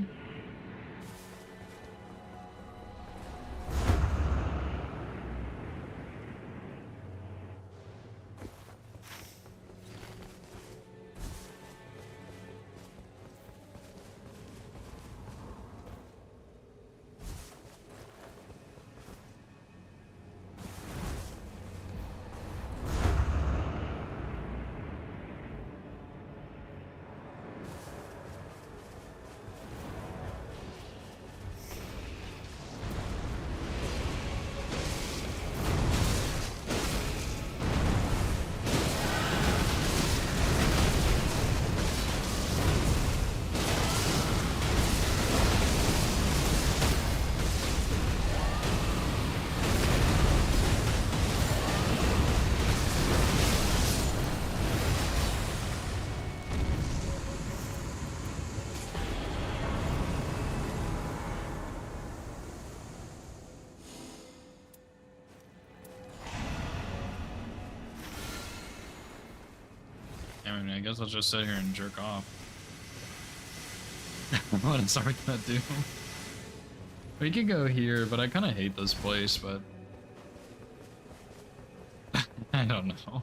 I guess I'll just sit here and jerk off. What is our gonna do? We could go here, but I kind of hate this place, but I don't know.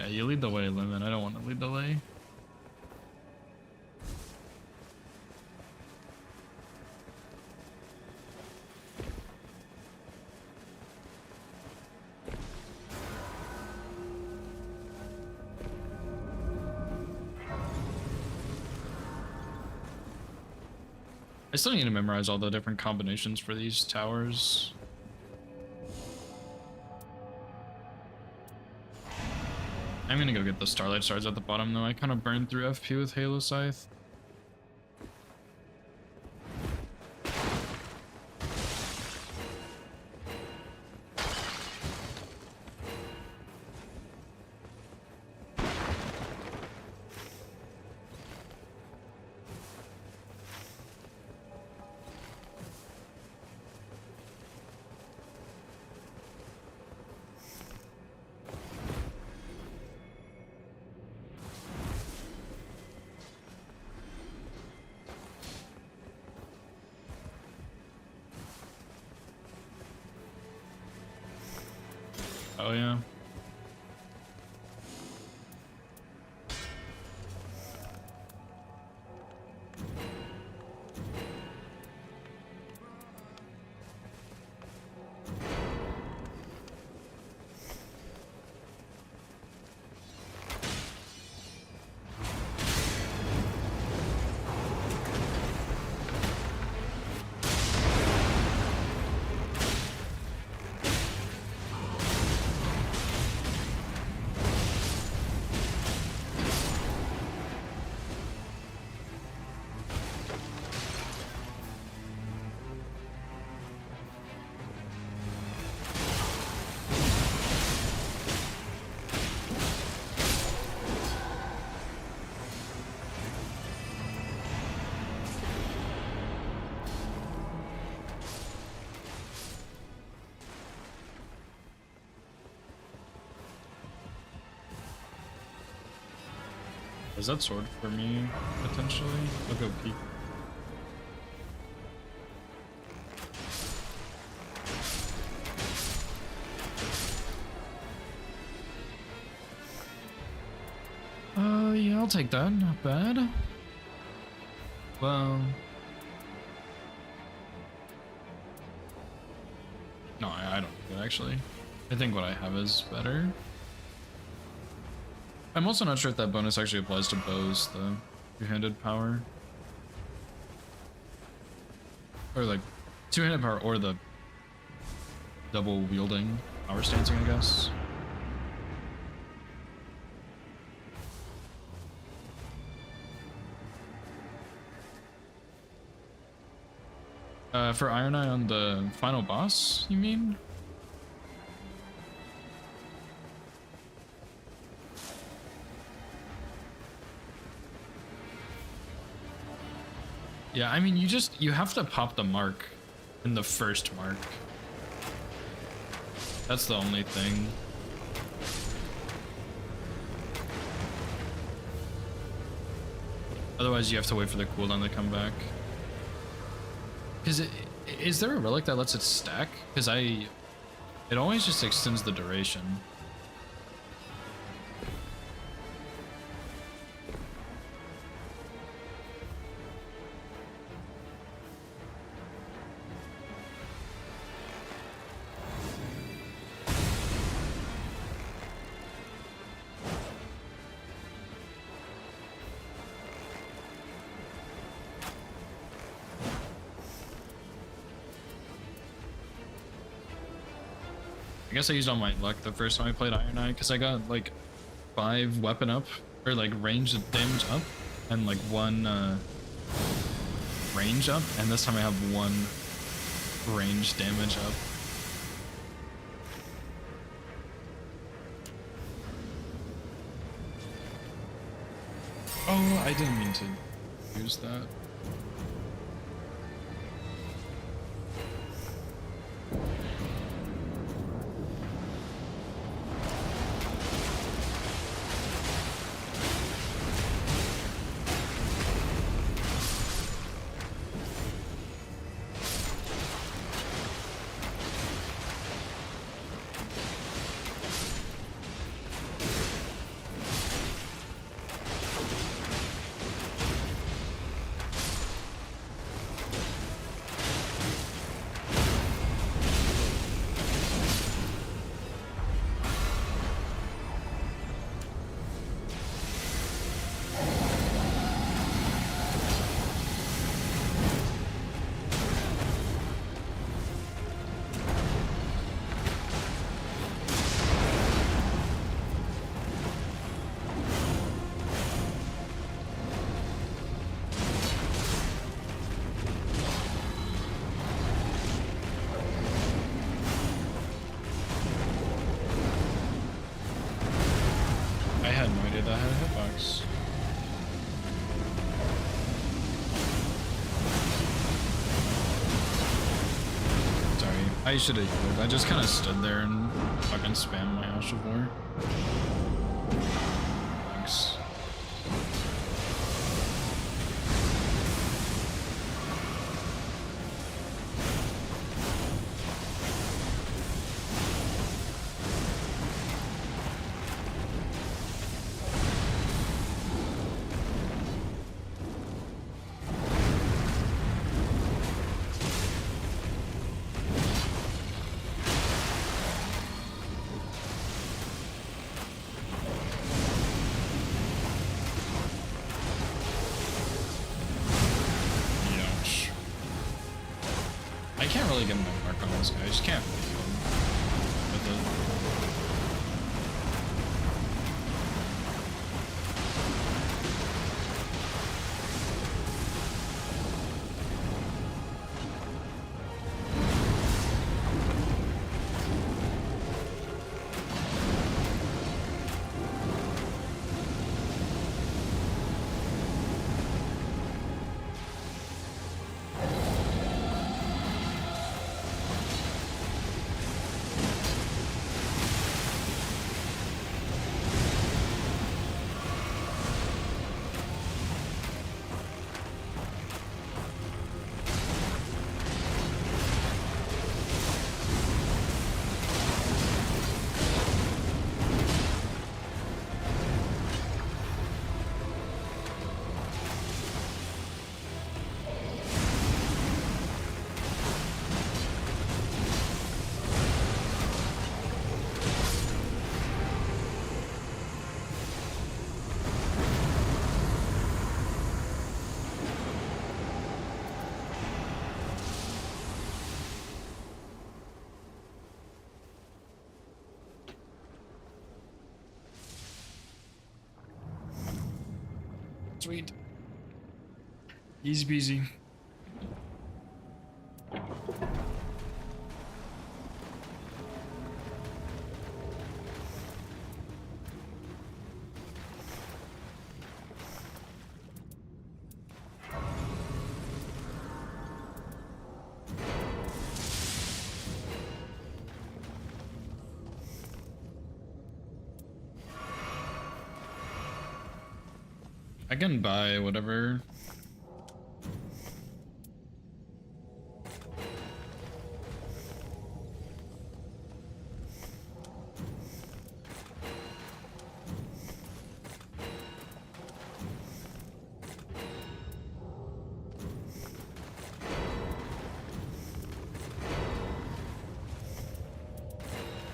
Yeah, you lead the way, Lemon. I don't want to lead the way. I still need to memorize all the different combinations for these towers. I'm gonna go get the Starlight Stars at the bottom though. I kind of burned through FP with Halo Scythe. Oh yeah. Is that sword for me, potentially? I'll go peek. Yeah, I'll take that. Not bad. Well... No, I don't think it, actually. I think what I have is better. I'm also not sure if that bonus actually applies to bows, the two-handed power. Or like, two-handed power or the double wielding power stancing, I guess. For Iron Eye on the final boss, you mean? Yeah, I mean, you have to pop the mark in the first mark. That's the only thing. Otherwise, you have to wait for the cooldown to come back. Because is there a relic that lets it stack? Because it always just extends the duration. I guess I used all my luck the first time I played Iron Eye because I got like 5 weapon up, or like range damage up, and like 1 range up, and this time I have 1 range damage up. Oh, I didn't mean to use that. I should have healed. I just kind of stood there and fucking spammed my Ash of War. Thanks. Ouch. I can't really get my mark on this guy. I just can't really heal him with it. Sweet. Easy peasy. I can buy whatever.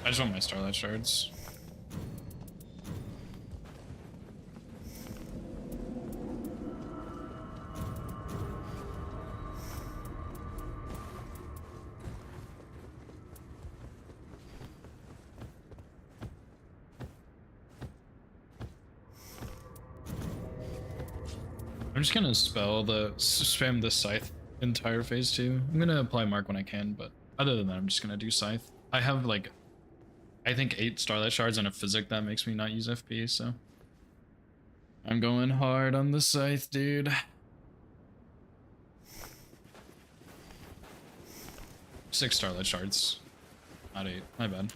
I just want my Starlight Shards. I'm just gonna spam the Scythe entire phase 2. I'm gonna apply Mark when I can, but other than that, I'm just gonna do Scythe. I have like, I think 8 Starlight Shards and a Physic that makes me not use FP, so I'm going hard on the Scythe, dude. 6 Starlight Shards, not 8. My bad.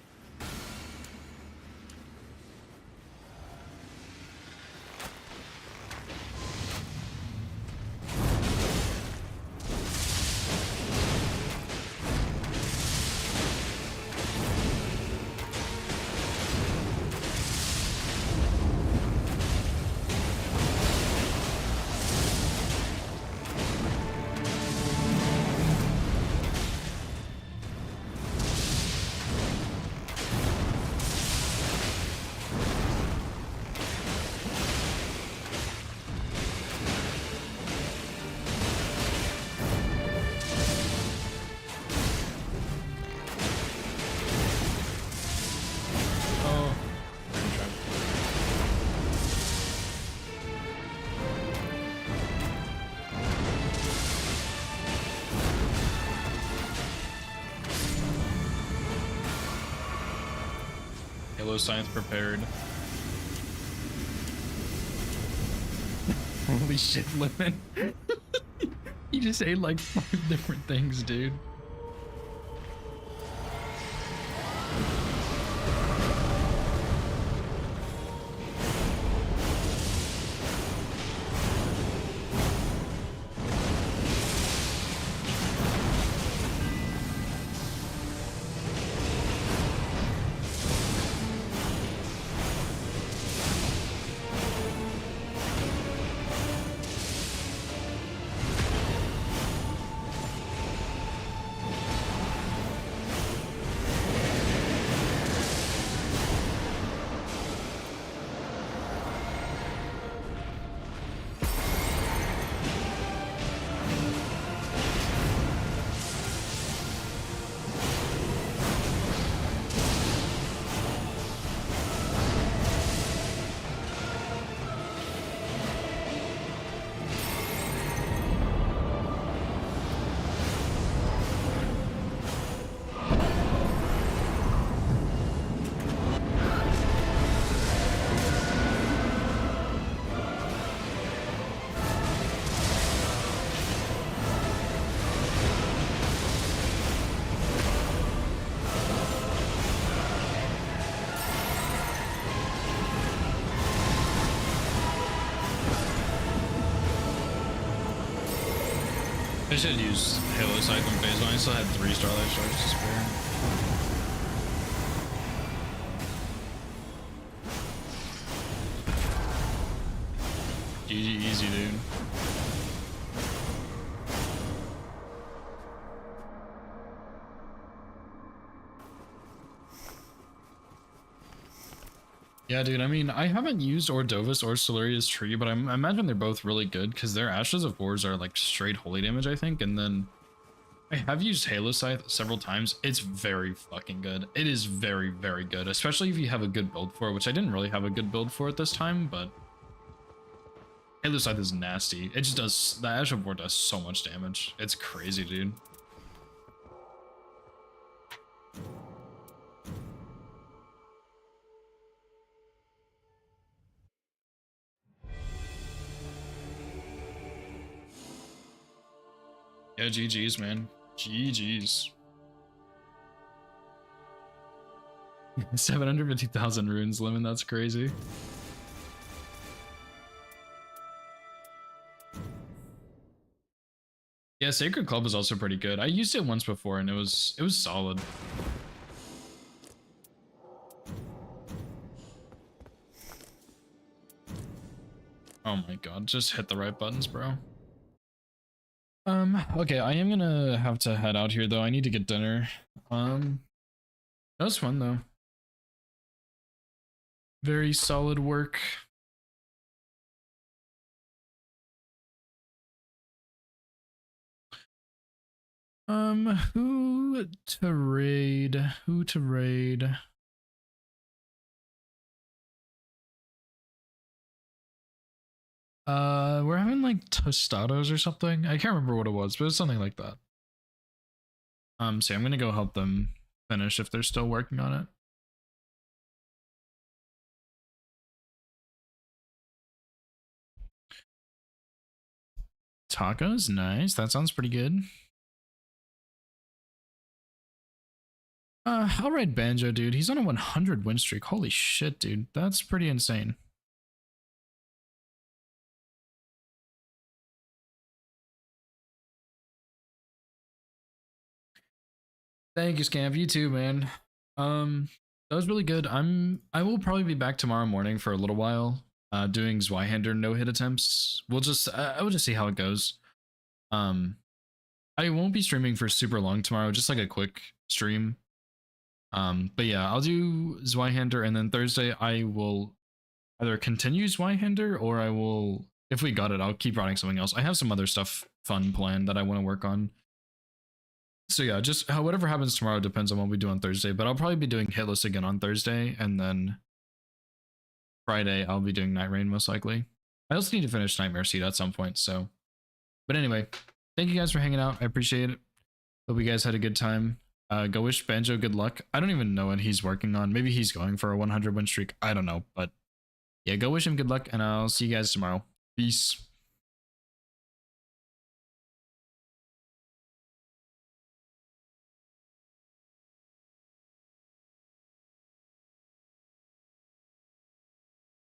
Halo Science prepared. Holy shit, Lemon. You just ate like 5 different things, dude. I should have used Halo Scythe in phase 1. I still had 3 Starlight Shards to spare. GG easy, dude. Yeah, dude, I mean, I haven't used Ordovis or Solaria's Tree, but I imagine they're both really good because their Ashes of Wars are like straight holy damage, I think. And then I have used Halo Scythe several times. It's very fucking good. It is very, very good, especially if you have a good build for it, which I didn't really have a good build for it this time, but Halo Scythe is nasty. It just does, the Ash of War does so much damage. It's crazy, dude. Yeah, GG's, man. GG's. 750,000 runes, Lemon, that's crazy. Yeah, Sacred Club is also pretty good. I used it once before and it was solid. Oh my god, just hit the right buttons, bro. Okay, I am gonna have to head out here though. I need to get dinner. That was fun though. Very solid work. Who to raid? Who to raid? We're having like tostados or something. I can't remember what it was, but it's something like that. So I'm gonna go help them finish if they're still working on it. Tacos, nice. That sounds pretty good. I'll ride Banjo, dude. He's on a 100 win streak. Holy shit, dude. That's pretty insane. Thank you, Scamp. You too, man. That was really good. I will probably be back tomorrow morning for a little while, doing Zweihander no-hit attempts. I will just see how it goes. I won't be streaming for super long tomorrow, just like a quick stream. But yeah, I'll do Zweihander, and then Thursday I will either continue Zweihander or I will, if we got it, I'll keep running something else. I have some other stuff fun planned that I want to work on. So yeah, just whatever happens tomorrow depends on what we do on Thursday, but I'll probably be doing Hitless again on Thursday, and then Friday I'll be doing Night Rain most likely. I also need to finish Nightmare Seed at some point, so. But anyway, thank you guys for hanging out. I appreciate it. Hope you guys had a good time. Go wish Banjo good luck. I don't even know what he's working on. Maybe he's going for a 100 win streak. I don't know, but yeah, go wish him good luck, and I'll see you guys tomorrow. Peace.